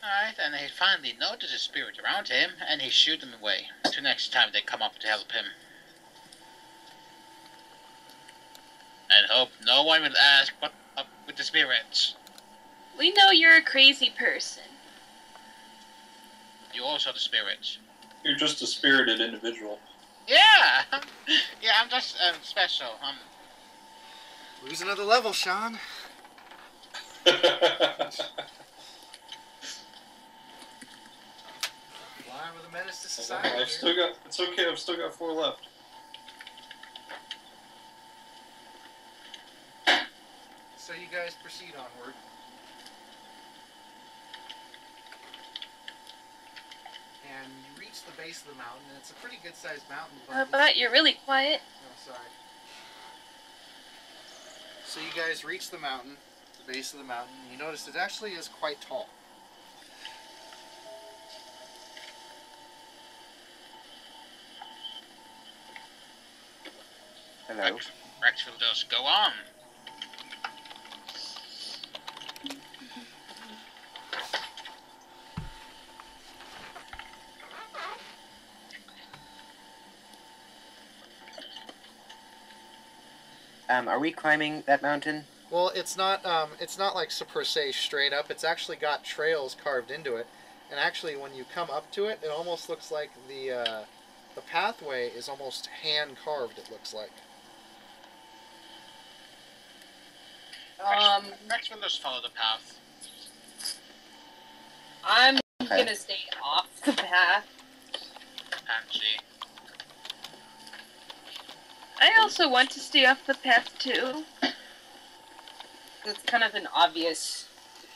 E: Alright, and he finally noticed a spirit around him, and he shooed them away. Till next time they come up to help him. And hope no one will ask what up with the spirits.
B: We know you're a crazy person.
E: You also the spirits.
D: You're just a spirited individual.
E: Yeah! Yeah, I'm just special.
C: Lose another level, Sean. Fly with a menace to society.
D: It's okay, I've still got 4 left.
C: So you guys proceed onward. And you reach the base of the mountain, and it's a pretty good-sized mountain.
B: But you're really quiet.
C: Oh, sorry. So you guys reach the mountain, the base of the mountain, and you notice it actually is quite tall.
I: Hello.
E: Rex will just go on.
I: Are we climbing that mountain?
C: Well, it's not like per se straight up. It's actually got trails carved into it, and actually, when you come up to it, it almost looks like the pathway is almost hand carved. It looks like.
E: Rex will just follow the path.
A: I'm
I: Okay.
A: gonna stay off the path.
E: Pansy.
B: I also want to stay off the path too.
A: It's kind of an obvious.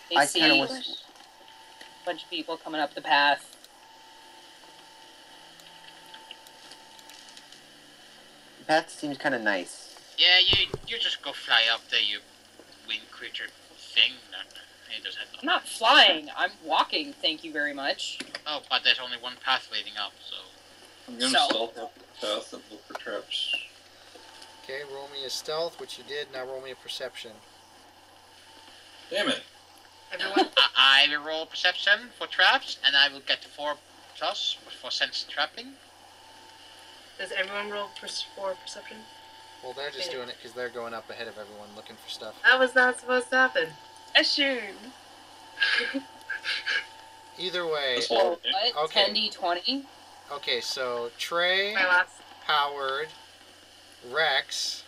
A: They
I: I
A: see
I: kinda
A: a
I: was-
A: bunch of people coming up the path.
I: The path seems kind of nice.
E: Yeah, you just go fly up there, you wind creature thing. He does have
A: I'm not flying. I'm walking. Thank you very much.
E: Oh, but there's only one path leading up, so.
D: I'm gonna
A: So?
D: stealth up the path and look for traps.
C: Okay, roll me a stealth, which you did. Now roll me a perception.
D: Damn it.
F: Everyone?
E: I will roll perception for traps, and I will get 4 plus for sense trapping.
F: Does everyone roll for perception?
C: Well, they're just doing it because they're going up ahead of everyone looking for stuff.
F: That was not supposed to happen.
B: Assume.
C: Either way,
D: That's
A: So
D: all.
A: what?
C: Okay.
A: 10d20?
C: okay, so Trey,
F: My last.
C: Howard, Rex,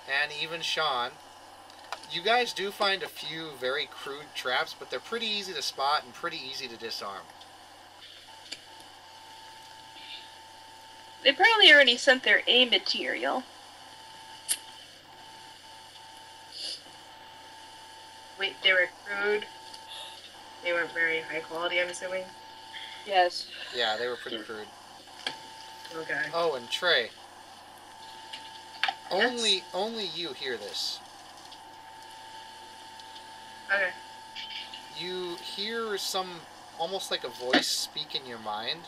C: and even Sean, you guys do find a few very crude traps, but they're pretty easy to spot and pretty easy to disarm.
B: They probably already sent their A material.
F: Wait, they were crude. They weren't very high quality, I'm assuming.
A: Yes.
C: Yeah, they were pretty crude.
F: Okay.
C: Oh, and Trey, only you hear this.
F: Okay.
C: You hear some, almost like a voice speak in your mind.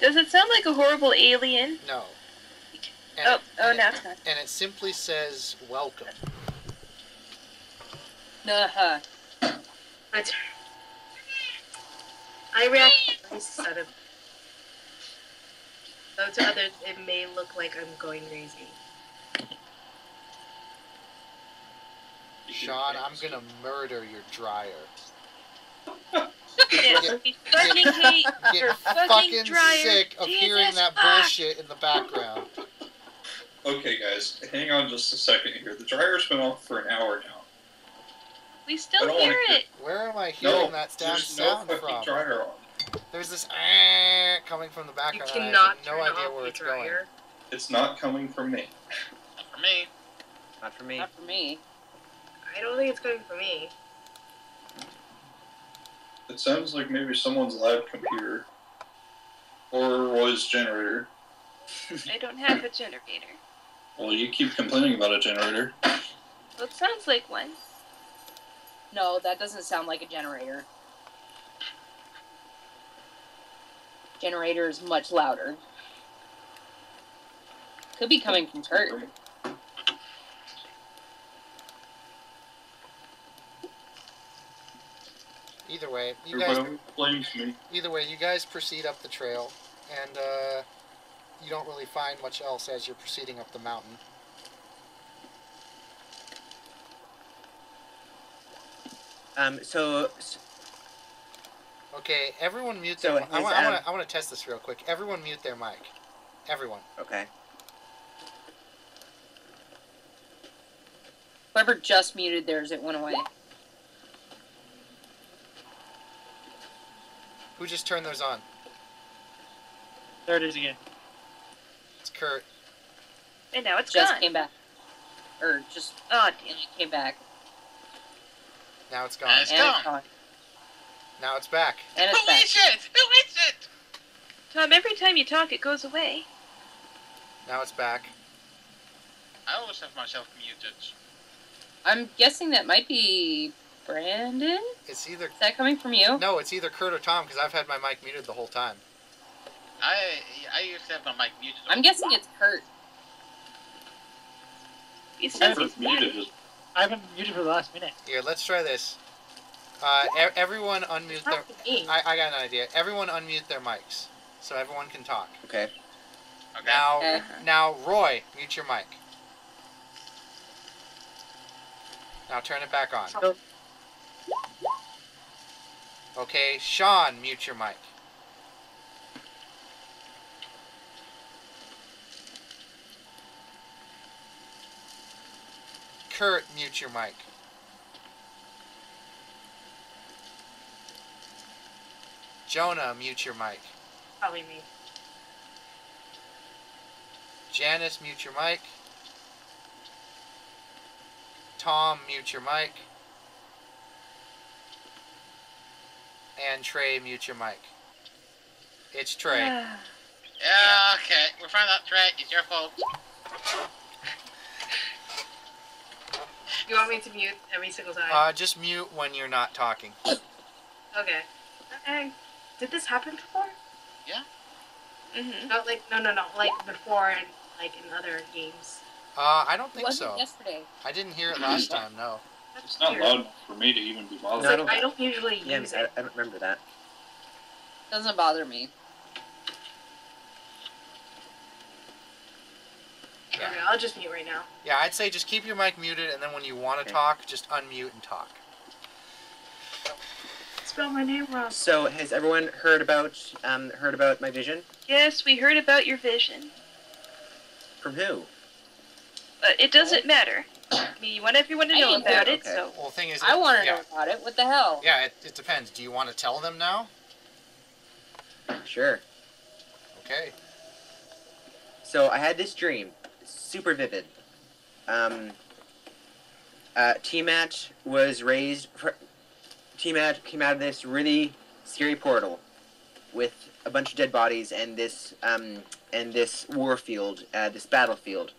B: Does it sound like a horrible alien?
C: No.
B: Now it's not.
C: And it simply says welcome.
A: Uh-huh.
F: My turn. I react very suddenly. Though to others, it may look like I'm going crazy.
C: Sean, I'm gonna murder your dryer.
B: Yes, we fucking hate
C: Get
B: your
C: fucking
B: dryer.
C: sick of hearing
B: Jesus
C: that
B: fuck.
C: bullshit in the background.
D: Okay, guys, hang on just a second here. The dryer's been off for an hour now.
B: We
D: I
B: still
D: don't
B: hear
D: wanna
B: it.
C: Where am I hearing
D: No,
C: that damn
D: there's no
C: sound
D: fucking
C: from?
D: dryer on.
C: There's this coming from the
F: You
C: background. and I
F: cannot
C: have no
F: turn
C: idea
F: off
C: where
F: your
C: it's going.
F: dryer.
D: It's not coming from me.
E: Not for me.
I: Not for me.
A: Not for me.
F: I don't think it's coming from me.
D: It sounds like maybe someone's lab computer. Or was generator.
B: I don't have a generator.
D: Well, you keep complaining about a generator.
B: Well, it sounds like one.
A: No, that doesn't sound like a generator. Generator is much louder. Could be coming from Kurt.
C: Either way, you
D: Everybody blames me.
C: guys proceed up the trail, and you don't really find much else as you're proceeding up the mountain. Okay, everyone mute
I: So
C: their.
I: his,
C: I want to test this real quick. Everyone mute their mic. Everyone.
I: Okay.
A: Whoever just muted theirs, it went away.
C: Who just turned those on?
H: There it is again.
C: It's Kurt.
B: And now it's
A: Just
B: gone.
A: came back. Or just
B: Oh, damn.
A: came back.
C: Now it's
E: And
C: gone.
E: it's
A: And
E: gone.
A: it's gone.
C: Now it's back.
A: And
E: Who
A: it's back.
E: is it? Who is it?
B: Tom, every time you talk, it goes away.
C: Now it's back.
E: I always have myself muted.
A: I'm guessing that might be Brandon?
C: It's either
A: Is that coming from you?
C: no, it's either Kurt or Tom because I've had my mic muted the whole time.
E: I used to have my mic muted.
A: I'm guessing it's Kurt.
B: He says
D: First
B: he's muted.
D: muted.
H: I've been muted for the last minute.
C: Here, let's try this. Everyone unmute their.
F: Not me.
C: I got an idea. Everyone unmute their mics so everyone can talk.
I: Okay.
E: Okay.
C: Now,
A: Okay.
C: now, Roy, mute your mic. Now turn it back on.
H: Nope.
C: Okay, Sean, mute your mic. Kurt, mute your mic. Jonah, mute your mic.
F: Probably me.
C: Janice, mute your mic. Tom, mute your mic. And Trey, mute your mic. It's Trey.
E: Yeah, okay. We found out, Trey. It's your fault.
F: You want me to mute every single time?
C: Just mute when you're not talking.
F: Okay. Did this happen before?
B: Mm-hmm.
F: No, like before, in other games.
C: I don't
A: It
C: think
A: wasn't
C: so.
A: yesterday.
C: I didn't hear it last time, no.
F: That's
D: It's not
F: weird.
D: loud enough for me to even be bothered.
I: No, I
F: It's
I: don't-
F: like, I don't usually
I: Yeah,
F: use
I: I
F: it.
I: don't remember that.
A: Doesn't bother me.
C: Yeah.
F: Okay, I'll just mute right now.
C: Yeah, I'd say just keep your mic muted, and then when you want to
I: Okay.
C: talk, just unmute and talk.
F: Spell my name wrong.
I: So has everyone heard about my vision?
B: Yes, we heard about your vision.
I: From who?
B: But it doesn't matter. I mean, you want everyone to
A: I
B: know
A: didn't
B: about
A: hear
B: it,
I: Okay.
B: so...
C: Well, the thing is,
A: I want to
C: yeah,
A: know about it. What the hell?
C: Yeah, it depends. Do you want to tell them now?
I: Sure.
C: Okay.
I: So I had this dream, super vivid. T-Mat was raised. T-Mat came out of this really scary portal with a bunch of dead bodies and this warfield, this battlefield.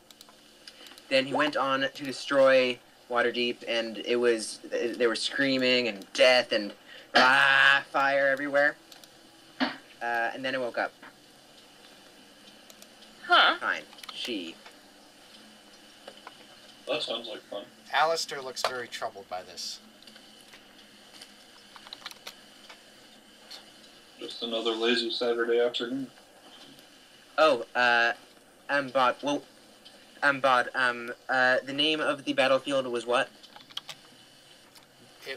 I: Then he went on to destroy Waterdeep, and they were screaming and death and fire everywhere. And then I woke up.
B: Huh.
I: Fine. She.
D: That sounds like fun.
C: Alistair looks very troubled by this.
D: Just another lazy Saturday afternoon.
I: Oh, Bod. Well, Bod. The name of the battlefield was what?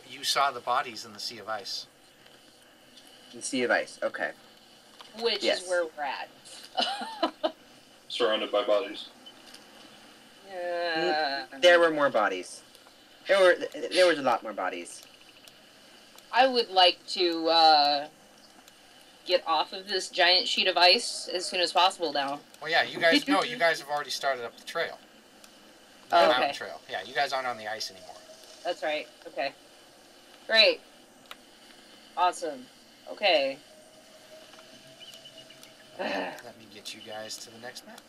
C: You saw the bodies in the Sea of Ice.
I: The Sea of Ice. Okay.
A: Which
I: Yes.
A: is where we're at.
D: Surrounded by bodies.
I: There were more bodies. There was a lot more bodies.
A: I would like to get off of this giant sheet of ice as soon as possible now.
C: Well, yeah, you guys know. You guys have already started up the trail. The
A: Oh,
C: mountain
A: okay.
C: trail. Yeah, you guys aren't on the ice anymore.
A: That's right. Okay. Great. Awesome. Okay.
C: Let me get you guys to the next map.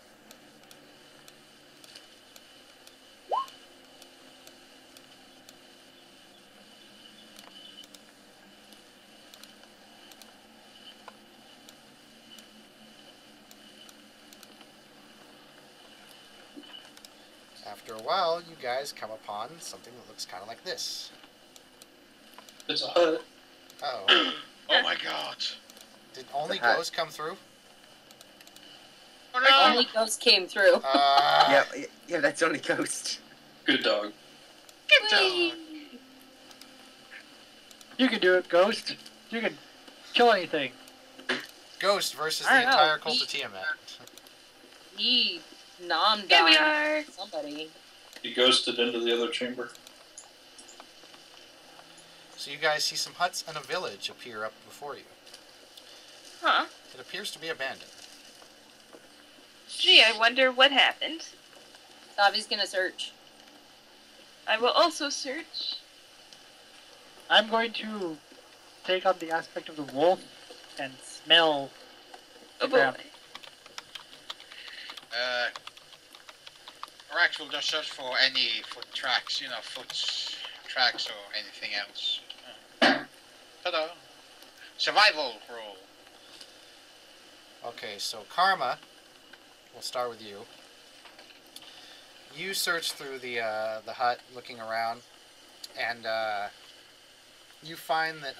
C: After a while, you guys come upon something that looks kind of like this.
D: It's a hut.
C: Uh-oh.
E: Oh my god.
C: Did only
I: The hut.
C: ghosts come through?
E: Oh no!
A: Only ghost came through.
I: Yeah, that's only Ghost.
D: Good dog.
E: Good dog.
H: You can do it, Ghost. You can kill anything.
C: Ghost versus
A: I
C: the
A: don't know.
C: entire cult of Tiamat.
A: He nommed
B: Here we
A: on
B: are.
A: somebody.
D: He ghosted into the other chamber.
C: So you guys see some huts and a village appear up before you.
B: Huh.
C: It appears to be abandoned.
B: Gee, I wonder what happened.
A: Davi's gonna search.
B: I will also search.
H: I'm going to take on the aspect of the wolf and smell
B: Oh
H: the
B: boy.
H: ground.
E: Rex will just search for any foot tracks, foot tracks or anything else. Ta-da! Survival roll.
C: Okay, so Karma, we'll start with you. You search through the hut, looking around, and you find that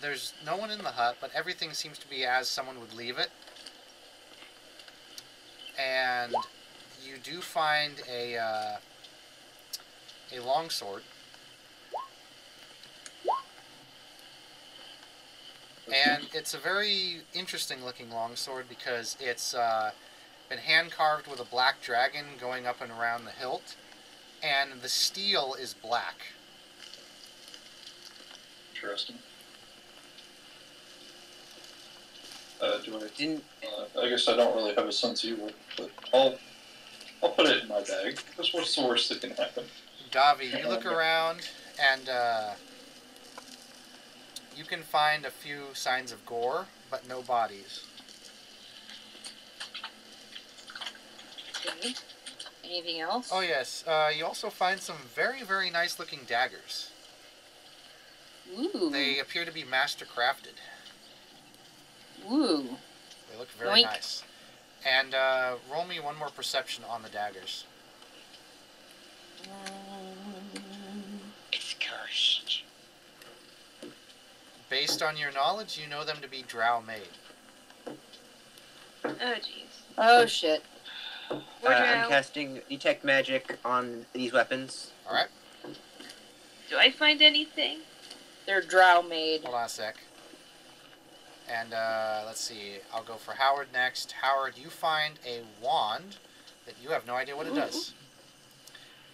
C: there's no one in the hut, but everything seems to be as someone would leave it. And you do find a longsword. And it's a very interesting looking longsword because it's been hand carved with a black dragon going up and around the hilt, and the steel is black.
D: Interesting. I guess I don't really have a sense evil, but I'll put it in my bag. That's what's the worst that can happen.
C: Davi, you look around and you can find a few signs of gore, but no bodies.
A: Okay. Anything else?
C: Oh yes, you also find some very, very nice looking daggers.
A: Ooh.
C: They appear to be master crafted.
A: Ooh.
C: They look very
A: Yoink.
C: nice. And roll me one more perception on the daggers.
E: It's cursed.
C: Based on your knowledge, you know them to be drow made.
B: Oh jeez.
A: Oh shit.
I: I'm casting Detect Magic on these weapons.
C: Alright,
B: Do I find anything?
A: They're drow made.
C: hold on a sec. And let's see, I'll go for Howard next. Howard, you find a wand that you have no idea what it does.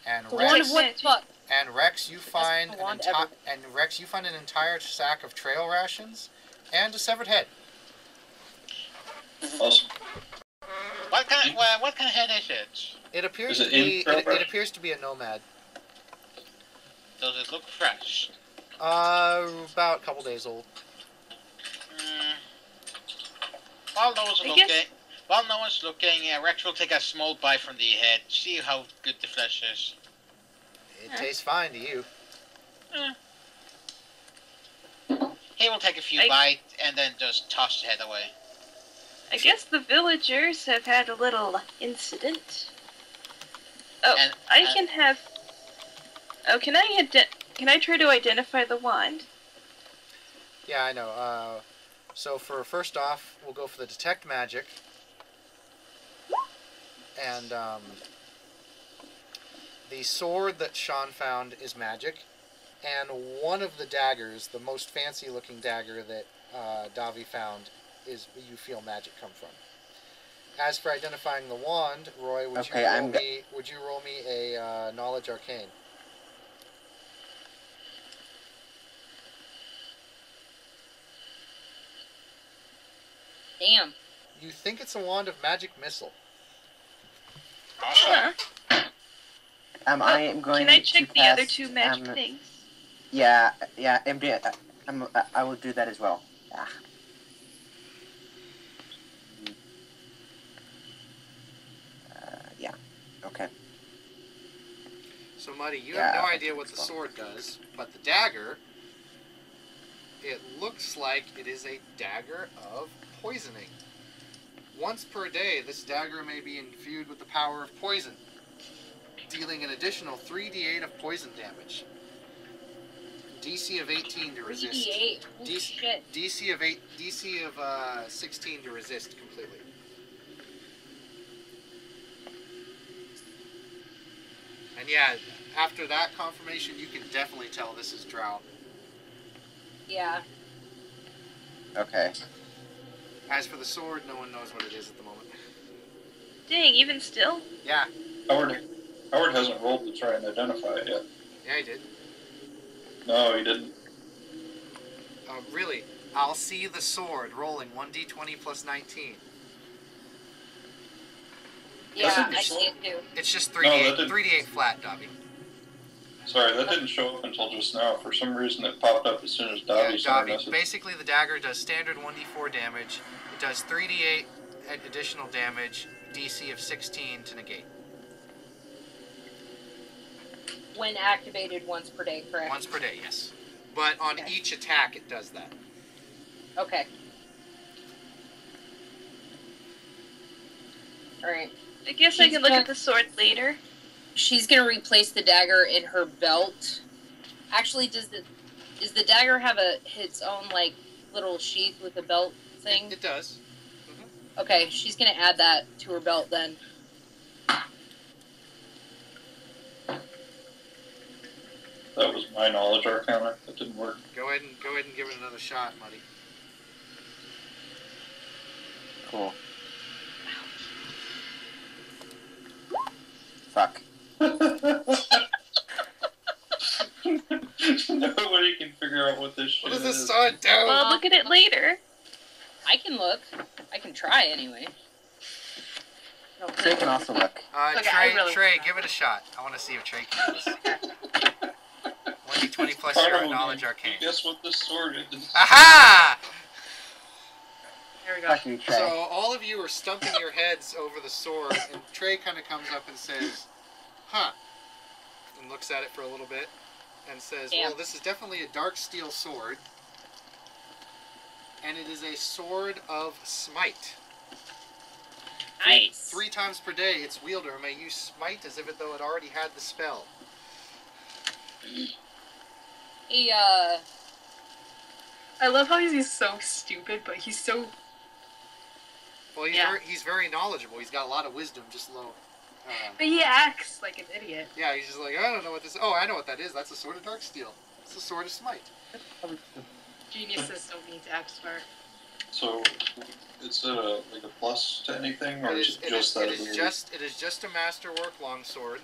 C: And
A: The wand
C: Rex,
A: of what the fuck?
C: and Rex, you find
A: the wand ever.
C: an entire sack of trail rations and a severed head.
D: Awesome.
E: What kind of head is it?
C: It appears
D: Is
C: to
D: it in
C: be
D: trail
C: it
D: ration?
C: appears to be a nomad.
E: Does it look fresh?
C: About a couple days old.
E: While no one's
B: I
E: looking,
B: guess-
E: Rex will take a small bite from the head, see how good the flesh is.
C: It tastes fine to you.
E: He will take a few
B: I-
E: bites and then just toss the head away.
B: I guess the villagers have had a little incident. Oh,
E: And-
B: I can have. Oh, can I try to identify the wand?
C: Yeah, I know. So for first off, we'll go for the detect magic, and the sword that Sean found is magic, and one of the daggers, the most fancy-looking dagger that Davi found, is you feel magic come from. As for identifying the wand, Roy, would you roll me a knowledge arcane?
A: Damn.
C: You think it's a wand of magic missile.
E: Awesome.
B: Huh.
I: I am going
B: Can I check
I: to
B: the other
I: cast,
B: 2 magic things?
I: Yeah, I will do that as well. Ah. Yeah. Okay.
C: So, Muddy, you
I: Yeah,
C: have no
I: I
C: idea
I: think
C: what the
I: so.
C: sword does, but the dagger, it looks like it is a dagger of poisoning. Once per day, this dagger may be imbued with the power of poison, dealing an additional 3d8 of poison damage. DC of 18 to resist.
A: 3d8. Holy shit.
C: DC of 16 to resist completely. And yeah, after that confirmation, you can definitely tell this is Drow.
A: Yeah.
I: Okay.
C: As for the sword, no one knows what it is at the moment.
B: Dang, even still?
C: Yeah,
D: Howard hasn't rolled to try and identify it yet.
C: yeah, he did.
D: No, he didn't.
C: Really, I'll see the sword rolling 1d20 plus 19.
A: Yeah,
D: Doesn't
A: I
D: show-
A: see it too.
C: It's just
D: No,
C: 3d8,
D: that didn't-
C: 3d8 flat, Dobby.
D: Sorry, that didn't show up until just now. For some reason, it popped up as soon as Dobby sent a
C: Dobby.
D: message.
C: Basically, the dagger does standard 1d4 damage. It does 3d8 additional damage, DC of 16 to negate.
A: When activated once per day, correct?
C: Once per day, yes. But on
A: Okay.
C: each attack, it does that.
A: Okay. Alright.
B: I guess I
A: She's
B: can look
A: gonna-
B: at the sword later.
A: She's gonna replace the dagger in her belt. Actually, does the dagger have its own, like, little sheath with a belt thing?
C: It does.
A: Okay, she's gonna add that to her belt then.
D: That was my knowledge arcana. That didn't work.
C: Go ahead and give it another shot, Muddy.
I: Cool. Fuck.
D: Nobody can figure out what this shit
C: What does this
D: is.
C: sword do?
B: Well, I'll look at it later.
A: I can look. I can try anyway. No,
I: Trey can also look.
A: Okay, I really
C: Trey,
A: wanna
C: give it a shot. I want to see if Trey can do this. 1d20 plus
D: Part
C: your
D: of me,
C: knowledge arcane.
D: Guess what this sword is?
C: Aha!
A: There we go.
I: Fuck you, Trey.
C: So all of you are stumping your heads over the sword, and Trey kind of comes up and says, "Huh," and looks at it for a little bit, and says,
A: Damn.
C: "Well, this is definitely a dark steel sword, and it is a sword of smite.
A: Nice.
C: 3 times per day, its wielder may use smite as if it though it already had the spell."
A: He,
F: I love how he's so stupid, but he's so.
C: Well,
F: Yeah.
C: he's very knowledgeable. He's got a lot of wisdom, just low.
F: But he acts like an idiot.
C: Yeah, he's just like, I don't know what this. Oh, I know what that is. That's a sword of dark steel. It's a sword of smite.
F: Geniuses don't need to act smart.
D: So, is it like a plus to anything, or
C: It
D: is
C: is,
D: it just that
C: it is just a masterwork longsword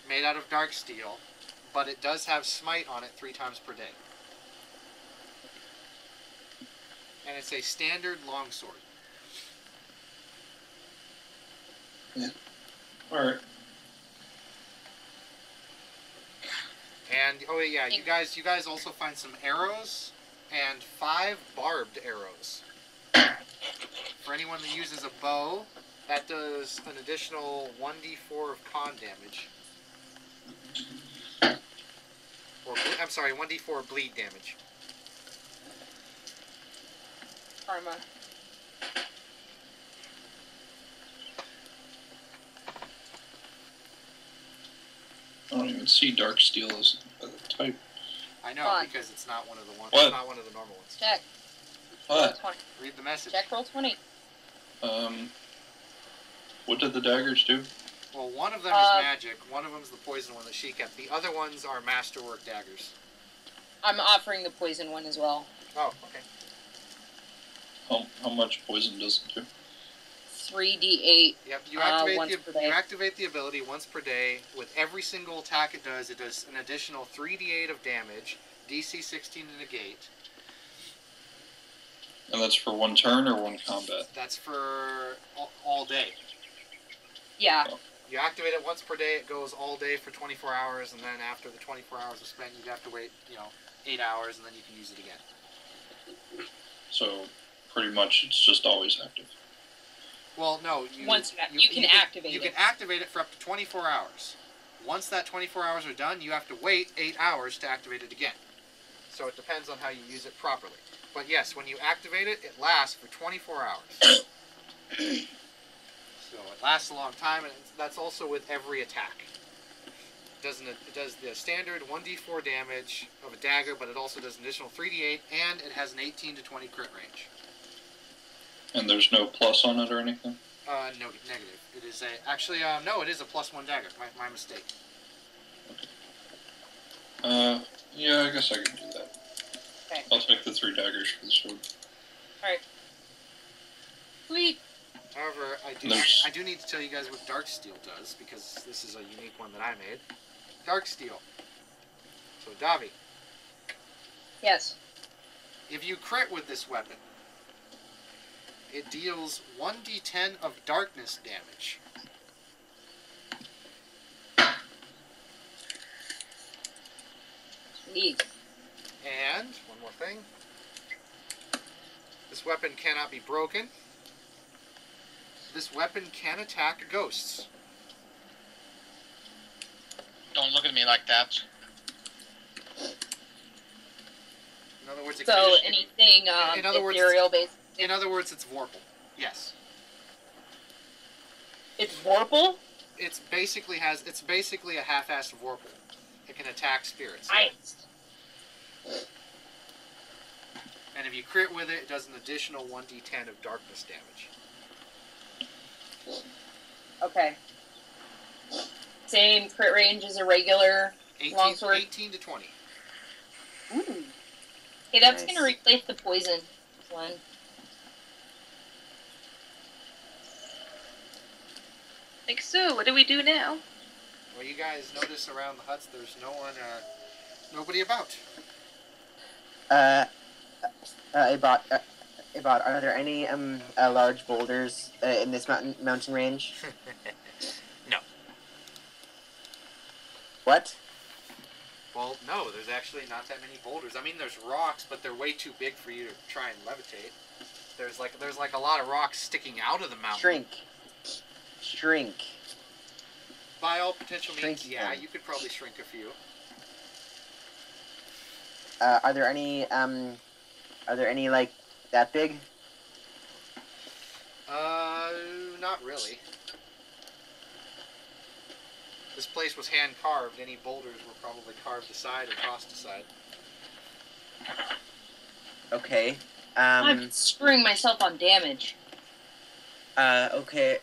C: made out of dark steel, but it does have smite on it 3 times per day. And it's a standard longsword.
D: Alright.
C: And oh yeah, you guys also find some arrows and 5 barbed arrows. For anyone that uses a bow, that does an additional 1d4 of con damage. Or I'm sorry, 1d4 of bleed damage.
A: Karma.
D: I don't even see dark steel as a type.
C: I know,
A: Fine.
C: because it's not one of the ones.
D: What?
C: It's not one of the normal ones.
A: Check. Roll
D: What?
A: 20.
C: Read the message.
A: Check roll 20.
D: What did the daggers do?
C: Well, one of them is magic. One of them is the poison one that she kept. The other ones are masterwork daggers.
A: I'm offering the poison one as well.
C: Oh, okay.
D: How much poison does it do?
A: 3d8.
C: Yep,
A: once per day.
C: you activate the ability once per day. With every single attack it does an additional 3d8 of damage, DC 16 to negate.
D: And that's for one turn or one combat?
C: That's for all day.
A: Yeah.
C: You activate it once per day, it goes all day for 24 hours, and then after the 24 hours are spent, you have to wait, 8 hours, and then you can use it again.
D: So, pretty much it's just always active.
C: Well, no.
A: You can activate it.
C: You can activate it for up to 24 hours. Once that 24 hours are done, you have to wait 8 hours to activate it again. So it depends on how you use it properly. But yes, when you activate it, it lasts for 24 hours. So it lasts a long time, and that's also with every attack. It does the standard 1d4 damage of a dagger, but it also does an additional 3d8, and it has an 18 to 20 crit range.
D: And there's no plus on it or anything?
C: No, negative. It is no, it is a +1 dagger. My mistake.
D: Yeah, I guess I can do that.
A: Okay.
D: I'll take the 3 daggers for the sword.
A: Alright. Sweet.
C: However, I do need to tell you guys what Dark Steel does, because this is a unique one that I made. Dark Steel. So, Davi,
A: Yes.
C: if you crit with this weapon, it deals 1d10 of darkness damage.
A: Sweet.
C: And, one more thing. This weapon cannot be broken. This weapon can attack ghosts.
E: Don't look at me like that.
C: In other words,
A: So anything ethereal based.
C: In other words, it's Vorpal. Yes.
A: It's Vorpal?
C: It's basically a half-assed Vorpal. It can attack spirits.
A: Nice.
C: And if you crit with it, it does an additional 1d10 of darkness damage.
A: Okay. Same crit range as a regular
C: 18,
A: longsword.
C: 18 to 20.
A: Ooh. Okay, that's
I: Nice.
A: gonna replace the poison one.
B: Like, so, what do we do now?
C: Well, you guys notice around the huts there's nobody about.
I: Ibot, are there any large boulders in this mountain range?
C: No.
I: What?
C: Well, no, there's actually not that many boulders. I mean, there's rocks, but they're way too big for you to try and levitate. There's like a lot of rocks sticking out of the mountain.
I: Shrink.
C: By all potential means,
I: Shrink
C: yeah,
I: them.
C: you could probably shrink a few.
I: Are there any like that big?
C: Not really. This place was hand carved. Any boulders were probably carved aside or tossed aside.
I: Okay.
A: I'm screwing myself on damage.
I: Okay.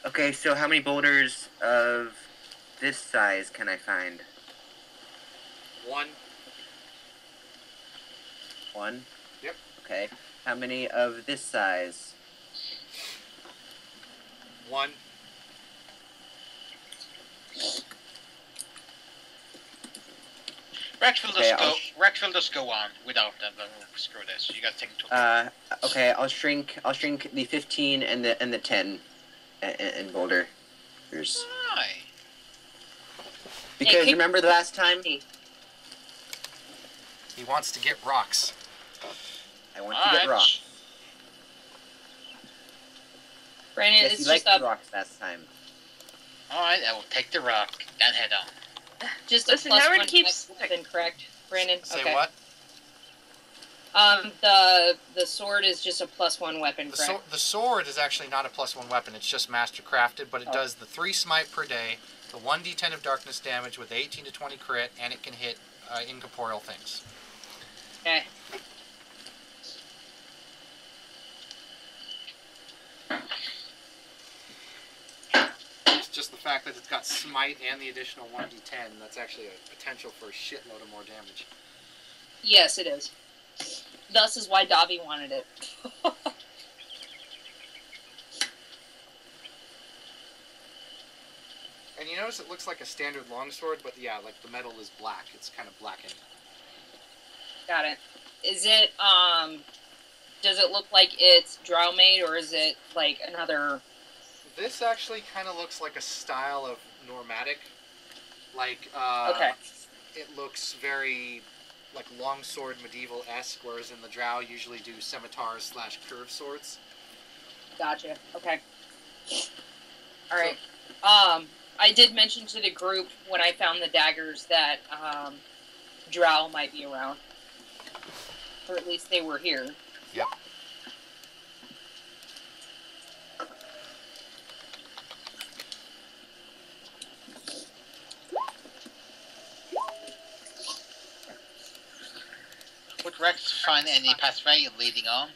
I: Okay, so how many boulders of this size can I find?
C: One.
I: One?
C: Yep.
I: Okay. How many of this size?
C: One.
E: Rex will
I: Okay,
E: just go on without them. Screw this. You gotta take into
I: Okay, I'll shrink the 15 and the 10 in boulders.
E: Why?
I: Because remember the last time?
C: He wants to get rocks.
I: I want to get rocks.
A: Brandon,
I: Yes,
A: it's
I: you
A: just
I: liked
A: a
I: rocks last time.
E: Alright, I will take the rock and head on.
A: just
B: Listen,
A: a plus
B: Howard
A: one
B: keeps-
A: weapon, correct, Brandon?
C: Say
A: okay.
C: what?
A: The sword is just a +1 weapon, correct?
C: The sword is actually not a +1 weapon. It's just master crafted, but it does the 3 smite per day, a 1d10 of darkness damage with 18 to 20 crit, and it can hit incorporeal things.
A: Okay.
C: It's just the fact that it's got smite and the additional 1d10. That's actually a potential for a shitload of more damage.
A: Yes, it is. Thus is why Davi wanted it.
C: And you notice it looks like a standard longsword, but yeah, like the metal is black. It's kind of blackened.
A: Got it. Is it, does it look like it's drow made, or is it like another...
C: This actually kind of looks like a style of Normatic. Like,
A: Okay.
C: it looks very, like, longsword medieval-esque, whereas in the drow usually do scimitars / curved swords.
A: Gotcha. Okay. Alright. I did mention to the group when I found the daggers that, drow might be around. Or at least they were here.
C: Yep.
E: Would Rex find any pathway leading on?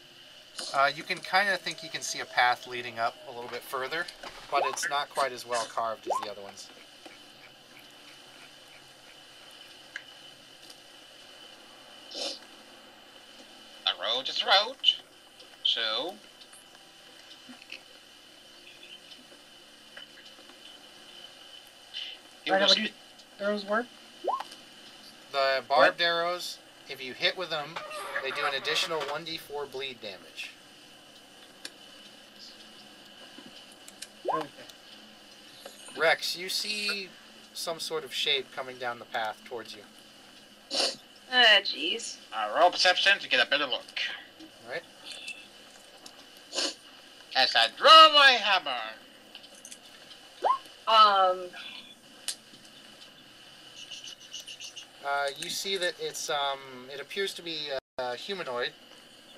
C: You can kind of think you can see a path leading up a little bit further, but it's not quite as well carved as the other ones.
E: A road is a road. So...
H: Right, what do you arrows work?
C: The barbed arrows, if you hit with them, they do an additional 1d4 bleed damage.
H: Okay.
C: Rex, you see some sort of shape coming down the path towards you.
B: Jeez.
E: Roll perception to get a better look.
C: Alright?
E: As I draw my hammer.
C: You see that it's it appears to be humanoid,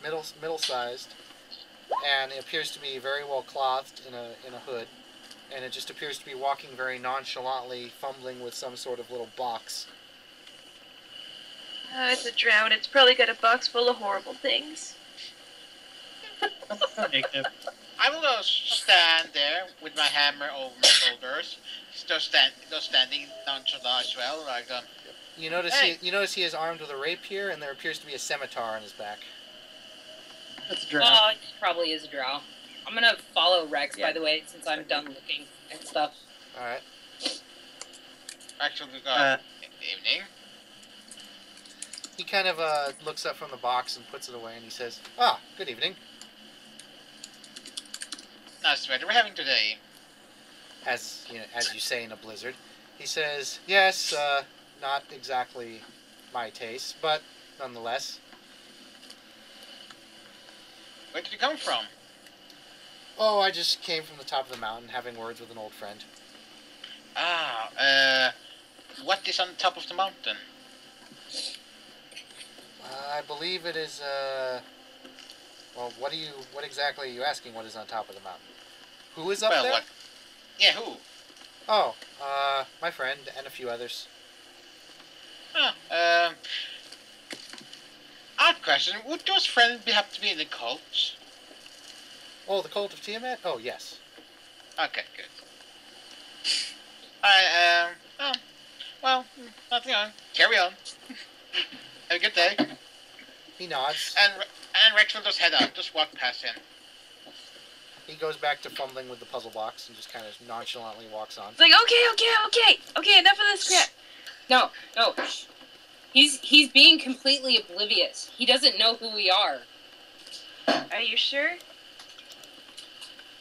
C: middle-sized, and it appears to be very well clothed in a hood, and it just appears to be walking very nonchalantly, fumbling with some sort of little box.
B: It's a drow, and it's probably got a box full of horrible things.
E: I will go stand there with my hammer over my shoulders, still standing nonchalant as well, like
C: You notice
E: hey.
C: you notice he is armed with a rapier, and there appears to be a scimitar on his back.
H: That's a drow.
A: It probably is a drow. I'm gonna follow Rex, by the way, since I'm done looking and stuff.
C: Alright.
E: actually evening.
C: He kind of looks up from the box and puts it away, and he says, "Ah, good evening."
E: Nice weather we're having today.
C: As you say in a blizzard. He says, "Yes, not exactly my taste, but nonetheless."
E: Where did you come from?
C: Oh, I just came from the top of the mountain having words with an old friend.
E: What is on the top of the mountain?
C: I believe it is, well, what exactly are you asking what is on top of the mountain? Who is up there?
E: What? Yeah, who?
C: Oh, my friend and a few others.
E: Odd question. Would those friends have to be in the cult?
C: Oh, the cult of Tiamat? Oh, yes.
E: Okay, good. Nothing on. Carry on. Have a good day.
C: He nods.
E: And Rex will just head out. Just walk past him.
C: He goes back to fumbling with the puzzle box and just kind of nonchalantly walks on.
B: It's like, okay, enough of this crap.
A: No. He's being completely oblivious. He doesn't know who we are.
B: Are you sure?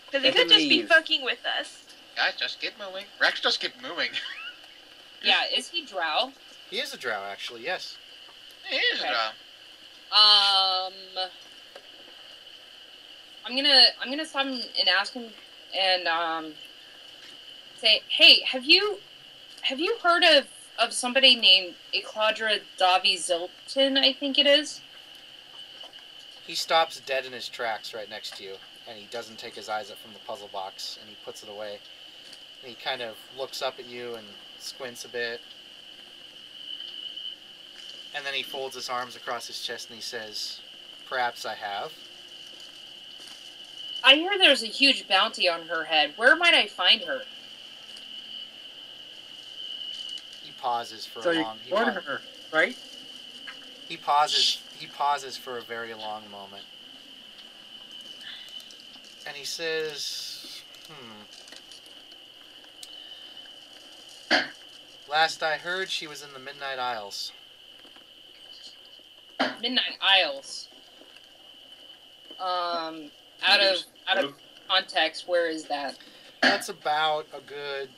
B: Because he could just be fucking with us.
E: Guys, just keep moving. Rex, just keep moving.
A: Yeah, is he drow?
C: He is a drow, actually, yes.
E: He is a drow.
A: I'm gonna stop him and ask him and say, hey, have you heard of somebody named Ecladra Davi Zilton, I think it is?
C: He stops dead in his tracks right next to you, and he doesn't take his eyes up from the puzzle box, and he puts it away. And he kind of looks up at you and squints a bit. And then he folds his arms across his chest and he says, "Perhaps I have."
A: I hear there's a huge bounty on her head. Where might I find her?
C: He pauses for
H: So
C: a
H: you
C: long.
H: warn her, right?
C: He pauses for a very long moment. And he says, "Last I heard, she was in the Midnight Isles."
A: Midnight Isles. Out of context, where is that?
C: That's about a good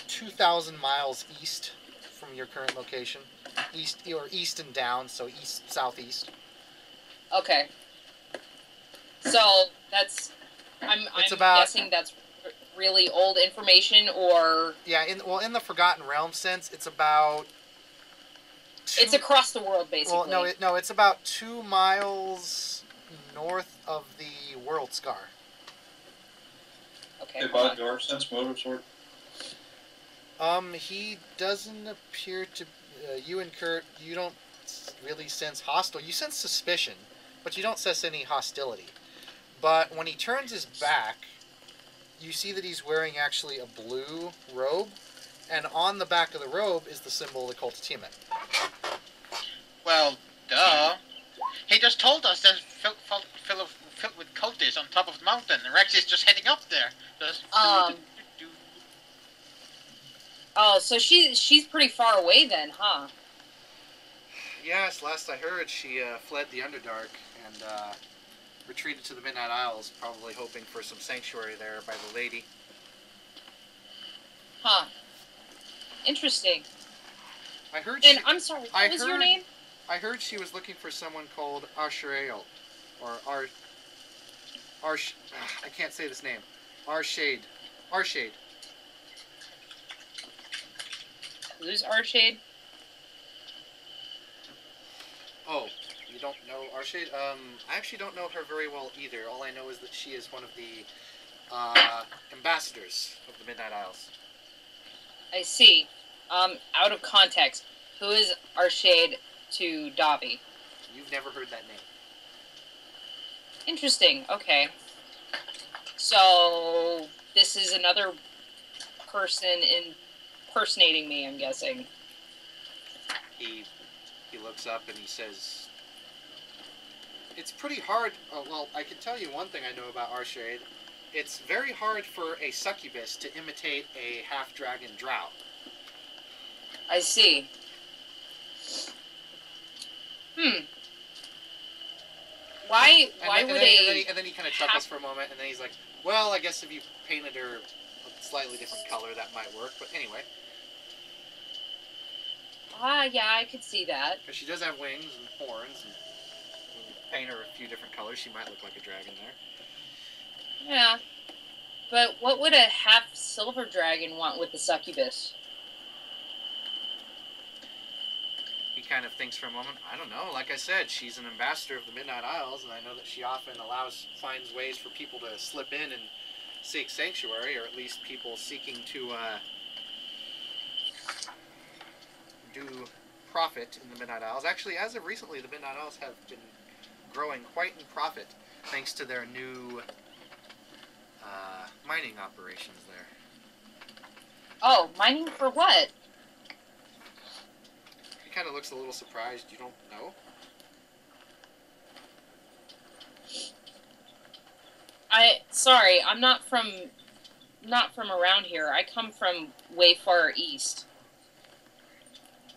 C: 2,000 miles east from your current location. East and down, so southeast.
A: Okay. So that's I'm guessing that's really old information, or
C: yeah. In the Forgotten Realm sense, it's about.
A: It's across the world, basically.
C: Well, no, it's about 2 miles north of the World Scar.
A: Okay.
D: Hey, Bud, your sense motive sword?
C: He doesn't appear to. You and Kurt, you don't really sense hostile. You sense suspicion, but you don't sense any hostility. But when he turns his back, you see that he's wearing actually a blue robe, and on the back of the robe is the symbol of the cult of Tiamat.
E: Well, duh. He just told us there's filled with cultists on top of the mountain, and Rex is just heading up there.
A: Oh, so she's pretty far away then, huh?
C: Yes, last I heard, she fled the Underdark and retreated to the Midnight Isles, probably hoping for some sanctuary there by the lady.
A: Huh. Interesting.
C: I heard.
A: And I'm sorry, what was your name?
C: I heard she was looking for someone called Arshrael, or I can't say this name. Arshade.
A: Who's Arshade?
C: Oh, you don't know Arshade? I actually don't know her very well either. All I know is that she is one of the ambassadors of the Midnight Isles.
A: I see. Out of context, who is Arshade to Davi?
C: You've never heard that name.
A: Interesting. Okay. So this is another person impersonating me, I'm guessing.
C: He looks up and he says, "It's pretty hard. Well, I can tell you one thing I know about Arshade. It's very hard for a succubus to imitate a half-dragon drow."
A: I see. Why would
C: and then he kind of chuckles for a moment, and then he's like, "Well, I guess if you painted her a slightly different color, that might work. But anyway."
A: Yeah, I could see that.
C: Because she does have wings and horns, and when you paint her a few different colors, she might look like a dragon there.
A: Yeah. But what would a half-silver dragon want with the succubus?
C: He kind of thinks for a moment. I don't know. Like I said, she's an ambassador of the Midnight Isles, and I know that she often finds ways for people to slip in and seek sanctuary, or at least people seeking to do profit in the Midnight Isles. Actually, as of recently, the Midnight Isles have been growing quite in profit thanks to their new mining operations there.
A: Oh, mining for what?
C: He kind of looks a little surprised. You don't know?
A: Sorry, I'm not from around here. I come from way far east.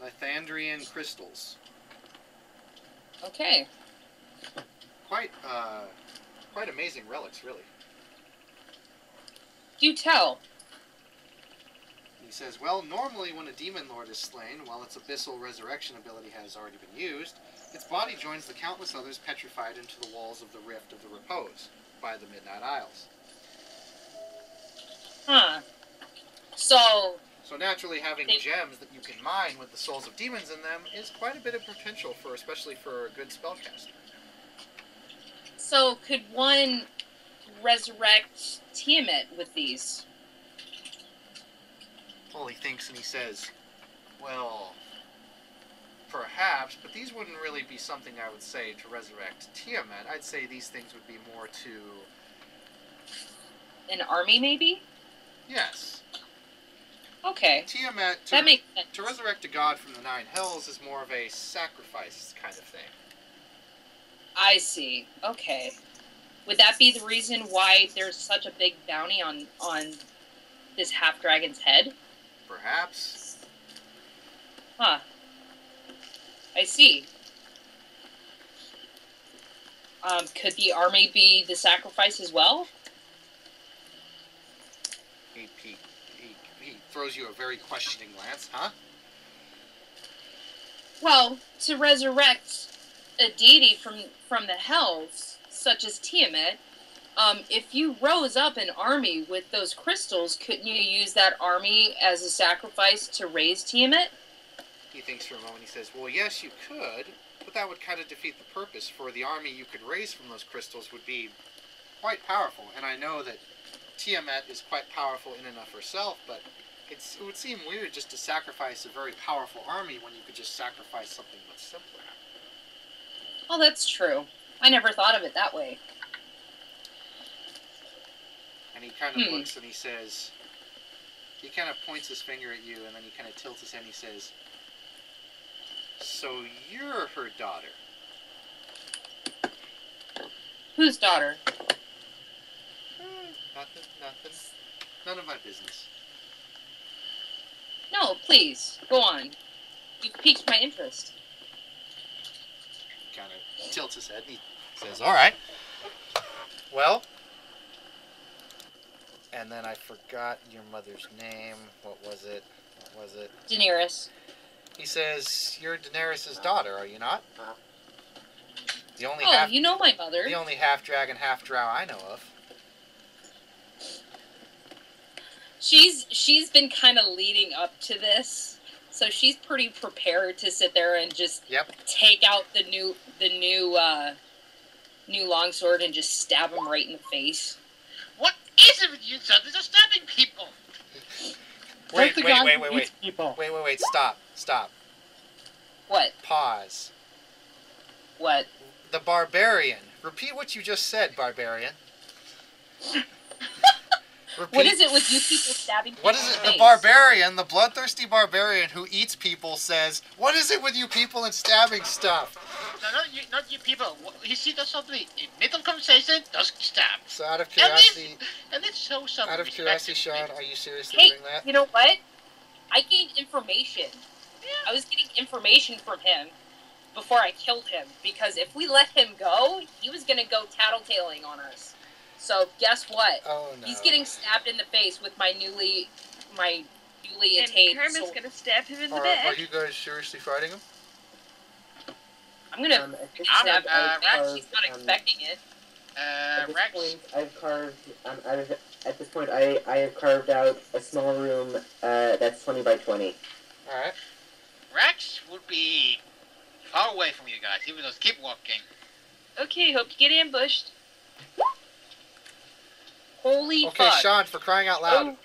C: Lithandrian crystals.
A: Okay.
C: Quite amazing relics, really.
A: Do tell.
C: He says, "Well, normally when a demon lord is slain, while its abyssal resurrection ability has already been used, its body joins the countless others petrified into the walls of the Rift of the Repose by the Midnight Isles."
A: Huh. So
C: naturally, having gems that you can mine with the souls of demons in them is quite a bit of potential especially for a good spellcaster.
A: So could one resurrect Tiamat with these?
C: Well, he thinks and he says, well, perhaps, but these wouldn't really be something I would say to resurrect Tiamat. I'd say these things would be more to...
A: An army, maybe?
C: Yes.
A: Okay.
C: Tiamat,
A: That makes sense.
C: to resurrect a god from the Nine Hells is more of a sacrifice kind of thing.
A: I see. Okay. Would that be the reason why there's such a big bounty on this half-dragon's head?
C: Perhaps.
A: Huh. I see. Could the army be the sacrifice as well?
C: He throws you a very questioning glance, huh?
A: Well, to resurrect a deity from the hells, such as Tiamat, if you rose up an army with those crystals, couldn't you use that army as a sacrifice to raise Tiamat?
C: He thinks for a moment. He says, well, yes, you could, but that would kind of defeat the purpose, for the army you could raise from those crystals would be quite powerful. And I know that Tiamat is quite powerful in and of herself, but it would seem weird just to sacrifice a very powerful army when you could just sacrifice something much simpler.
A: Oh, that's true. I never thought of it that way.
C: And he kind of looks and he says, he kind of points his finger at you, and then he kind of tilts his head and he says, so you're her daughter.
A: Whose daughter?
C: Nothing. None of my business.
A: No, please, go on. You've piqued my interest.
C: He kind of tilts his head and he says, all right. Well, and then I forgot your mother's name. What was it?
A: Daenerys.
C: He says, you're Daenerys' daughter, are you not? The only
A: you know my mother.
C: The only half-dragon, half-drow I know of.
A: She's been kind of leading up to this, so she's pretty prepared to sit there and just take out the new longsword and just stab him right in the face.
E: What is it with you, son? They're just stabbing people.
C: Wait, stop.
A: What?
C: Pause.
A: What?
C: The barbarian. Repeat what you just said, barbarian. Repeat.
A: What is it with you people stabbing people?
C: What is it? The barbarian, the bloodthirsty barbarian who eats people says, what is it with you people and stabbing stuff?
E: No, not you people. You see, that's something in middle conversation, doesn't stab.
C: So out of curiosity...
E: And it's so something.
C: Out of curiosity, Sean, are you seriously doing that?
A: You know what? I gained information.
E: Yeah.
A: I was getting information from him before I killed him, because if we let him go, he was going to go tattletaling on us. So guess what?
C: Oh, no.
A: He's getting stabbed in the face with my newly
B: And
A: attained
B: Kermit's
A: sword.
B: gonna stab him in the
C: Are
B: back.
C: you guys seriously fighting him?
A: I'm gonna stab him. She's not expecting it.
I: At this
E: Rex.
I: point, I've carved. At this point, I have carved out a small room that's 20 by 20.
C: All right.
E: Rex would be far away from you guys. He would just keep walking.
B: Okay, hope you get ambushed.
A: Holy
C: Okay,
A: fuck.
C: Sean, for crying out loud,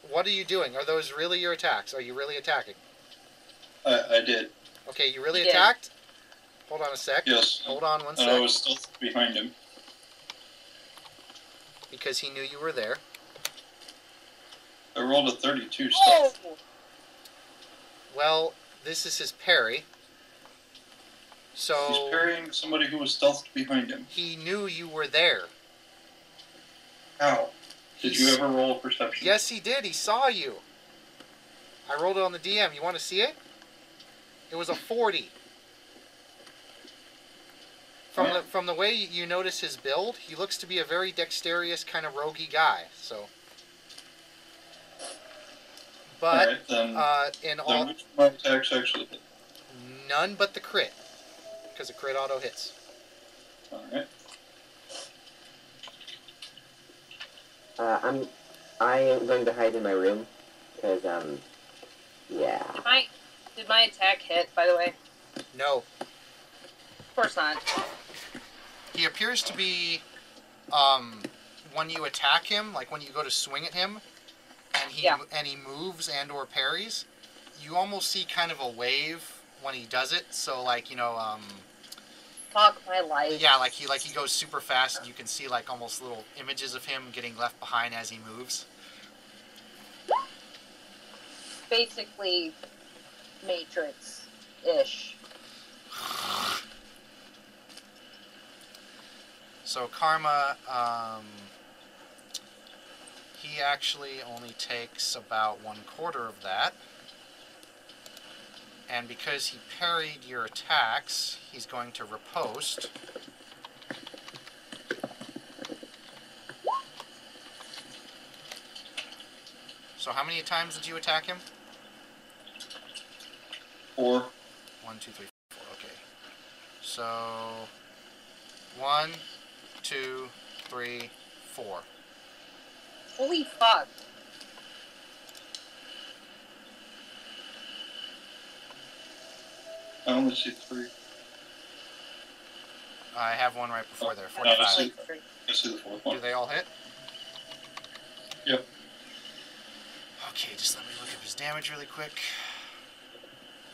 C: what are you doing? Are those really your attacks? Are you really attacking?
D: I did.
C: Okay, you really
A: You did.
C: attacked? Hold on a sec.
D: Yes.
C: Hold on one
D: I
C: sec.
D: was still behind him.
C: Because he knew you were there.
D: I rolled a 32
A: Oh!
D: stealth.
C: Well, this is his parry. So...
D: He's parrying somebody who was stealthed behind him.
C: He knew you were there.
D: How? Did you ever roll a perception?
C: Yes, he did. He saw you. I rolled it on the DM. You want to see it? It was a 40. From the way you notice his build, he looks to be a very dexterous kind of roguey guy. So, but
D: Alright, then,
C: in
D: then
C: all,
D: which of my attacks actually hit?
C: none but the crit, because the crit auto hits.
D: Alright.
I: I am going to hide in my room because yeah.
A: Did my attack hit, by the way?
C: No,
A: Of course not.
C: he appears to be when you attack him, like when you go to swing at him, and and he moves and or parries, you almost see kind of a wave when he does it. So like, you know,
A: Fuck my life.
C: yeah, like he goes super fast, and you can see like almost little images of him getting left behind as he moves.
A: Basically, Matrix-ish.
C: So Karma, he actually only takes about 1/4 of that. And because he parried your attacks, he's going to riposte. So how many times did you attack him?
D: 4.
C: 1, 2, 3, 4. Okay. So 1, 2, 3, 4.
A: Holy fuck.
D: I only see 3.
C: I have one right before there.
D: No, I
C: 45.
D: see the 4th one.
C: Do they all hit?
D: Yep.
C: Okay, just let me look up his damage really quick.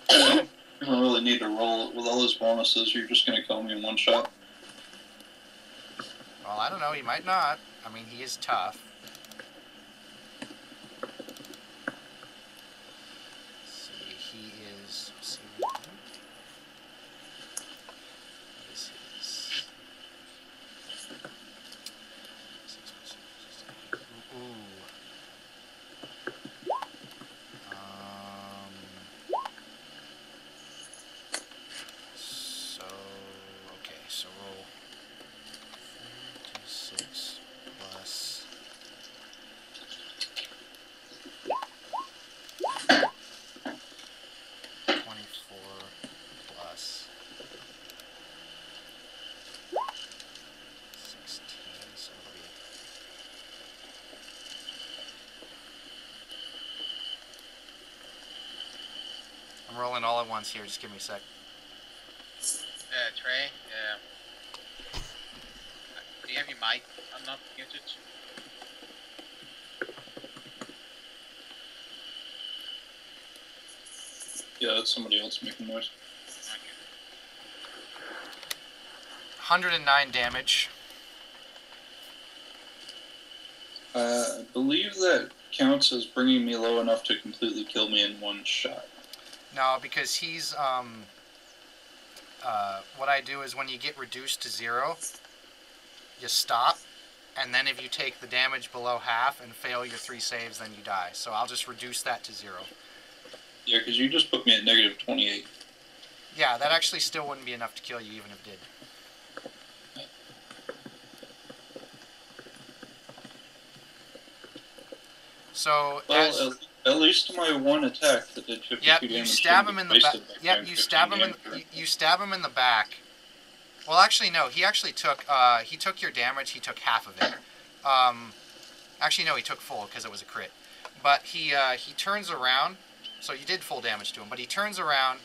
D: You don't really need to roll with all his bonuses. You're just going to kill me in one shot.
C: Well, I don't know. He might not. I mean, he is tough. Let's see, he is. Let's see, what is his? 6+6+6. Ooh. So okay, so roll 4d6 plus 24 plus 16, so it'll be I'm rolling all at once here, just give me a sec.
E: Trey, do you have your mic not muted?
D: Yeah, that's somebody else making noise.
E: Okay.
C: 109 damage.
D: I believe that counts as bringing me low enough to completely kill me in one shot.
C: No, because he's, what I do is when you get reduced to 0, you stop, and then if you take the damage below half and fail your 3 saves, then you die. So I'll just reduce that to 0.
D: Yeah, because you just put me at negative 28.
C: Yeah, that actually still wouldn't be enough to kill you even if it did. So,
D: well, at least my one attack that did 52 damage.
C: You stab him in the back. Yep, you stab him in. You stab him in the back. Well, actually, no. He actually took. He took your damage. He took half of it. Actually, no. He took full because it was a crit. But he turns around. So you did full damage to him. But he turns around.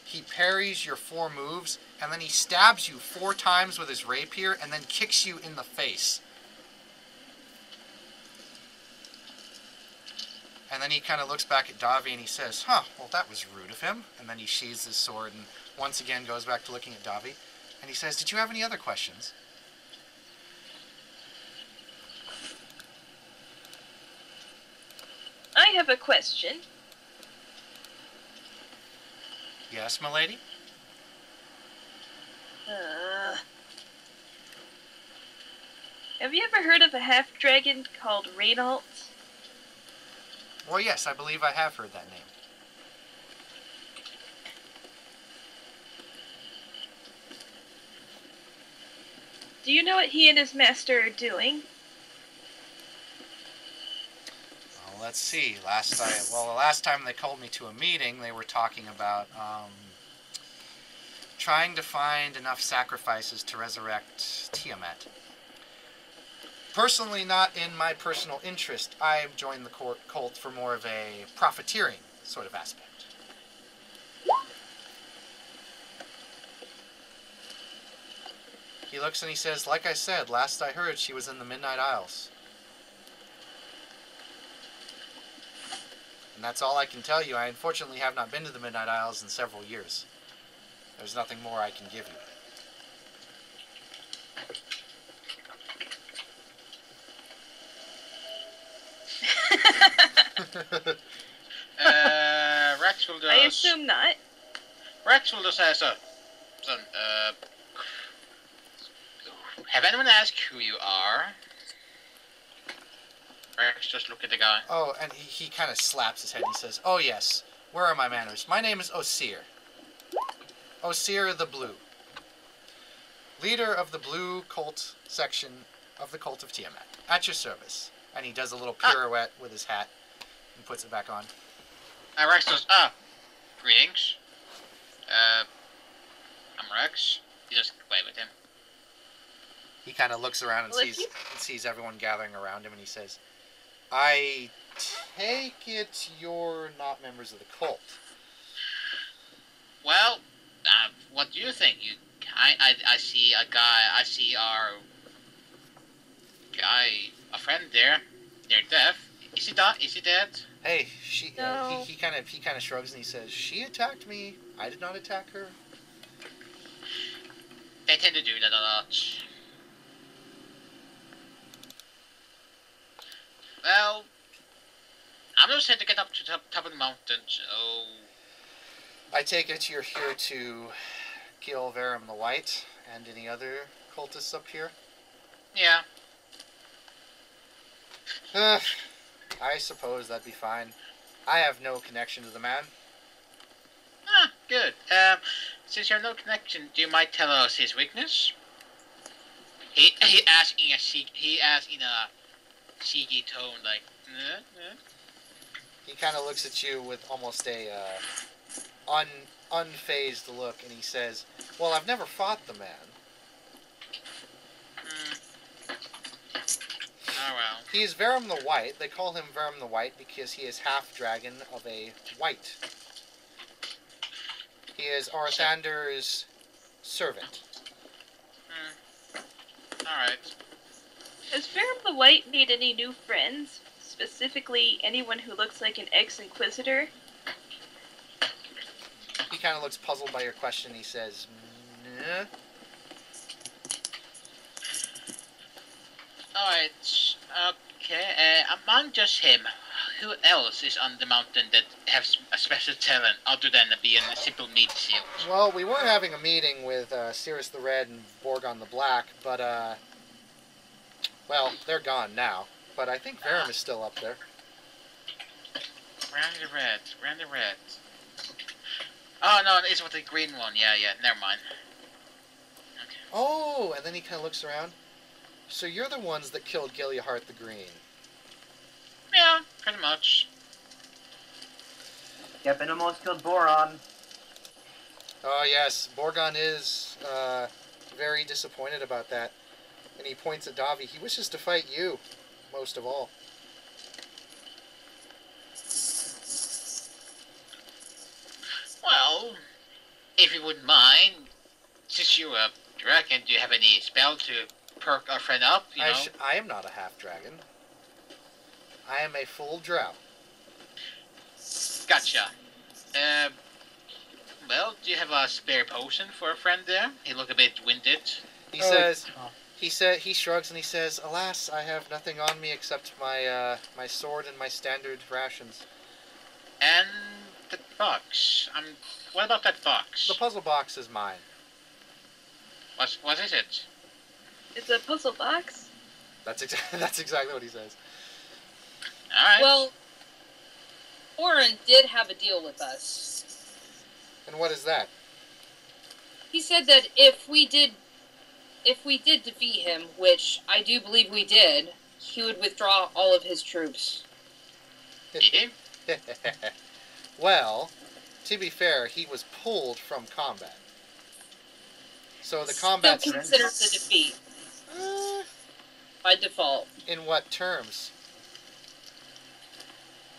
C: He parries your 4 moves, and then he stabs you 4 times with his rapier, and then kicks you in the face. And then he kind of looks back at Davi and he says, huh, well, that was rude of him. And then he sheathes his sword and once again goes back to looking at Davi. And he says, did you have any other questions?
B: I have a question.
C: Yes, milady?
B: Have you ever heard of a half-dragon called Reynolds?
C: Well, yes, I believe I have heard that name.
B: Do you know what he and his master are doing?
C: Well, let's see. The last time they called me to a meeting, they were talking about trying to find enough sacrifices to resurrect Tiamat. Personally, not in my personal interest. I have joined the cult for more of a profiteering sort of aspect. He looks and he says, like I said, last I heard she was in the Midnight Isles. And that's all I can tell you. I unfortunately have not been to the Midnight Isles in several years. There's nothing more I can give you.
E: Rex will
B: I
E: just...
B: assume not.
E: Rex will just say, so, have anyone asked who you are? Rex just look at the guy.
C: Oh, and he kind of slaps his head. He says, "Oh yes, where are my manners? My name is Osir. Osir the Blue. Leader of the Blue Cult section of the Cult of Tiamat. At your service." And he does a little pirouette with his hat and puts it back on.
E: Rex goes, greetings. I'm Rex. You just wave at him.
C: He kind of looks around and sees everyone gathering around him, and he says, "I take it you're not members of the cult."
E: Well, what do you think? I see a guy. I see our guy, a friend there, near death. Is he dead?
C: Hey,
B: No.
C: he kind of shrugs and he says, "She attacked me. I did not attack her."
E: They tend to do that a lot. Well, I'm just here to get up to the top of the mountain, so...
C: I take it you're here to kill Verum the White and any other cultists up here?
E: Yeah.
C: I suppose that'd be fine. I have no connection to the man.
E: Good. Since you have no connection, do you mind tell us his weakness? He asked in a cheeky tone, like,
C: He kind of looks at you with almost a unfazed look, and he says, "Well, I've never fought the man."
E: Oh well.
C: He is Verum the White. They call him Verum the White because he is half dragon of a white. He is Arthander's servant.
E: Alright.
B: Has Verum the White made any new friends? Specifically, anyone who looks like an ex-inquisitor?
C: He kind of looks puzzled by your question. He says, "Nah."
E: Alright. Okay. Among just him, who else is on the mountain that has a special talent other than being a simple meat shield?
C: Well, we were having a meeting with Cirrus the Red and Borgon the Black, but, well, they're gone now. But I think Verum is still up there.
E: Randy Red. Oh, no, it's with the green one. Yeah, never mind. Okay.
C: Oh, and then he kind of looks around. So you're the ones that killed Gilliahart the Green.
E: Yeah, pretty much.
I: Yep, and almost killed Boron.
C: Oh, yes. Borgon is very disappointed about that. And he points at Davi. He wishes to fight you, most of all.
E: Well, if you wouldn't mind, since you're a dragon, do you have any spell to perk our friend up, you know?
C: I am not a half-dragon. I am a full drow.
E: Gotcha. Well, do you have a spare potion for a friend there? He look a bit winded.
C: He shrugs and he says, "Alas, I have nothing on me except my my sword and my standard rations."
E: And the box. What about that box?
C: The puzzle box is mine.
E: What is it?
B: It's a puzzle box?
C: That's exactly what he says.
E: Alright.
A: Well, Oren did have a deal with us.
C: And what is that?
A: He said that if we did defeat him, which I do believe we did, he would withdraw all of his troops.
E: Did he?
C: Well, to be fair, he was pulled from combat. So the combat...
A: Still considers the defeat. By default.
C: In what terms?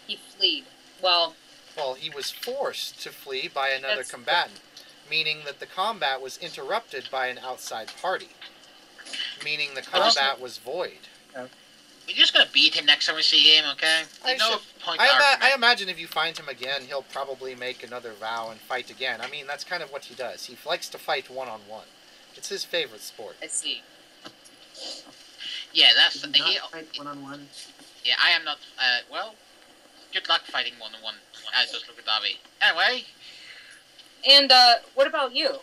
A: He fled. Well,
C: he was forced to flee by another combatant, meaning that the combat was interrupted by an outside party, meaning the combat was void.
E: We're just gonna beat him next time we see him, okay? There's no point
C: I imagine if you find him again, he'll probably make another vow and fight again. I mean, that's kind of what he does. He likes to fight one-on-one. It's his favorite sport.
A: I see.
E: Yeah, that's
I: Did
E: the
I: you not fight one-on-one?
E: Yeah, I am not. Well, good luck fighting one-on-one. I just look at Davi. Anyway.
A: And what about you?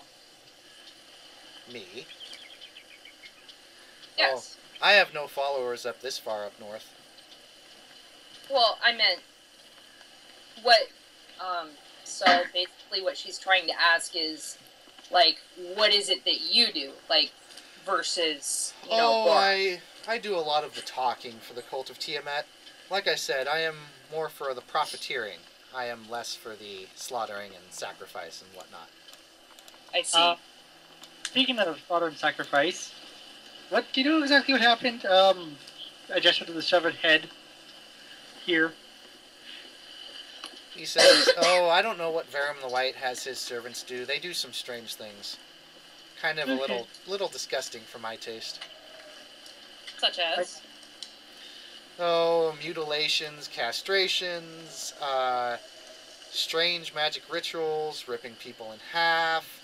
C: Me?
A: Yes.
C: Oh, I have no followers up this far up north.
A: Well, I meant what. So basically, what she's trying to ask is, like, what is it that you do, like, versus
C: I do a lot of the talking for the Cult of Tiamat. Like I said, I am more for the profiteering. I am less for the slaughtering and sacrifice and whatnot.
A: I see.
H: Speaking of slaughter and sacrifice, do you know exactly what happened? I just went to the severed head here.
C: He says, "Oh, I don't know what Verum the White has his servants do. They do some strange things. Kind of a little disgusting for my taste.
A: Such as?
C: Oh, mutilations, castrations, strange magic rituals, ripping people in half,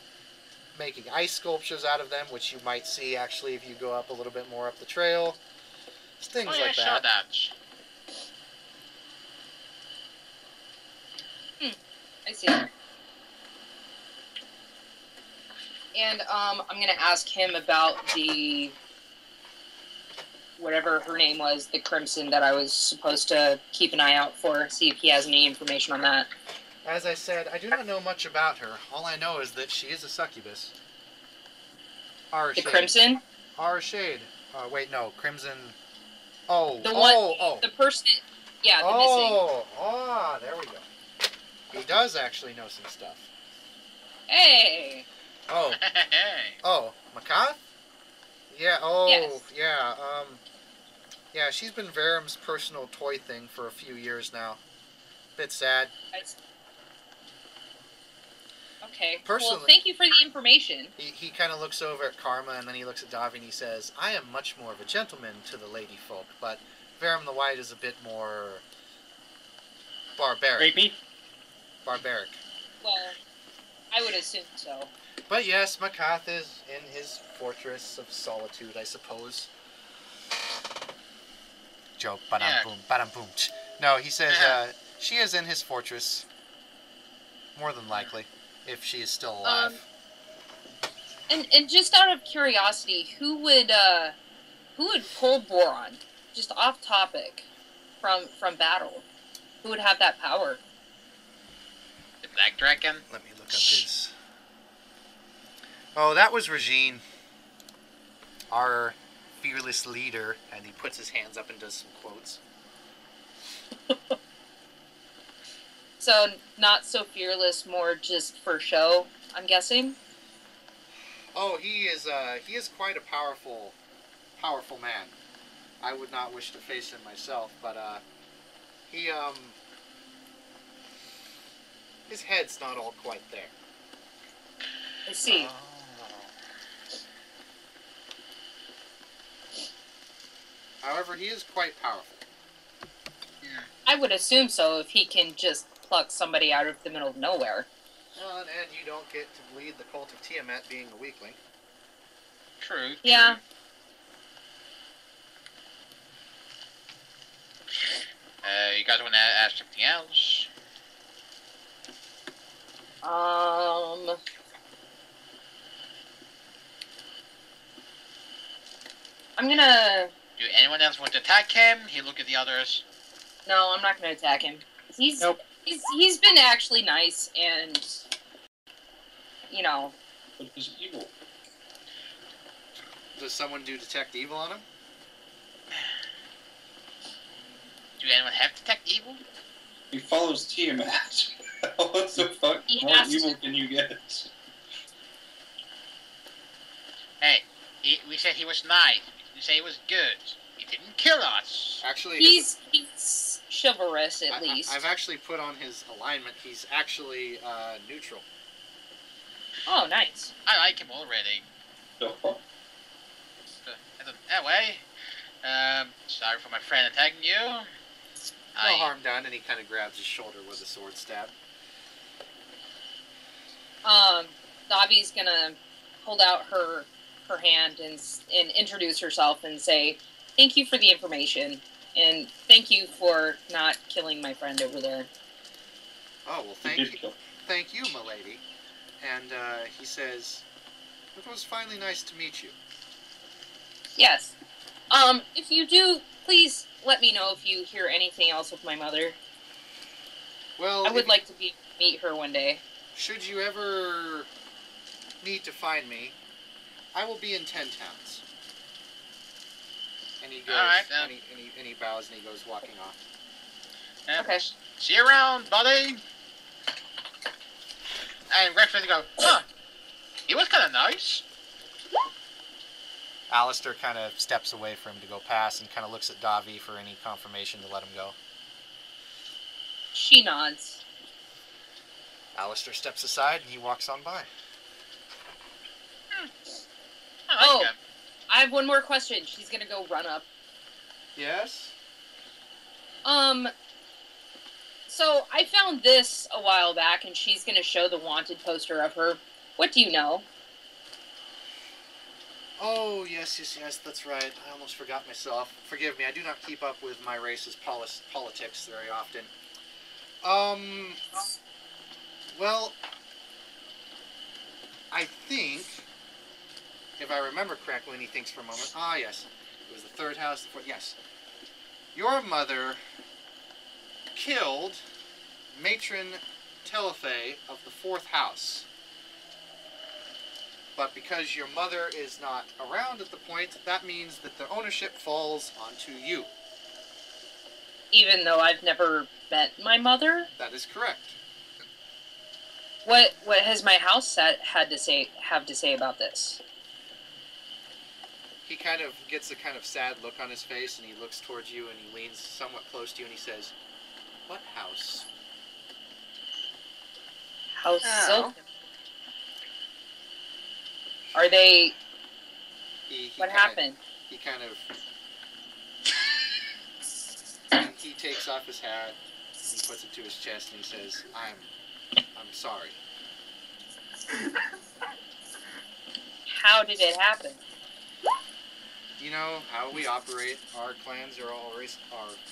C: making ice sculptures out of them, which you might see actually if you go up a little bit more up the trail. It's things like that.
E: Saw that.
A: I see. And I'm gonna ask him about the whatever her name was, the Crimson that I was supposed to keep an eye out for, see if he has any information on that.
C: As I said, I do not know much about her. All I know is that she is a succubus.
A: The Crimson?
C: Our Shade. Wait, no, Crimson. Oh,
A: the one,
C: oh.
A: The person, yeah, the missing.
C: Oh, there we go. He does actually know some stuff.
A: Hey!
C: Oh. Oh, Makath? Yeah,
A: Yes.
C: Yeah, yeah, she's been Verum's personal toy thing for a few years now. Bit sad.
A: Okay.
C: Personally,
A: well, thank you for the information.
C: He kind of looks over at Karma, and then he looks at Davi, and he says, I am much more of a gentleman to the lady folk, but Verum the White is a bit more barbaric.
H: Rapey?
C: Barbaric.
A: Well, I would assume so.
C: But yes, Makath is in his fortress of solitude, I suppose. Joke. Ba-dum boom. Ba-dum boom. No, he says she is in his fortress. More than likely, if she is still alive.
A: And just out of curiosity, who would pull Boron? Just off topic, from battle. Who would have that power?
E: The Black Dragon?
C: Let me look up his... Oh, that was Regine. Our fearless leader. And he puts his hands up and does some quotes.
A: So, not so fearless, more just for show, I'm guessing?
C: Oh, he is quite a powerful man. I would not wish to face him myself, but, his head's not all quite there.
A: I see.
C: However, he is quite powerful.
A: I would assume so if he can just pluck somebody out of the middle of nowhere.
C: And you don't get to lead the Cult of Tiamat being a weakling.
E: True.
A: Yeah.
E: You guys want to ask something else?
A: I'm gonna...
E: Do anyone else want to attack him? He look at the others.
A: No, I'm not gonna attack him.
H: Nope.
A: He's been actually nice and, you know.
D: But he's evil.
C: Does someone do detect evil on him?
E: Do anyone have detect evil?
D: He follows Tiamat. What the fuck?
A: He
D: More
A: has
D: evil
A: to.
D: can you get?
E: Hey, we said he was nice. We said he was good. He didn't kill us.
C: Actually,
A: He's chivalrous, at least.
C: I've actually put on his alignment. He's actually neutral.
A: Oh, nice.
E: I like him already.
D: The fuck?
E: Anyway, Sorry for my friend attacking you.
C: No harm done, and he kind of grabs his shoulder with a sword stab.
A: Davi's gonna hold out her hand and introduce herself and say, "Thank you for the information, and thank you for not killing my friend over there."
C: Oh, well, thank you, milady. And he says, "It was finally nice to meet you."
A: Yes. If you do, please let me know if you hear anything else with my mother.
C: Well,
A: I would like to meet her one day.
C: Should you ever need to find me, I will be in 10 towns. And he goes, and he bows and he goes walking off.
A: Okay.
E: See you around, buddy. And Rex goes, huh? He was kind of nice.
C: Alistair kind of steps away for him to go past and kind of looks at Davi for any confirmation to let him go.
A: She nods.
C: Alistair steps aside and he walks on by.
A: I have one more question. She's gonna go run up.
C: Yes?
A: So I found this a while back, and she's gonna show the wanted poster of her. What do you know?
C: Oh, yes, that's right. I almost forgot myself. Forgive me, I do not keep up with my race's politics very often. Well, I think, if I remember correctly, and he thinks for a moment, yes, it was the third house, the fourth, yes. Your mother killed Matron Telephae of the fourth house. But because your mother is not around at the point, that means that the ownership falls onto you.
A: Even though I've never met my mother?
C: That is correct.
A: What has my house have to say about this?
C: He kind of gets a kind of sad look on his face, and he looks towards you, and he leans somewhat close to you, and he says, "What house?"
A: House Silk. Are they... What happened?
C: He kind of... he takes off his hat, and he puts it to his chest, and he says, I'm sorry.
A: How did it happen?
C: You know how we operate. Our clans are always...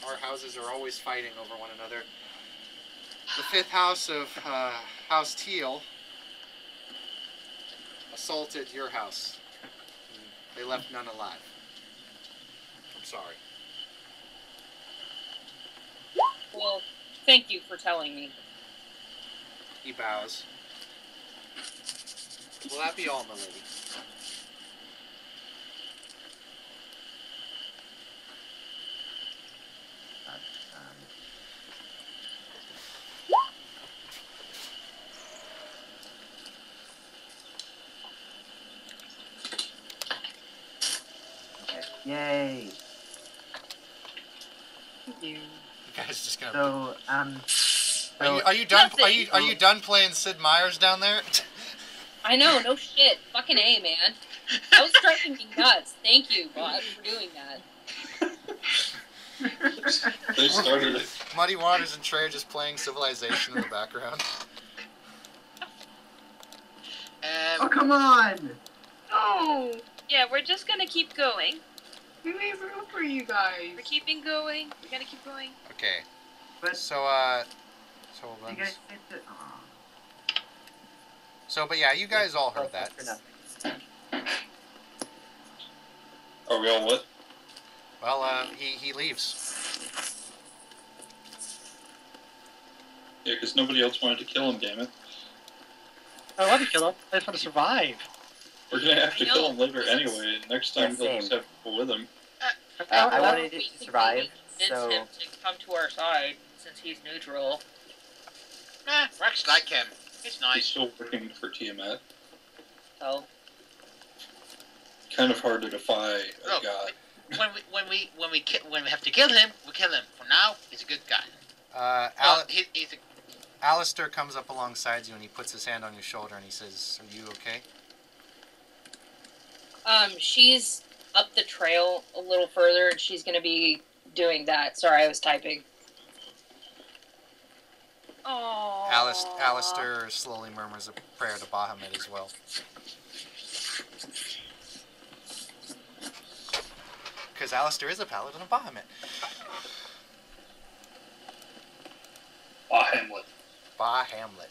C: Our houses are always fighting over one another. The fifth house of House Teal assaulted your house. They left none alive. I'm sorry.
A: Well, thank you for telling me.
C: He bows. Will that be all, my lady?
I: Yay!
C: You guys just gonna.
I: So,
C: Are you done? Are you done playing Sid Meier's down there?
A: I know, no shit. Fucking A, man. That was driving me nuts. Thank you, Bob, for doing that.
D: They started it.
C: Muddy Waters and Trey are just playing Civilization in the background.
I: Oh, come on!
B: Oh! Yeah, we're just gonna keep going.
F: We made room for you guys.
B: We're keeping going. We're gonna keep going.
C: Okay.
I: But
C: So
I: you guys said that.
C: but yeah, you guys all heard that.
I: For nothing.
D: Are we all what?
C: Well, he leaves.
D: Yeah, because nobody else wanted to kill him, damn it.
H: I want to kill him. I just want to survive.
D: We're gonna have to
A: I know.
D: kill him later anyway. Next time he'll just
I: same.
D: have people with him.
I: I wanted it to
A: Basically,
I: survive,
A: we convinced
I: so
A: him to come to our side since he's neutral.
E: Rex like him. He's
D: He's
E: nice.
D: still working for Tiamat.
A: So
D: Kind of hard to defy a
E: Look,
D: god.
E: when we have to kill him, we kill him. For now, he's a good guy. He's a...
C: Alistair comes up alongside you and he puts his hand on your shoulder and he says, "Are you okay?"
A: she's up the trail a little further, and she's going to be doing that. Sorry, I was typing.
B: Oh.
C: Alistair slowly murmurs a prayer to Bahamut as well. Because Alistair is a paladin of Bahamut.
D: Hamlet.
C: Bahamut.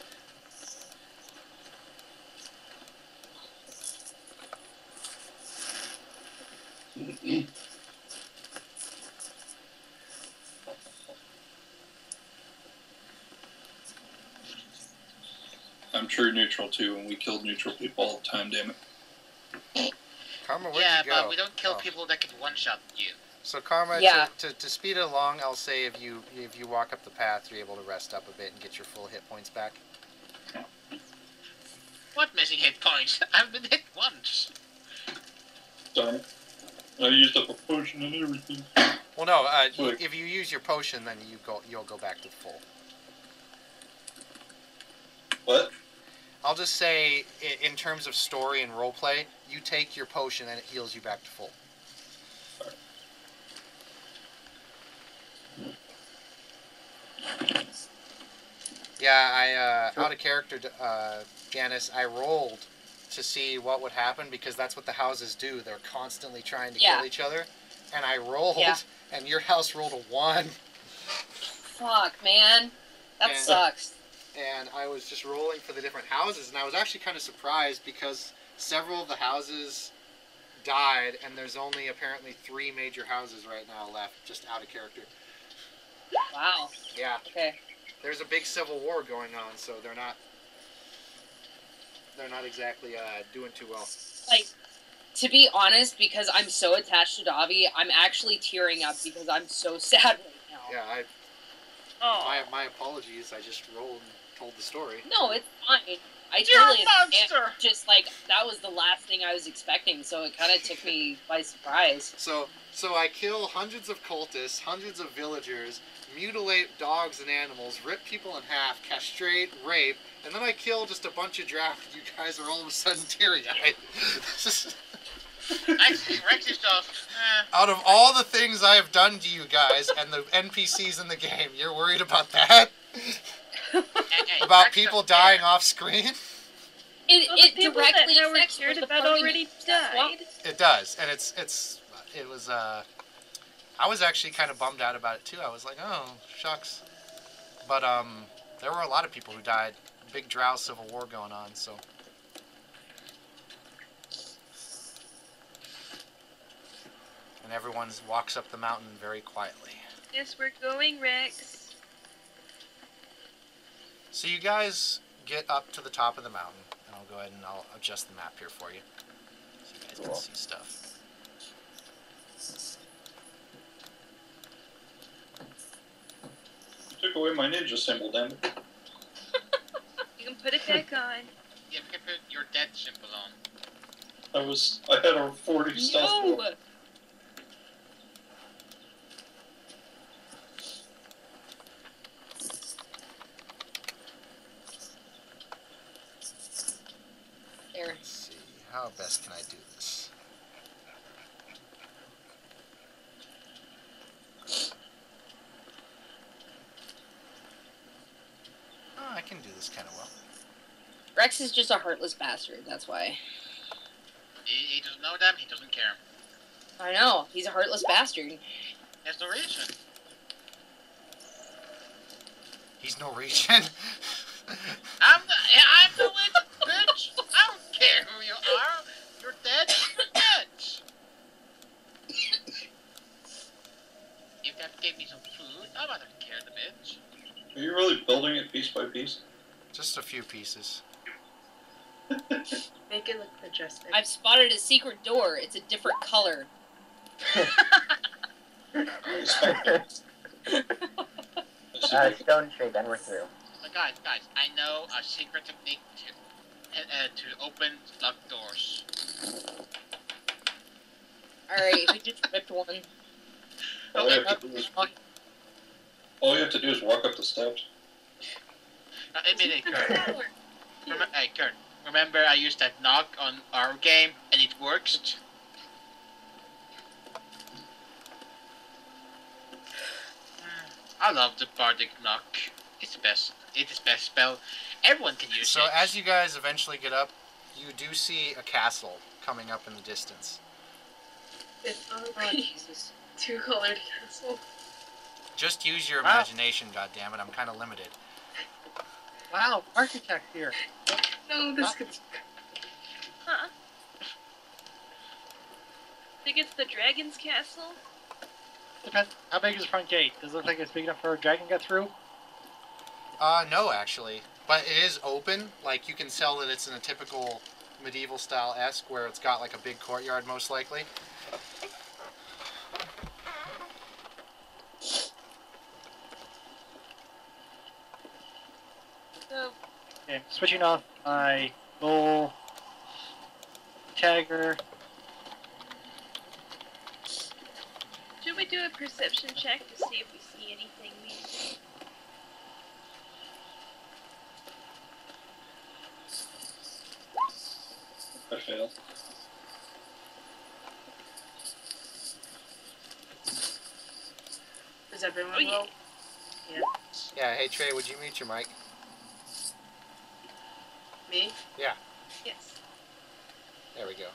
D: I'm true neutral too, and we killed neutral people all the time, damn it.
C: Karma, where'd
E: Yeah,
C: you go?
E: but we don't kill people that can one-shot you.
C: So Karma,
A: Yeah.
C: to speed it along, I'll say if you walk up the path, you're able to rest up a bit and get your full hit points back.
E: What missing hit points? I've been hit once.
D: Sorry. I used up a potion and everything.
C: Well, no.
D: Look.
C: If you use your potion, then you'll go back to full.
D: What?
C: I'll just say, in terms of story and roleplay, you take your potion and it heals you back to full. Yeah, out of character, Janice, I rolled to see what would happen because that's what the houses do. They're constantly trying to kill each other. And I rolled, and your house rolled a 1.
A: Fuck, man. That sucks.
C: And I was just rolling for the different houses, and I was actually kind of surprised because several of the houses died, and there's only apparently 3 major houses right now left, just out of character.
A: Wow.
C: Yeah.
A: Okay.
C: There's a big civil war going on, so they're not exactly doing too well.
A: Like, to be honest, because I'm so attached to Davi, I'm actually tearing up because I'm so sad right now.
C: Yeah, my apologies. I just rolled and told the story.
A: No, it's fine. I
E: You're
A: totally
E: a monster!
A: understand. Just like that was the last thing I was expecting, so it kind of took me by surprise.
C: So I kill hundreds of cultists, hundreds of villagers, mutilate dogs and animals, rip people in half, castrate, rape, and then I kill just a bunch of drafts. You guys are all of a sudden teary-eyed.
E: Actually, Rex is just...
C: Out of all the things I have done to you guys and the NPCs in the game, you're worried about that? About people dying off screen?
A: It
B: people
A: directly
B: that Howard
A: affects
B: cared
A: the
B: about
A: party
B: already
A: as well.
B: died.
C: It does, and it was I was actually kind of bummed out about it too. I was like, oh shucks, but there were a lot of people who died. Big drow civil war going on, so. And everyone walks up the mountain very quietly.
B: Yes, we're going, Rex.
C: So you guys get up to the top of the mountain, and I'll go ahead and I'll adjust the map here for you, so you guys can see stuff.
D: You took away my ninja symbol, damn it.
B: You can put it back on.
E: You can put your dead symbol on.
D: I had a 40 stealth roll.
A: No! There.
C: Let's see, how best can I do this? Oh, I can do this kind of well.
A: Rex is just a heartless bastard, that's why.
E: He doesn't know them, he doesn't care.
A: I know, he's a heartless bastard.
E: There's no reason.
C: He's Norwegian.
E: I'm the witch, bitch! I don't care who you are! You're dead, you're dead! If that gave me some food, I might have cared a bit.
D: Are you really building it piece by piece?
C: Just a few pieces.
F: Make it look majestic.
A: I've spotted a secret door. It's a different color.
I: Stone shape, and we're through.
E: But guys, I know a secret technique to open locked doors.
A: Alright, we just ripped one.
D: All you have to do is walk up the steps.
E: Hey, Kurt. Hey, Kurt. Remember I used that knock on our game and it works? I love the bardic knock. It's best. It is best spell. Everyone can use it.
C: So as you guys eventually get up, you do see a castle coming up in the distance.
F: It's ugly. Two-colored castle.
C: Just use your imagination, goddammit. I'm kind of limited.
H: Wow, architect here.
F: No, this could.
B: Huh? Think it's the dragon's castle?
H: Depends. How big is the front gate? Does it look like it's big enough for a dragon to get through?
C: No, actually. But it is open. Like, you can tell that it's in a typical medieval style-esque where it's got, like, a big courtyard, most likely.
B: So,
H: Okay, switching off my bull tagger.
B: should we do a perception check to see if we see anything new?
D: I failed.
F: Is everyone
B: Oh, yeah.
F: low?
C: Yeah, hey, Trey, would you mute your mic?
F: Me?
C: Yeah,
B: Yes.
C: there we go.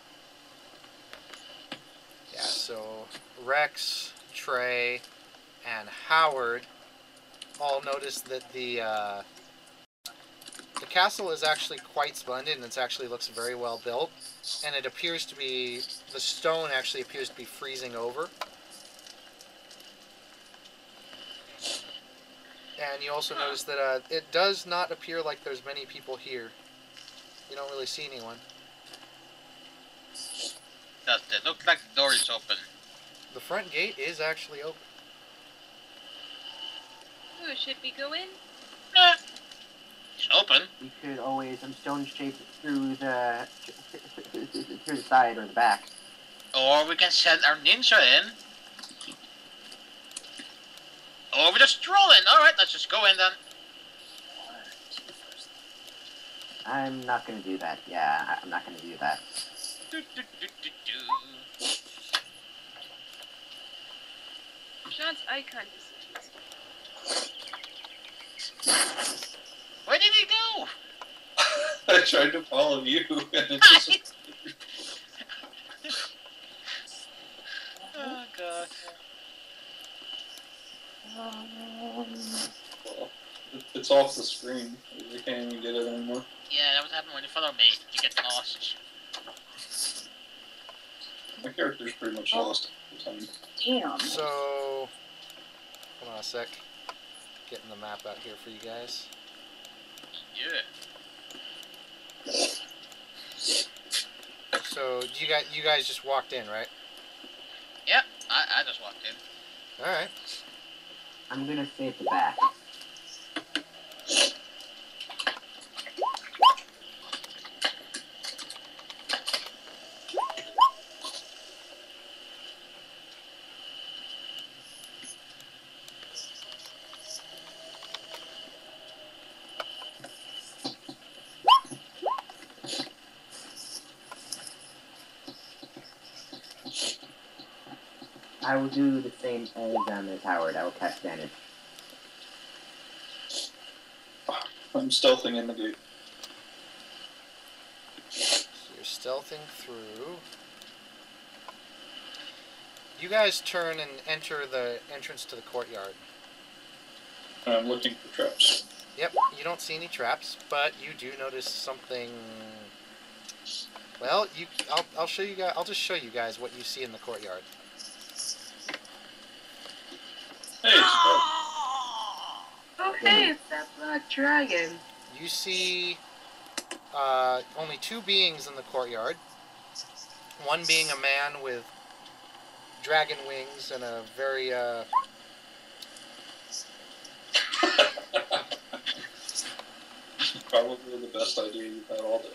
C: Yeah, so Rex, Trey, and Howard all noticed that the castle is actually quite splendid, and it actually looks very well built, and it appears to be, the stone actually appears to be freezing over. And you also notice that it does not appear like there's many people here. You don't really see anyone.
E: Does it look like the door is open?
C: The front gate is actually open.
B: Ooh, should we go in?
E: It's open.
I: We could always stone shape through the side or the back.
E: Or we can send our ninja in. Or we just stroll in. Alright, let's just go in then.
I: I'm not gonna do that. Yeah, I'm not gonna do that.
E: Do, do, do, do, do.
B: Sean's icon disappears.
E: Where did he go?
D: I tried to follow you, and it just...
E: Oh god.
D: Well, it's off the screen. You can't even get it anymore.
E: Yeah, that was happening when you follow me. You get lost.
D: My character's pretty much lost all the time.
A: Damn.
C: So, hold on a sec. Getting the map out here for you guys.
E: Yeah.
C: So, you guys just walked in, right?
E: Yep, I just walked in.
C: All right.
I: I'm gonna stay at the back. I will do the same as Howard. I will cast Vanish.
D: I'm stealthing in the gate.
C: So you're stealthing through. You guys turn and enter the entrance to the courtyard.
D: And I'm looking for traps.
C: Yep, you don't see any traps, but you do notice something. Well, I'll show you guys. I'll just show you guys what you see in the courtyard.
D: Hey, it's
F: Oh, hey, it's that black dragon.
C: You see only two beings in the courtyard. One being a man with dragon wings and a very
D: probably the best idea you've had all day.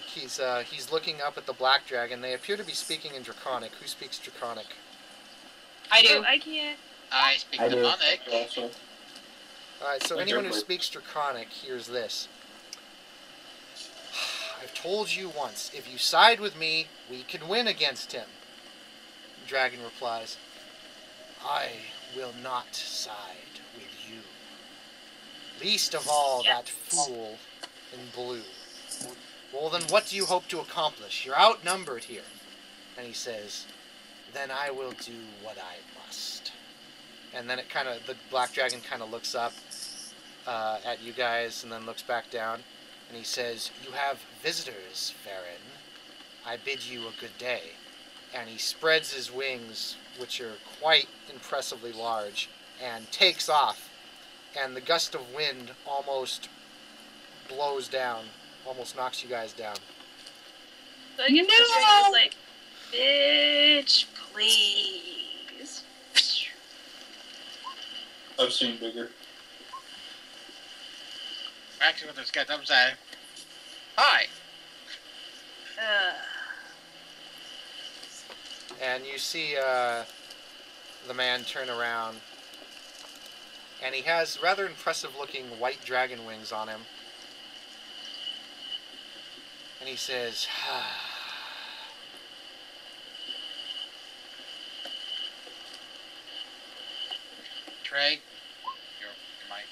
C: he's looking up at the black dragon. They appear to be speaking in Draconic. Who speaks Draconic?
A: I do.
B: Oh, I can't.
E: I speak
I: I do.
E: demonic.
D: Also,
C: Alright, so
D: Okay,
C: anyone who
D: but-
C: speaks Draconic hears this. I've told you once, if you side with me, we can win against him. Dragon replies, I will not side with you. Least of all that fool in blue. Well, then what do you hope to accomplish? You're outnumbered here. And he says, then I will do what I must. And then the black dragon kind of looks up at you guys and then looks back down. And he says, you have visitors, Farron. I bid you a good day. And he spreads his wings, which are quite impressively large, and takes off. And the gust of wind almost blows down, almost knocks you guys down.
B: So I guess the was like, bitch, please.
D: I've seen bigger.
E: Actually, what this guy comes say, hi.
C: And you see the man turn around, and he has rather impressive-looking white dragon wings on him. And he says,
E: Trey, your mic.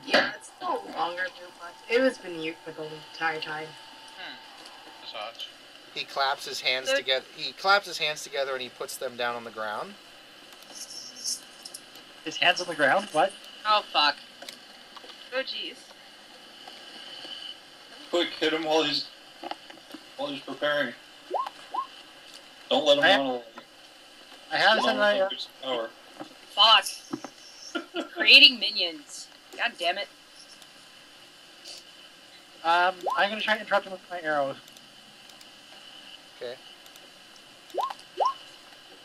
F: Yeah, it's no longer than much. It was been mute for the entire time.
E: Massage.
C: he claps his hands together. He claps his hands together and he puts them down on the ground.
H: His hands on the ground? What?
A: Oh, fuck.
B: Oh, jeez.
D: Quick, hit him while he's preparing. Don't let him monologue.
H: I have this in my...
D: Power.
A: Fuck. Creating minions. God damn it.
H: I'm gonna try and interrupt him with my arrows.
C: Okay.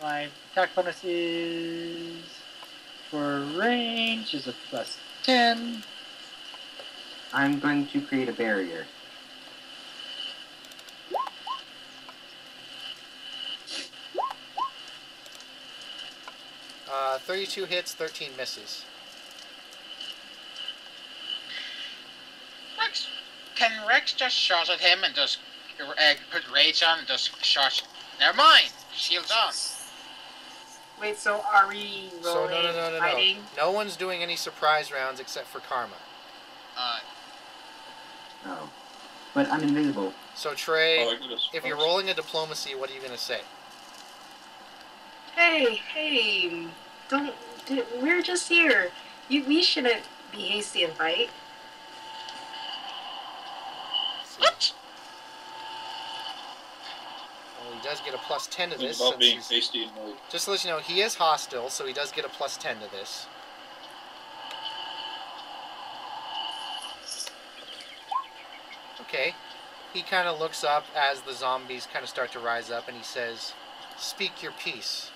H: My attack bonus is... for range is a plus 10.
I: I'm going to create a barrier.
C: Uh, 32 hits, 13 misses.
E: Rex, can Rex just shot at him and just put rage on and just shot? Never mind. Shields on.
F: Wait, so are we rolling fighting?
C: No one's doing any surprise rounds except for Karma.
I: Oh. But I'm invisible.
C: So Trey,
D: Oh,
C: if you're rolling a diplomacy, what are you gonna say?
F: Hey, we're just here. We shouldn't be hasty and fight.
E: What?
C: Well, he does get a plus 10 to
D: It's
C: this.
D: about being
C: Since
D: hasty and like,
C: just to let you know, he is hostile, so he does get a plus 10 to this. Okay. He kind of looks up as the zombies kind of start to rise up, and he says, "Speak your piece."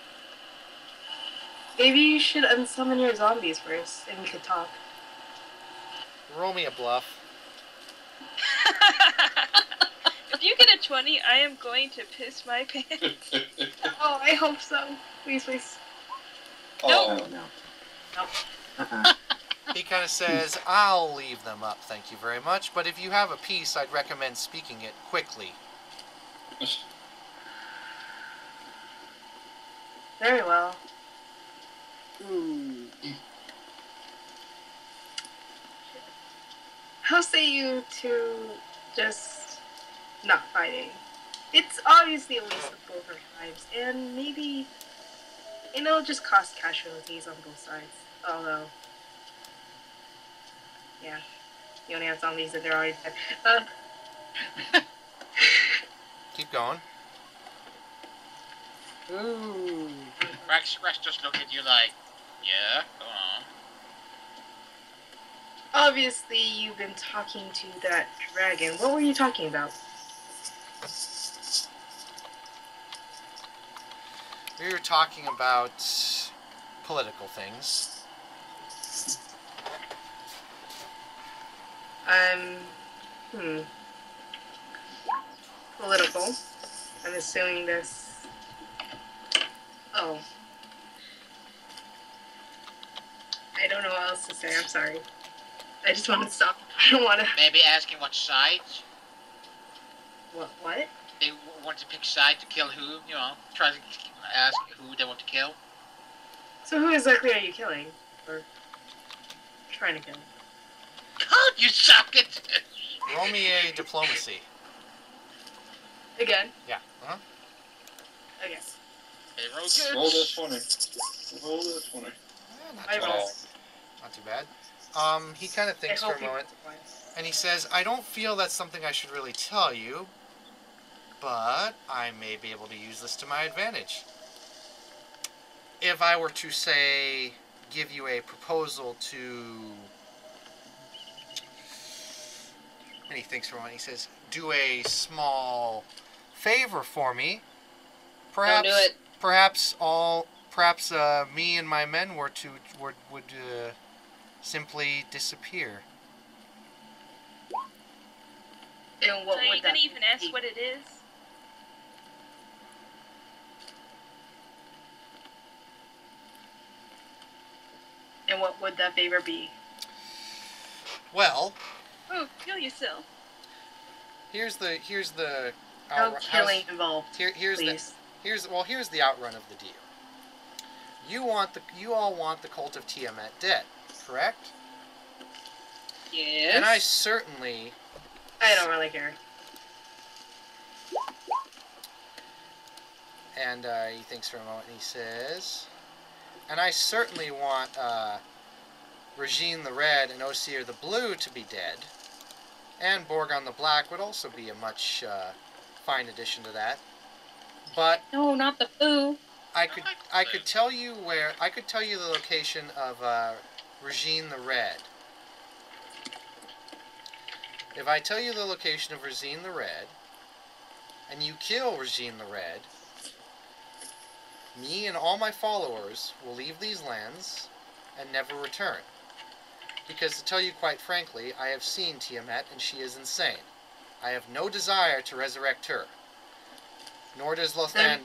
F: Maybe you should unsummon your zombies first, and we could talk.
C: Roll me a bluff.
B: If you get a 20, I am going to piss my pants.
F: Oh, I hope so. Please, please.
D: oh,
I: no.
F: Nope.
I: Uh-uh.
C: He kind of says, "I'll leave them up, thank you very much, but if you have a piece, I'd recommend speaking it quickly."
F: Very well. How say you to just not fighting? It's obviously a waste of both our lives, and maybe it'll just cost casualties on both sides. Although, yeah, you only have zombies and they're already dead.
C: Keep going.
H: Ooh.
E: Rex just look at you like, yeah, go on.
F: Obviously, you've been talking to that dragon. What were you talking about?
C: We were talking about political things.
F: Political. I'm assuming this. Oh. I don't know what else to say. I'm sorry. I just want to stop. I don't want to.
E: Maybe asking what side.
F: What?
E: They want to pick side to kill who, you know, try to ask who they want to kill.
F: So who exactly are you killing? Or trying to kill?
E: God, you suck it!
C: Roll me a diplomacy.
F: Again?
C: Yeah. Uh-huh.
F: I guess.
E: Hey, roll good.
D: Roll that 20. Roll that 20.
C: Not
F: I
C: too
F: roll.
C: bad. Not too bad. He kind of thinks
F: I
C: for
F: hope
C: a moment,
F: you-
C: and he says, I don't feel that's something I should really tell you, but I may be able to use this to my advantage. If I were to, say, give you a proposal to... And he thinks for a moment, he says, do a small favor for me. Perhaps,
A: Don't do it.
C: Perhaps me and my men would simply disappear.
F: And what
B: So you
F: would that
B: didn't even ask
F: be?
B: what it is?
F: And what would that favor be?
C: Well,
B: Oh, kill yourself.
C: here's the
F: No killing involved,
C: here's
F: please.
C: here's the outrun of the deal. You all want the cult of Tiamat dead, correct?
A: Yes.
C: And I certainly
F: I don't really care.
C: And he thinks for a moment and he says, and I certainly want Regine the Red and Osir the Blue to be dead. And Borgon the Black would also be a much fine addition to that. But
A: No, not the blue.
C: I could tell you the location of Regine the Red. If I tell you the location of Regine the Red, and you kill Regine the Red, me and all my followers will leave these lands and never return. Because to tell you quite frankly, I have seen Tiamat and she is insane. I have no desire to resurrect her. Nor does Lothandir.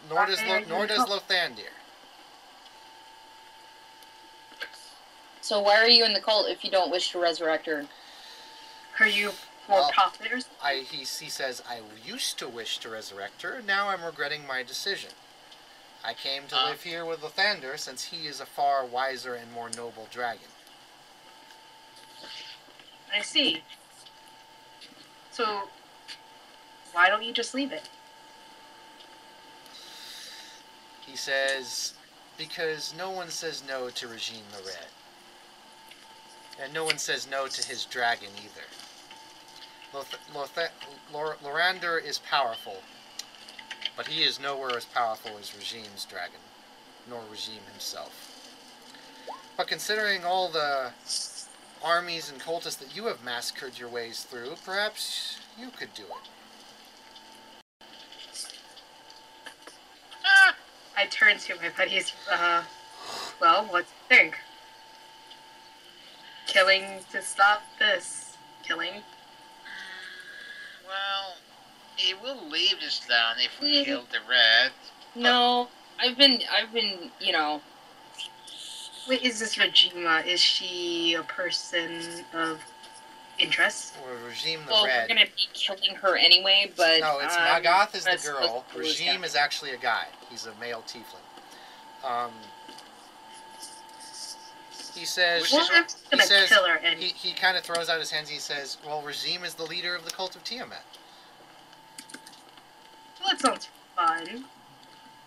A: So why are you in the cult if you don't wish to resurrect her?
F: Are you more
C: Well,
F: popular?
C: He says, I used to wish to resurrect her, now I'm regretting my decision. I came to live here with Lothandir since he is a far wiser and more noble dragon.
F: I see. So, why don't you just leave it?
C: He says, because no one says no to Regine the Red. And no one says no to his dragon either. Lorander is powerful, but he is nowhere as powerful as Regime's dragon, nor Regime himself. But considering all the armies and cultists that you have massacred your ways through, perhaps you could do it.
F: I turn to my buddies. Well, what do you think? Killing to stop this killing?
E: Well, he will leave this town if we kill the red.
A: No, I've been, you know.
F: Wait, is this Regina? Is she a person of interest?
C: Or Regime the
A: Well,
C: Red.
A: we're gonna be killing her anyway, but
C: No, it's Magath is the
A: that's
C: girl.
A: supposed to lose
C: Regime
A: him.
C: is actually a guy. He's a male tiefling. He says.
F: Well, I'm just gonna
C: says-
F: kill her and
C: He kind of throws out his hands and he says, well, Regime is the leader of the cult of Tiamat.
F: well, that sounds fun.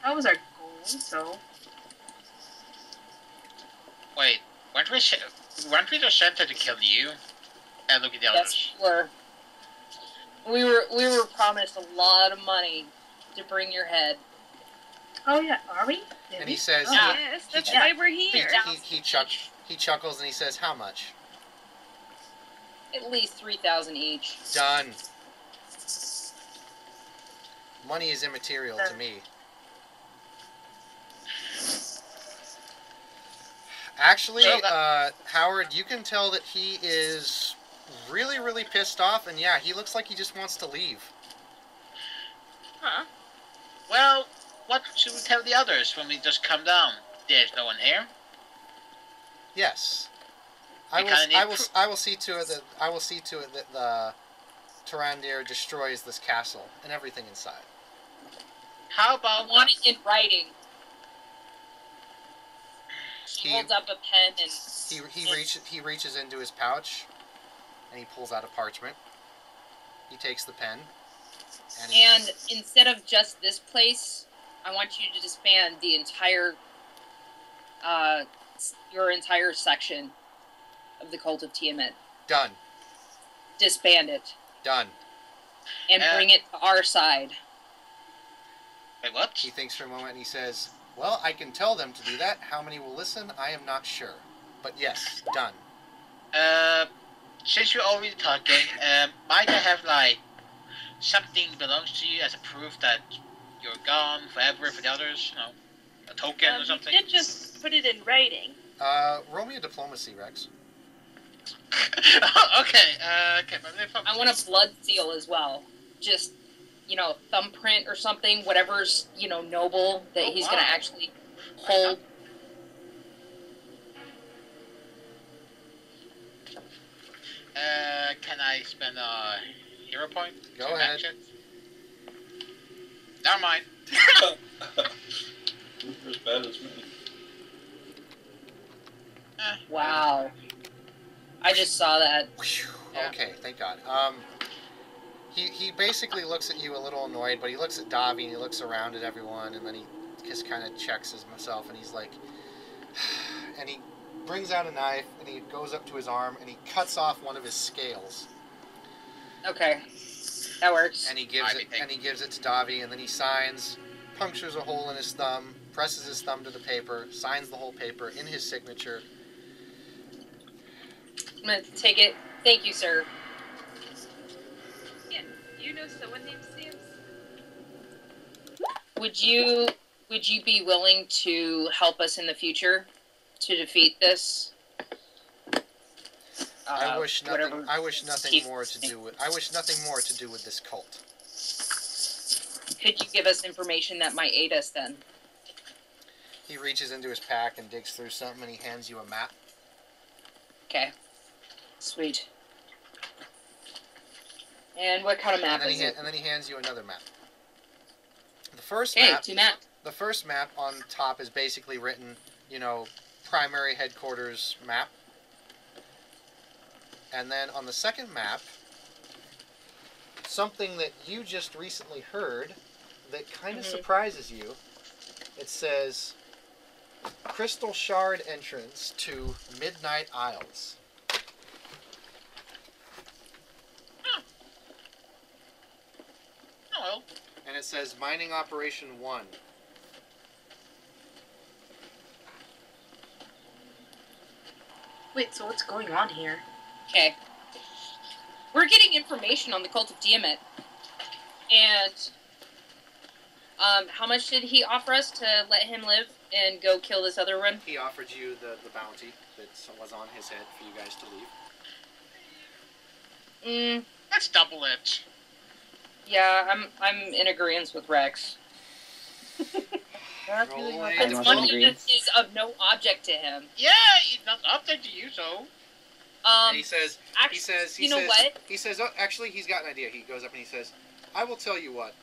F: That was our goal, so
E: Wait, weren't we just sent her to kill you? And look at the
A: Yes,
E: others.
A: we were promised a lot of money to bring your head.
F: oh yeah, are we? Did
C: And
F: we?
C: he says,
F: Oh,
A: Yeah.
B: Yes, that's
C: Yeah.
B: why we're
C: he,
B: here.
C: he chuckles and he says, how much?
A: At least 3,000 each.
C: Done. Money is immaterial to me. Actually, Howard, you can tell that he is really, really pissed off, and yeah, he looks like he just wants to leave.
B: Huh?
E: Well, what should we tell the others when we just come down? There's no one here.
C: Yes. I
E: kinda need
C: I will see to it that the Tarandir destroys this castle and everything inside.
E: How
A: I
E: about
A: want it in writing. He
C: He
A: holds up a pen and
C: he reaches into his pouch and he pulls out a parchment. He takes the pen
A: and instead of just this place, I want you to disband the entire your entire section of the Cult of Tiamat.
C: Done.
A: Disband it.
C: Done.
A: And bring it to our side.
E: Wait, what?
C: He thinks for a moment and he says, well, I can tell them to do that. How many will listen? I am not sure. But yes, done.
E: Since you're already talking, might I have, like, something belongs to you as a proof that you're gone forever for the others? You know, a token or something?
B: You did just put it in writing.
C: Roll me a diplomacy, Rex.
E: Okay,
A: I want a blood seal as well. Just, thumbprint or something, whatever's, noble that he's going to actually hold.
E: Can I spend a hero point?
C: Go ahead.
E: Never mind.
D: You're as bad as me.
A: Wow. I just saw that.
C: Okay, thank God. He basically looks at you a little annoyed, but he looks at Davi and he looks around at everyone, and then he just kind of checks himself, and he's like, and he brings out a knife and he goes up to his arm and he cuts off one of his scales.
A: Okay, that works.
C: And he gives it to Davi, and then he signs, punctures a hole in his thumb, presses his thumb to the paper, signs the whole paper in his signature.
A: I'm gonna take it. Thank you, sir.
B: Yeah, you know someone named Sam.
A: Would you be willing to help us in the future to defeat this?
C: I wish nothing more to do with this cult.
A: Could you give us information that might aid us then?
C: He reaches into his pack and digs through something, and he hands you a map.
A: Okay. Sweet. And what kind of map is it?
C: And then he hands you another map. The first map on top is basically written, primary headquarters map. And then on the second map, something that you just recently heard that kind of surprises you. It says, Crystal Shard entrance to Midnight Isles.
E: Oh.
C: And it says Mining Operation 1.
F: Wait, so what's going on here?
A: Okay. We're getting information on the Cult of Tiamat. And how much did he offer us to let him live and go kill this other one?
C: He offered you the bounty that was on his head for you guys to leave.
E: Let's double it.
A: Yeah, I'm in agreement with Rex.
C: Roll
A: money is of no object to him.
E: Yeah, it's not object to you, so.
C: And he says,
A: what?
C: He says, oh, actually, he's got an idea. He goes up and he says, I will tell you what.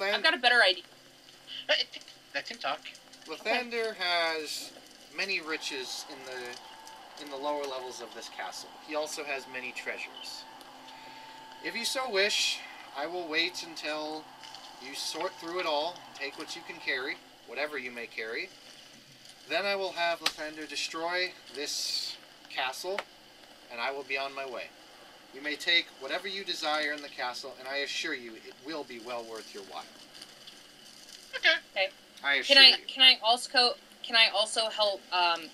A: I've got a better idea.
E: Let him talk.
C: Lathander has many riches in the lower levels of this castle. He also has many treasures. If you so wish, I will wait until you sort through it all, take what you can carry, whatever you may carry. Then I will have Lathander destroy this castle, and I will be on my way. You may take whatever you desire in the castle, and I assure you it will be well worth your while.
A: Okay.
C: I assure you.
A: Can I also help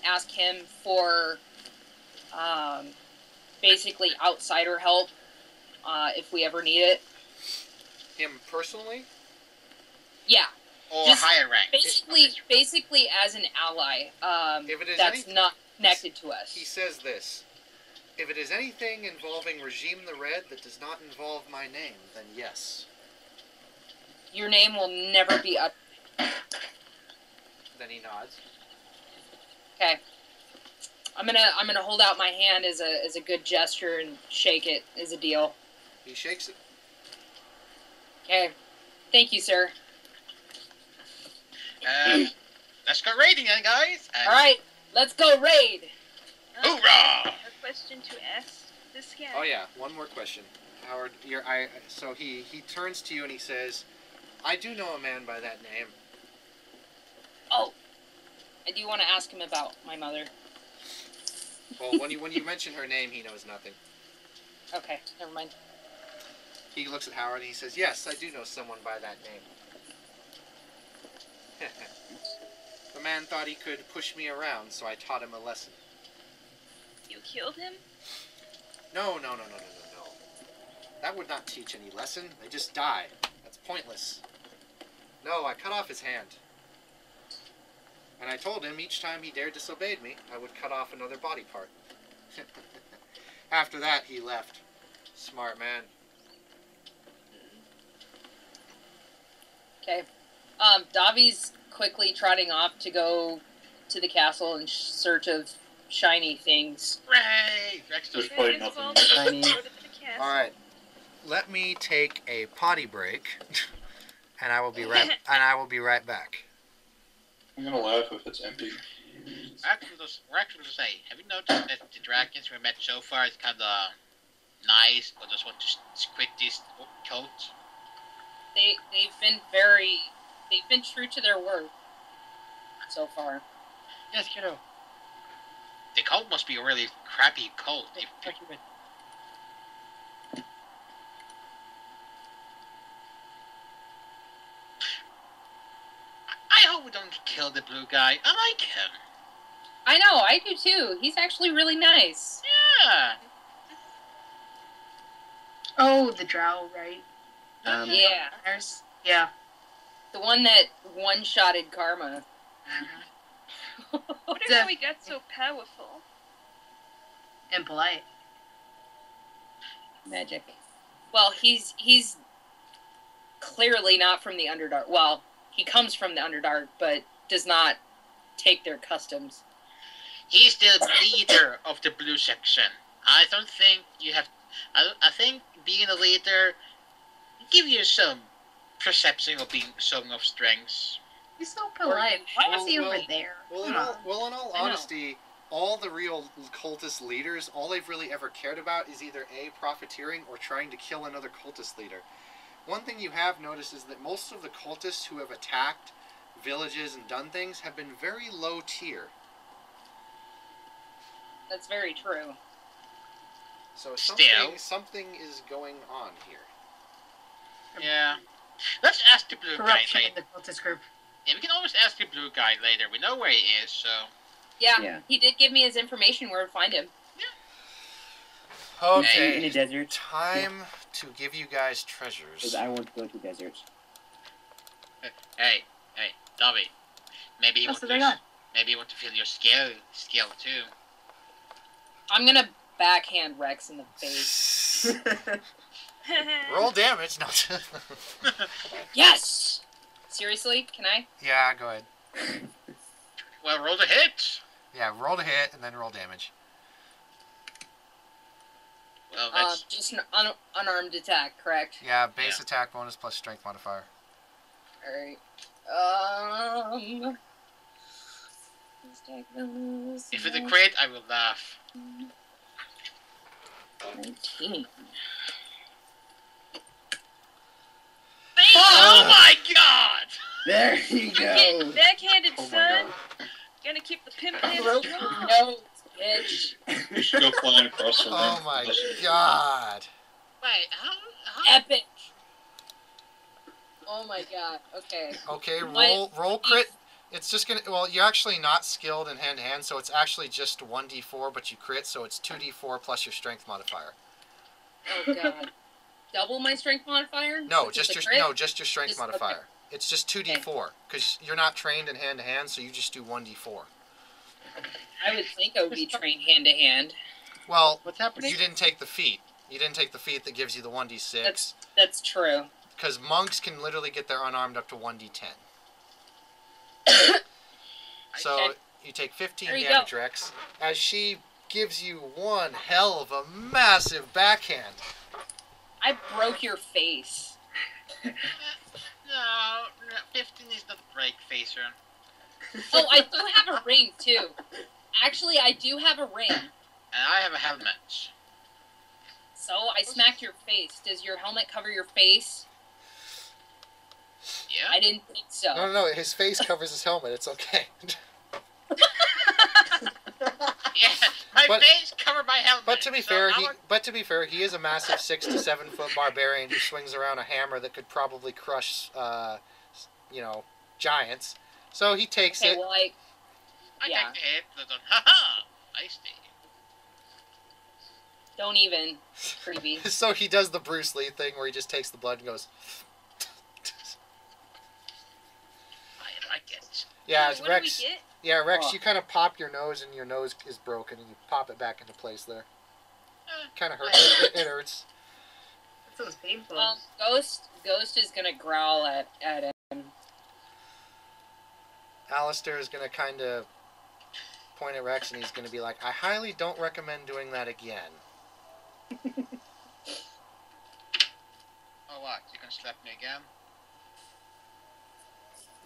A: ask him for basically outsider help if we ever need it?
C: Him personally?
A: Yeah.
E: Or
A: just
E: higher rank.
A: Basically as an ally. That's not connected to us.
C: He says this. If it is anything involving Regime the Red that does not involve my name, then yes.
A: Your name will never be up.
C: Then he nods.
A: Okay. I'm gonna hold out my hand as a good gesture and shake it as a deal.
C: He shakes it.
A: Okay. Thank you, sir.
E: Let's go raiding then, guys. And
A: All right, let's go raid.
E: hoorah!
B: A question to ask this guy.
C: Oh yeah, one more question, Howard. So he turns to you and he says, "I do know a man by that name."
A: Oh, I do want to ask him about my mother.
C: Well, when you mention her name, he knows nothing.
A: Okay, never mind.
C: He looks at Howard and he says, "Yes, I do know someone by that name." The man thought he could push me around, so I taught him a lesson.
B: You killed him?
C: No. That would not teach any lesson. They just die. That's pointless. No, I cut off his hand. And I told him each time he dared disobey me, I would cut off another body part. After that, he left. Smart man.
A: Okay. Davi's quickly trotting off to go to the castle in search of shiny things.
E: Raid! Rex
D: There's
E: does
D: probably
B: Guess
D: nothing
B: we'll
D: there.
B: go to the castle.
C: Alright. Let me take a potty break, and I will be right back.
D: I'm gonna laugh if it's empty.
E: Rex will say, have you noticed that the dragons we met so far is kind of nice, or just want to quit this cult?
A: They've been true to their word so far.
H: Yes, kiddo.
E: The cult must be a really crappy cult.
H: Thank you.
E: I hope we don't kill the blue guy. I like him.
A: I know, I do too. He's actually really nice.
E: Yeah.
F: Oh, the drow, right?
A: Yeah.
F: Yeah.
A: The one that one-shotted Karma.
B: Wonder how he got so powerful.
F: And polite.
A: Magic. Well, he's clearly not from the Underdark. Well, he comes from the Underdark, but does not take their customs.
E: He's the leader of the blue section. I don't think you have... I think being a leader give you some perception of being showing of strengths.
F: He's so polite. Why is he over there?
C: Well, in all honesty, all the real cultist leaders, all they've really ever cared about is either A, profiteering, or trying to kill another cultist leader. One thing you have noticed is that most of the cultists who have attacked villages and done things have been very low tier.
A: That's very true.
C: So
E: Still.
C: something is going on here.
E: Yeah. Let's ask the blue guy
F: Corruption
E: later.
F: in the cultist group.
E: Yeah, we can always ask the blue guy later. We know where he is, so...
A: Yeah, he did give me his information where to find him.
C: Okay.
J: In the desert.
C: Time to give you guys treasures.
J: Because I want to go to deserts.
E: Hey, Dobby. Maybe you
F: That's
E: want
F: what
E: to...
F: I got.
E: Maybe you want to feel your skill too.
A: I'm gonna backhand Rex in the face.
C: Roll damage. No.
A: Yes! Seriously? Can I?
C: Yeah, go ahead.
E: Well, roll the hit.
C: Yeah, roll to hit and then roll damage.
E: Well, that's...
A: Just an unarmed attack, correct?
C: Yeah, base attack bonus plus strength modifier.
A: Alright.
E: If it's a crit, I will laugh.
A: 19.
E: Oh my god!
J: There you
B: I'm getting
J: go.
B: backhanded,
D: Oh my
B: son.
D: god.
B: Gonna keep the pimp hands
A: Broke
B: strong.
A: nose, bitch.
D: You should go flying across the room.
C: Oh my god.
E: Wait, how?
A: Epic. Oh my god. Okay.
C: Okay,
A: What?
C: roll crit. It's just gonna. Well, you're actually not skilled in hand to hand, so it's actually just 1d4, but you crit, so it's 2d4 plus your strength modifier.
A: Oh god. Double my strength modifier?
C: No,
A: Since
C: just
A: it's
C: your
A: a crit?
C: just your strength
A: Just-
C: modifier.
A: okay.
C: It's just 2d4 because you're not trained in hand to hand, so you just do 1d4.
A: I would think I would be trained hand to hand.
C: Well,
H: What's happening?
C: you didn't take the feat. You didn't take the feat that gives you the 1d6.
A: That's true.
C: Because monks can literally get their unarmed up to 1d10. So You take 15
A: There you
C: damage,
A: go.
C: Rex, as she gives you one hell of a massive backhand.
A: I broke your face.
E: No, 15 is not a break, Facer.
A: Oh, I do have a ring, too. Actually, I do have a ring.
E: And I have a helmet.
A: So, I smacked your face. Does your helmet cover your face?
E: Yeah.
A: I didn't think so.
C: No, his face covers his helmet. It's okay.
E: Yeah, my
C: But-
E: face covered my helmet.
C: But to be
E: so
C: fair,
E: I'm
C: he is a massive 6 to 7 foot barbarian who swings around a hammer that could probably crush, giants. So he takes
A: Okay,
C: it.
A: well,
E: I
A: yeah.
E: take the hit. Haha! I stay.
A: Don't even. Creepy.
C: So he does the Bruce Lee thing where he just takes the blood and goes.
E: I like it.
C: Yeah,
B: Oh,
C: it's
B: what
C: Rex.
B: do we get?
C: Yeah, Rex,
J: Oh.
C: you kind of pop your nose and your nose is broken and you pop it back into place there. Kind of hurts. It hurts.
F: That sounds painful.
A: Ghost is gonna growl at him.
C: Alistair is going to kind of point at Rex and he's going to be like, I highly don't recommend doing that again.
E: Oh, what? You can slap me again?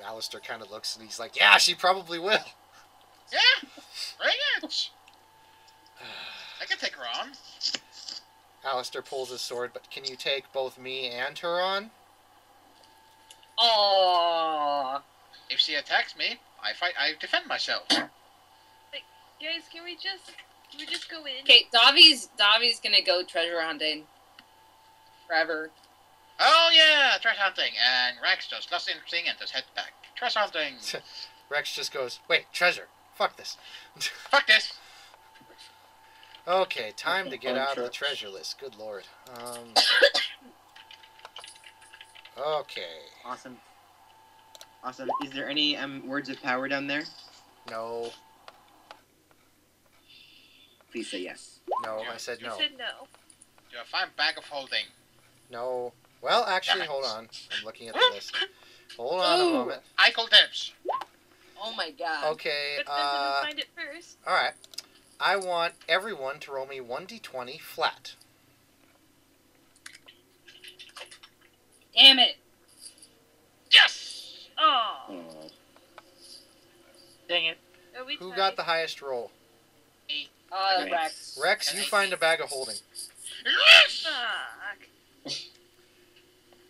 C: Alistair kind of looks and he's like, yeah, she probably will.
E: Yeah! Bring it! I can take her on.
C: Alistair pulls his sword, but can you take both me and her on?
A: Oh.
E: If she attacks me, I defend myself.
B: Guys, can we just go in?
A: Okay, Davi's gonna go treasure hunting. Forever.
E: Oh yeah, treasure hunting. And Rex does less interesting and does head back. Treasure hunting.
C: Rex just goes, wait, treasure. Fuck this.
E: Fuck this.
C: Okay, time to get
D: Fun
C: out of the
D: trips.
C: treasure list. Good lord. Okay.
I: Awesome. Awesome. Is there any words of power down there?
C: No.
J: Please say yes.
C: No, I said no.
B: I said no.
E: You're a fine bag of holding.
C: No. Well, actually, hold on. I'm looking at the list. Hold on a
A: Ooh.
C: moment.
E: I call dibs.
A: Oh my god.
C: Okay,
B: But Spencer will find it first.
C: alright. I want everyone to roll me 1d20 flat.
A: Damn it.
E: Yes!
B: Oh.
J: Oh.
H: Dang it.
B: Are we
C: Who
B: tied?
C: got the highest roll?
J: Rex.
A: Rex.
C: Rex, you find a bag of holding.
E: Yes!
B: Fuck.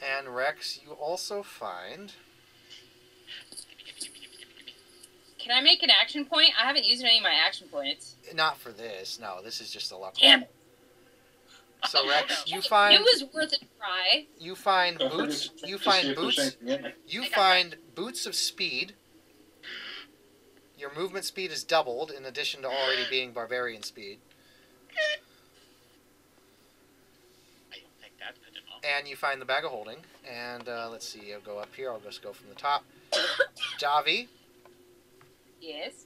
C: And Rex, you also find...
A: Can I make an action point? I haven't used any of my action points.
C: Not for this. No, this is just a luck.
A: Damn it.
C: So Rex, you
A: It
C: find
A: was worth a try.
D: Don't
C: boots.
D: forget
C: You
D: to
C: find
D: see if there's
C: boots.
D: anything in it.
C: You find boots of speed. Your movement speed is doubled in addition to already being barbarian speed.
E: I don't think that's good enough.
C: And you find the bag of holding. And let's see, I'll go up here. I'll just go from the top. Davi,
A: Yes.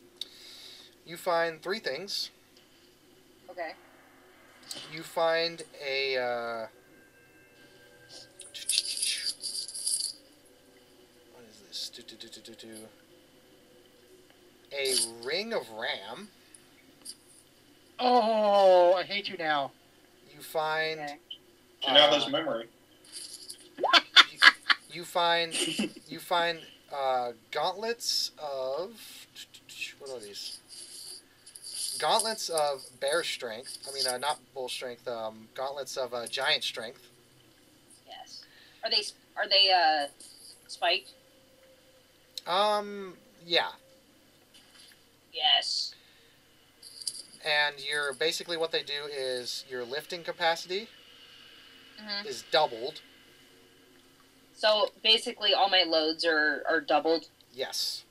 C: you find 3 things.
A: Okay.
C: You find a... what is this? A ring of ram.
H: Oh, I hate you now.
C: You find...
A: Okay.
D: He now has memory.
C: You find gauntlets of what are these? Gauntlets of bear strength. I mean, not bull strength. Gauntlets of giant strength.
A: Yes. Are they spiked?
C: Yeah.
A: Yes.
C: And you're basically what they do is your lifting capacity
A: Mhm.
C: is doubled.
A: So basically, all my loads are doubled.
C: Yes.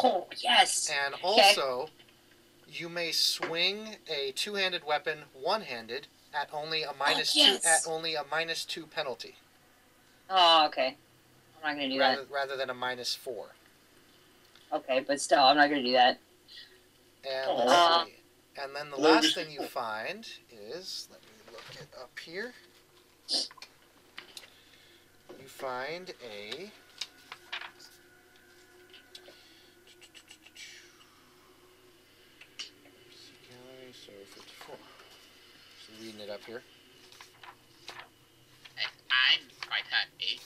A: Oh yes.
C: And also, you may swing a two-handed weapon one-handed at only a minus
A: yes.
C: two at only a -2 penalty.
A: Oh, okay. I'm not gonna do that.
C: rather than a -4.
A: Okay, but still, I'm not gonna do that.
C: And let's see. And then the
D: Well,
C: last
D: we-
C: thing you find is, let me look it up here. You find a so 54. Just reading it up here.
E: I'm quite happy.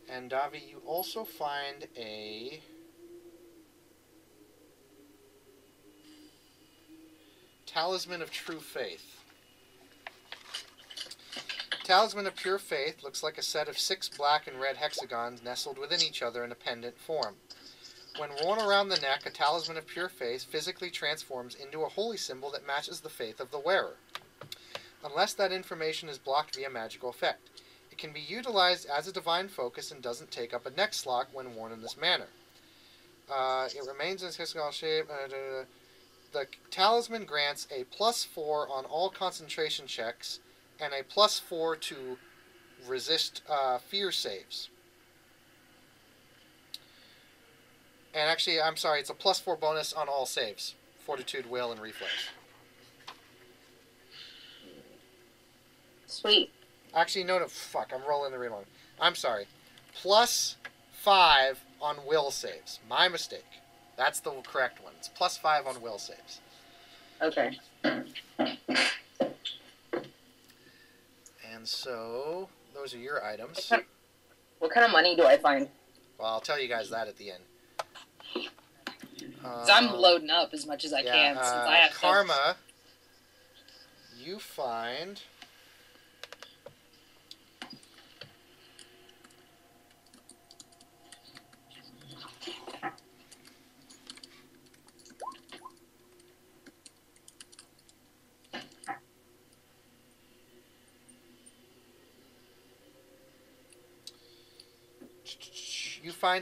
C: And Davi, you also find a Talisman of True Faith. Talisman of Pure Faith looks like a set of 6 black and red hexagons nestled within each other in a pendant form. When worn around the neck, a Talisman of Pure Faith physically transforms into a holy symbol that matches the faith of the wearer, unless that information is blocked via magical effect. It can be utilized as a divine focus and doesn't take up a neck slot when worn in this manner. It remains in its hexagonal shape. The talisman grants a +4 on all concentration checks and a +4 to resist fear saves. And actually, I'm sorry, it's a +4 bonus on all saves. Fortitude, Will, and Reflex.
A: Sweet.
C: Actually, no, fuck, I'm rolling the real one. I'm sorry. +5 on Will saves. My mistake. That's the correct one. It's +5 on Will saves.
A: Okay.
C: And so, those are your items.
A: What kind of money do I find?
C: Well, I'll tell you guys that at the end.
A: Because I'm loading up as much as I can since I have
C: Karma, you find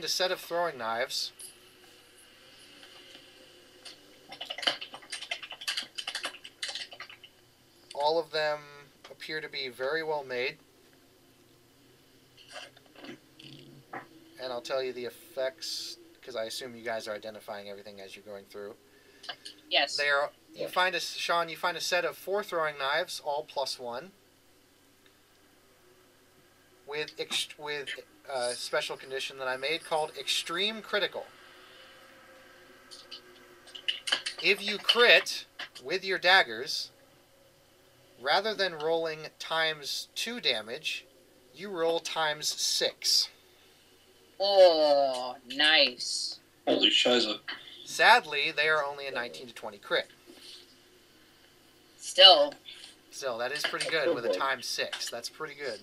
C: a set of throwing knives. All of them appear to be very well made. And I'll tell you the effects, because I assume you guys are identifying everything as you're going through.
A: Yes.
C: You find a set of 4 throwing knives, all +1, with a special condition that I made called Extreme Critical. If you crit with your daggers, rather than rolling ×2 damage, you roll ×6.
A: Oh, nice.
D: Holy shiza.
C: Sadly, they are only a 19 to 20 crit.
A: Still,
C: that is pretty good with a ×6. That's pretty good.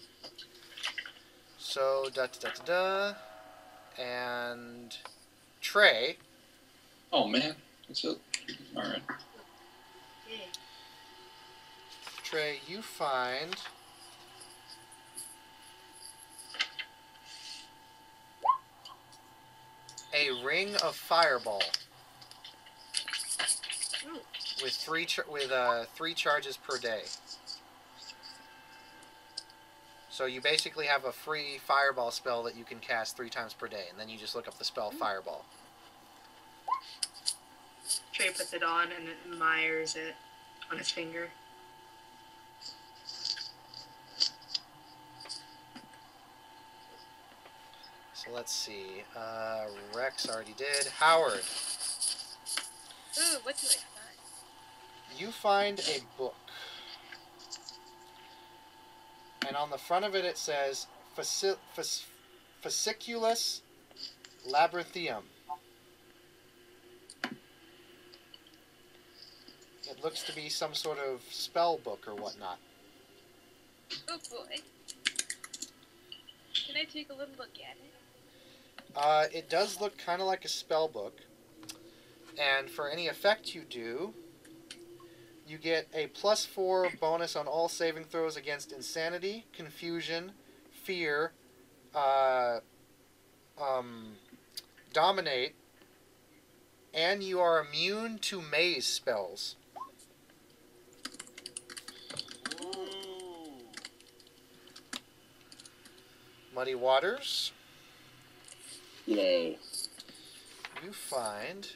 C: So, and Trey.
D: Oh, man. That's it. Alright.
C: Trey, you find a ring of fireball with 3 charges per day. So you basically have a free fireball spell that you can cast 3 times per day, and then you just look up the spell fireball.
F: Trey puts it on and admires it on his finger.
C: So let's see. Rex already did. Howard.
B: Ooh, what do I find?
C: You find a book. And on the front of it, it says Fasciculus Labyrinthium. It looks to be some sort of spell book or whatnot.
B: Oh boy. Can I take a little look at it?
C: It does look kind of like a spell book. And for any effect you do, you get a +4 bonus on all saving throws against insanity, confusion, fear, dominate, and you are immune to maze spells. Muddy Waters.
A: yay.
C: You find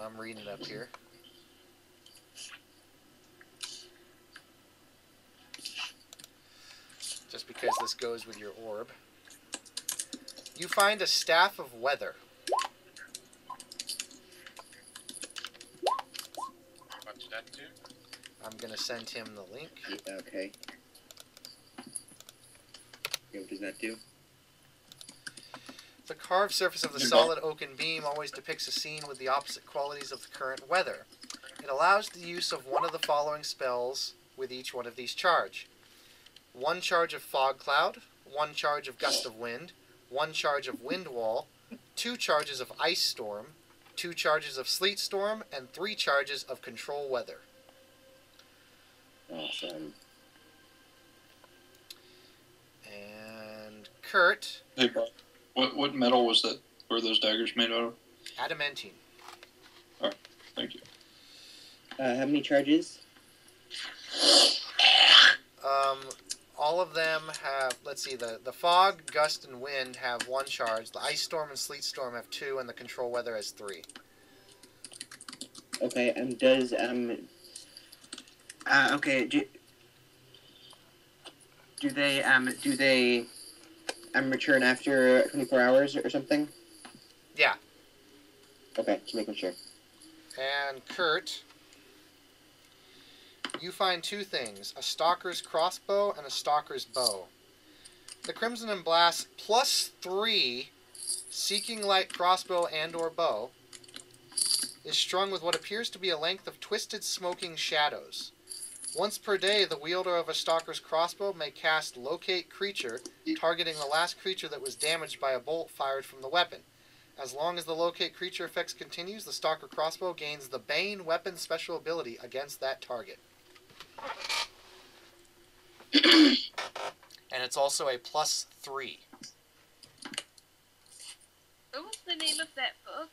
C: I'm reading it up here. because this goes with your orb. You find a staff of weather.
E: What's that do?
C: I'm going to send him the link.
J: Yeah, okay. Yeah, what does that do?
C: The carved surface of the solid oaken beam always depicts a scene with the opposite qualities of the current weather. It allows the use of one of the following spells with each one of these charge. 1 charge of fog cloud, 1 charge of gust of wind, 1 charge of wind wall, 2 charges of ice storm, 2 charges of sleet storm, and 3 charges of control weather.
J: Awesome.
C: And Kurt.
D: Hey, Bob. What metal was that? Were those daggers made out of?
C: Adamantine.
D: Alright, thank you.
J: How many charges?
C: All of them have, let's see, the fog, gust, and wind have 1 charge. The ice storm and sleet storm have 2, and the control weather has 3.
J: Okay, does, okay, do they return after 24 hours or something?
C: Yeah.
J: Okay, just making sure.
C: And Kurt, you find 2 things, a stalker's crossbow and a stalker's bow. The Crimson and Blast +3 Seeking Light crossbow and or bow is strung with what appears to be a length of twisted smoking shadows. Once per day, the wielder of a stalker's crossbow may cast Locate Creature, targeting the last creature that was damaged by a bolt fired from the weapon. As long as the Locate Creature effects continues, the stalker crossbow gains the Bane weapon special ability against that target. And it's also a +3.
B: What was the name of that book?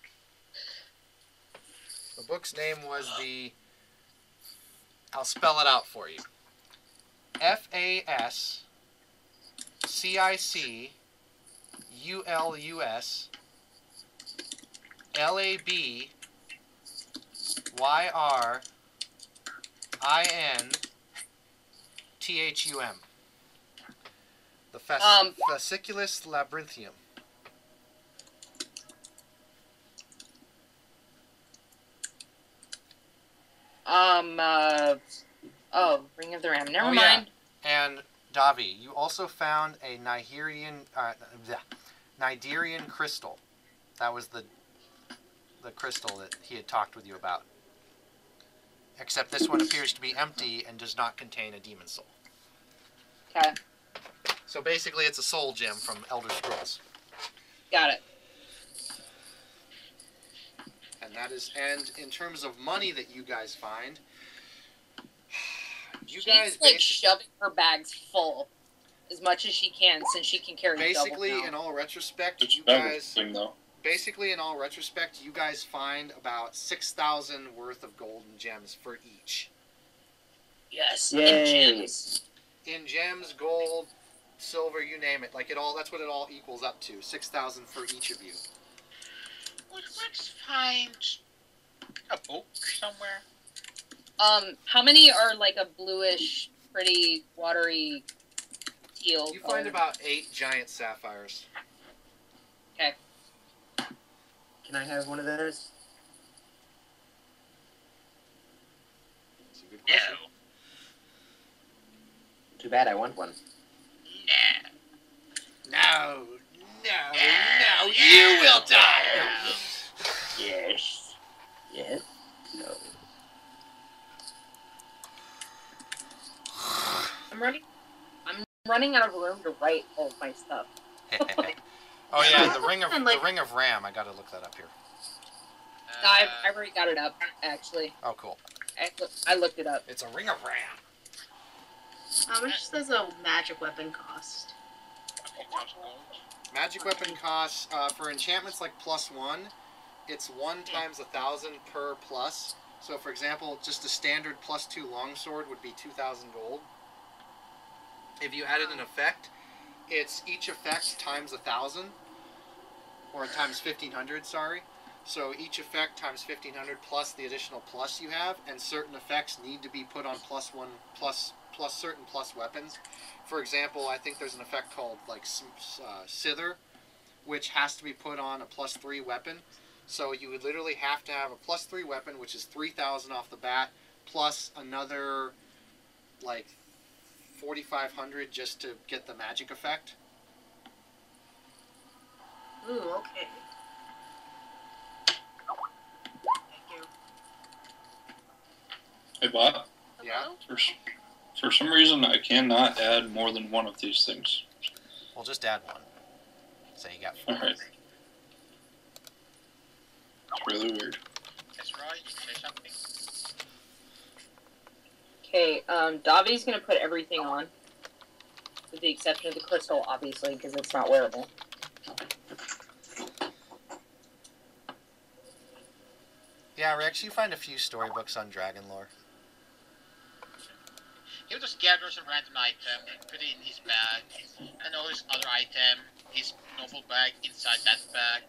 C: The book's name was the... I'll spell it out for you. FASCICULUS LABYINTHUM. The Fasciculus Labyrinthium.
A: Ring of the Ram. Never mind.
C: Yeah. And Davi, you also found a Niderian crystal. That was the crystal that he had talked with you about. Except this one appears to be empty and does not contain a demon soul.
A: Okay.
C: So basically it's a soul gem from Elder Scrolls.
A: Got it.
C: And in terms of money that you guys find,
A: She's like shoving her bags full as much as she can, since she can carry
C: basically
A: double now.
C: in all retrospect,
D: It's
C: you guys
D: thing, though.
C: basically in all retrospect, you guys find about 6,000 worth of gold and gems for each.
A: Yes,
J: Yay.
A: in gems.
C: In gems, gold, silver, you name it. Like that's what it all equals up to. 6,000 for each of you.
E: Let's find a book somewhere.
A: How many are like a bluish, pretty, watery teal?
C: You find about 8 giant sapphires.
A: Okay.
J: Can I have one of those?
C: That's a good question.
E: No.
J: Too bad, I want one.
C: No, you will die!
J: Yes. Yes. No.
A: I'm running out of room to write all of my stuff.
C: Oh yeah, the ring of Ram. I gotta look that up here.
A: I've already got it up, actually.
C: Oh cool.
A: I looked it up.
C: It's a ring of Ram.
F: How much does a magic weapon cost?
C: Magic weapon costs for enchantments like +1. It's 1 times 1,000 per plus. So for example, just a standard +2 longsword would be 2,000 gold. If you added an effect, it's each effect times 1,000, or times 1,500. Sorry. So each effect times 1,500 plus the additional plus you have, and certain effects need to be put on +1 certain plus weapons. For example, I think there's an effect called like Sither, which has to be put on a +3 weapon. So you would literally have to have a +3 weapon, which is 3,000 off the bat, plus another like 4,500 just to get the magic effect.
F: Ooh, okay. Thank you.
D: Hey, bot.
C: Yeah.
D: For some reason, I cannot add more than one of these things.
C: We'll just add one. So you got 4.
D: All right. Really weird.
E: That's right. You say something.
A: Okay, Davi's gonna put everything on. With the exception of the crystal, obviously, because it's not wearable.
C: Yeah, Rex, you find a few storybooks on dragon lore.
E: He'll just gather some random item and put it in his bag. And all his other item, his noble bag, inside that bag.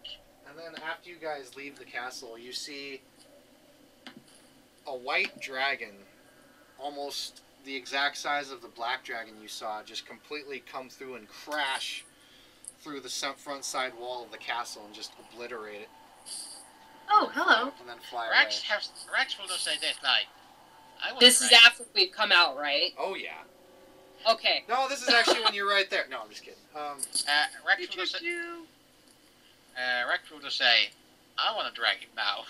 C: And then after you guys leave the castle, you see a white dragon, almost the exact size of the black dragon you saw, just completely come through and crash through the front side wall of the castle and just obliterate it.
F: Oh, hello.
C: And then fly
E: Rex
C: away.
E: Rex will just say this like,
A: This is after we've come out, right?
C: Oh, yeah.
A: Okay.
C: No, this is actually when you're right there. No, I'm just kidding.
E: Rex will just say, Rex will just say, I want a dragon now.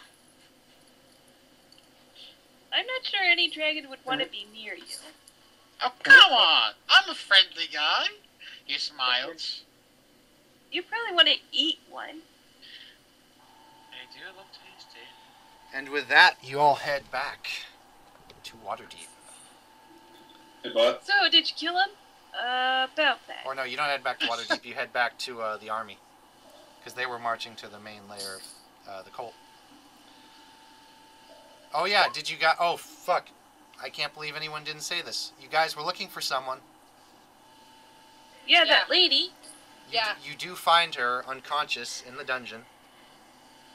B: I'm not sure any dragon would want to be near you.
E: Oh, come on! I'm a friendly guy. He smiles.
B: You probably want to eat one.
E: They do look tasty.
C: And with that, you all head back to Waterdeep.
D: Hey, bot.
B: So, did you kill him? About that.
C: Or no, you don't head back to Waterdeep. You head back to the army. Because they were marching to the main layer of the cult. Oh yeah, did you guys... Oh, fuck. I can't believe anyone didn't say this. You guys were looking for someone.
B: Yeah, that lady.
C: You do find her unconscious in the dungeon.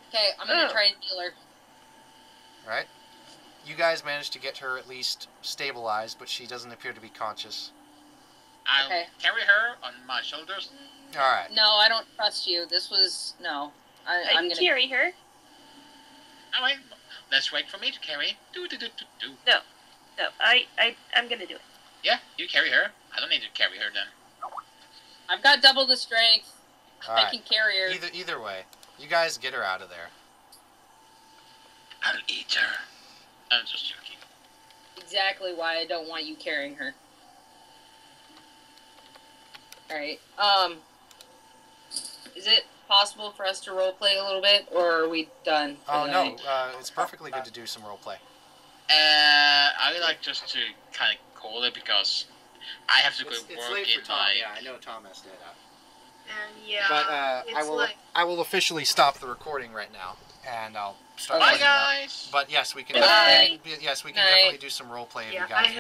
A: Okay, I'm gonna try and heal her.
C: Right? You guys managed to get her at least stabilized, but she doesn't appear to be conscious.
E: I'll carry her on my shoulders.
C: Alright.
A: No, I don't trust you. This was... No.
B: I
A: I'm
B: can
A: gonna...
B: carry her.
E: Alright, let's wait for me to carry.
B: No, I'm gonna do it.
E: Yeah, you carry her. I don't need to carry her then.
A: I've got double the strength.
C: All
A: I
C: right.
A: can carry her.
C: Either way, you guys get her out of there.
E: I'll eat her. I'm just joking.
A: Exactly why I don't want you carrying her. Alright, is it possible for us to roleplay a little bit, or are we done for
C: Oh
A: the
C: no,
A: night?
C: it's perfectly good to do some roleplay.
E: I would like just to kind of call it because I have to go
C: It's
E: work
C: late
E: in
C: for Tom.
E: my...
C: Yeah, I know Tom has to head out.
F: And yeah,
C: But I will officially stop the recording right now, and I'll start.
E: Bye
C: cleaning up.
E: guys.
C: But yes, we can.
A: Bye.
C: Yes, we can
A: Night.
C: definitely do some roleplay if you guys.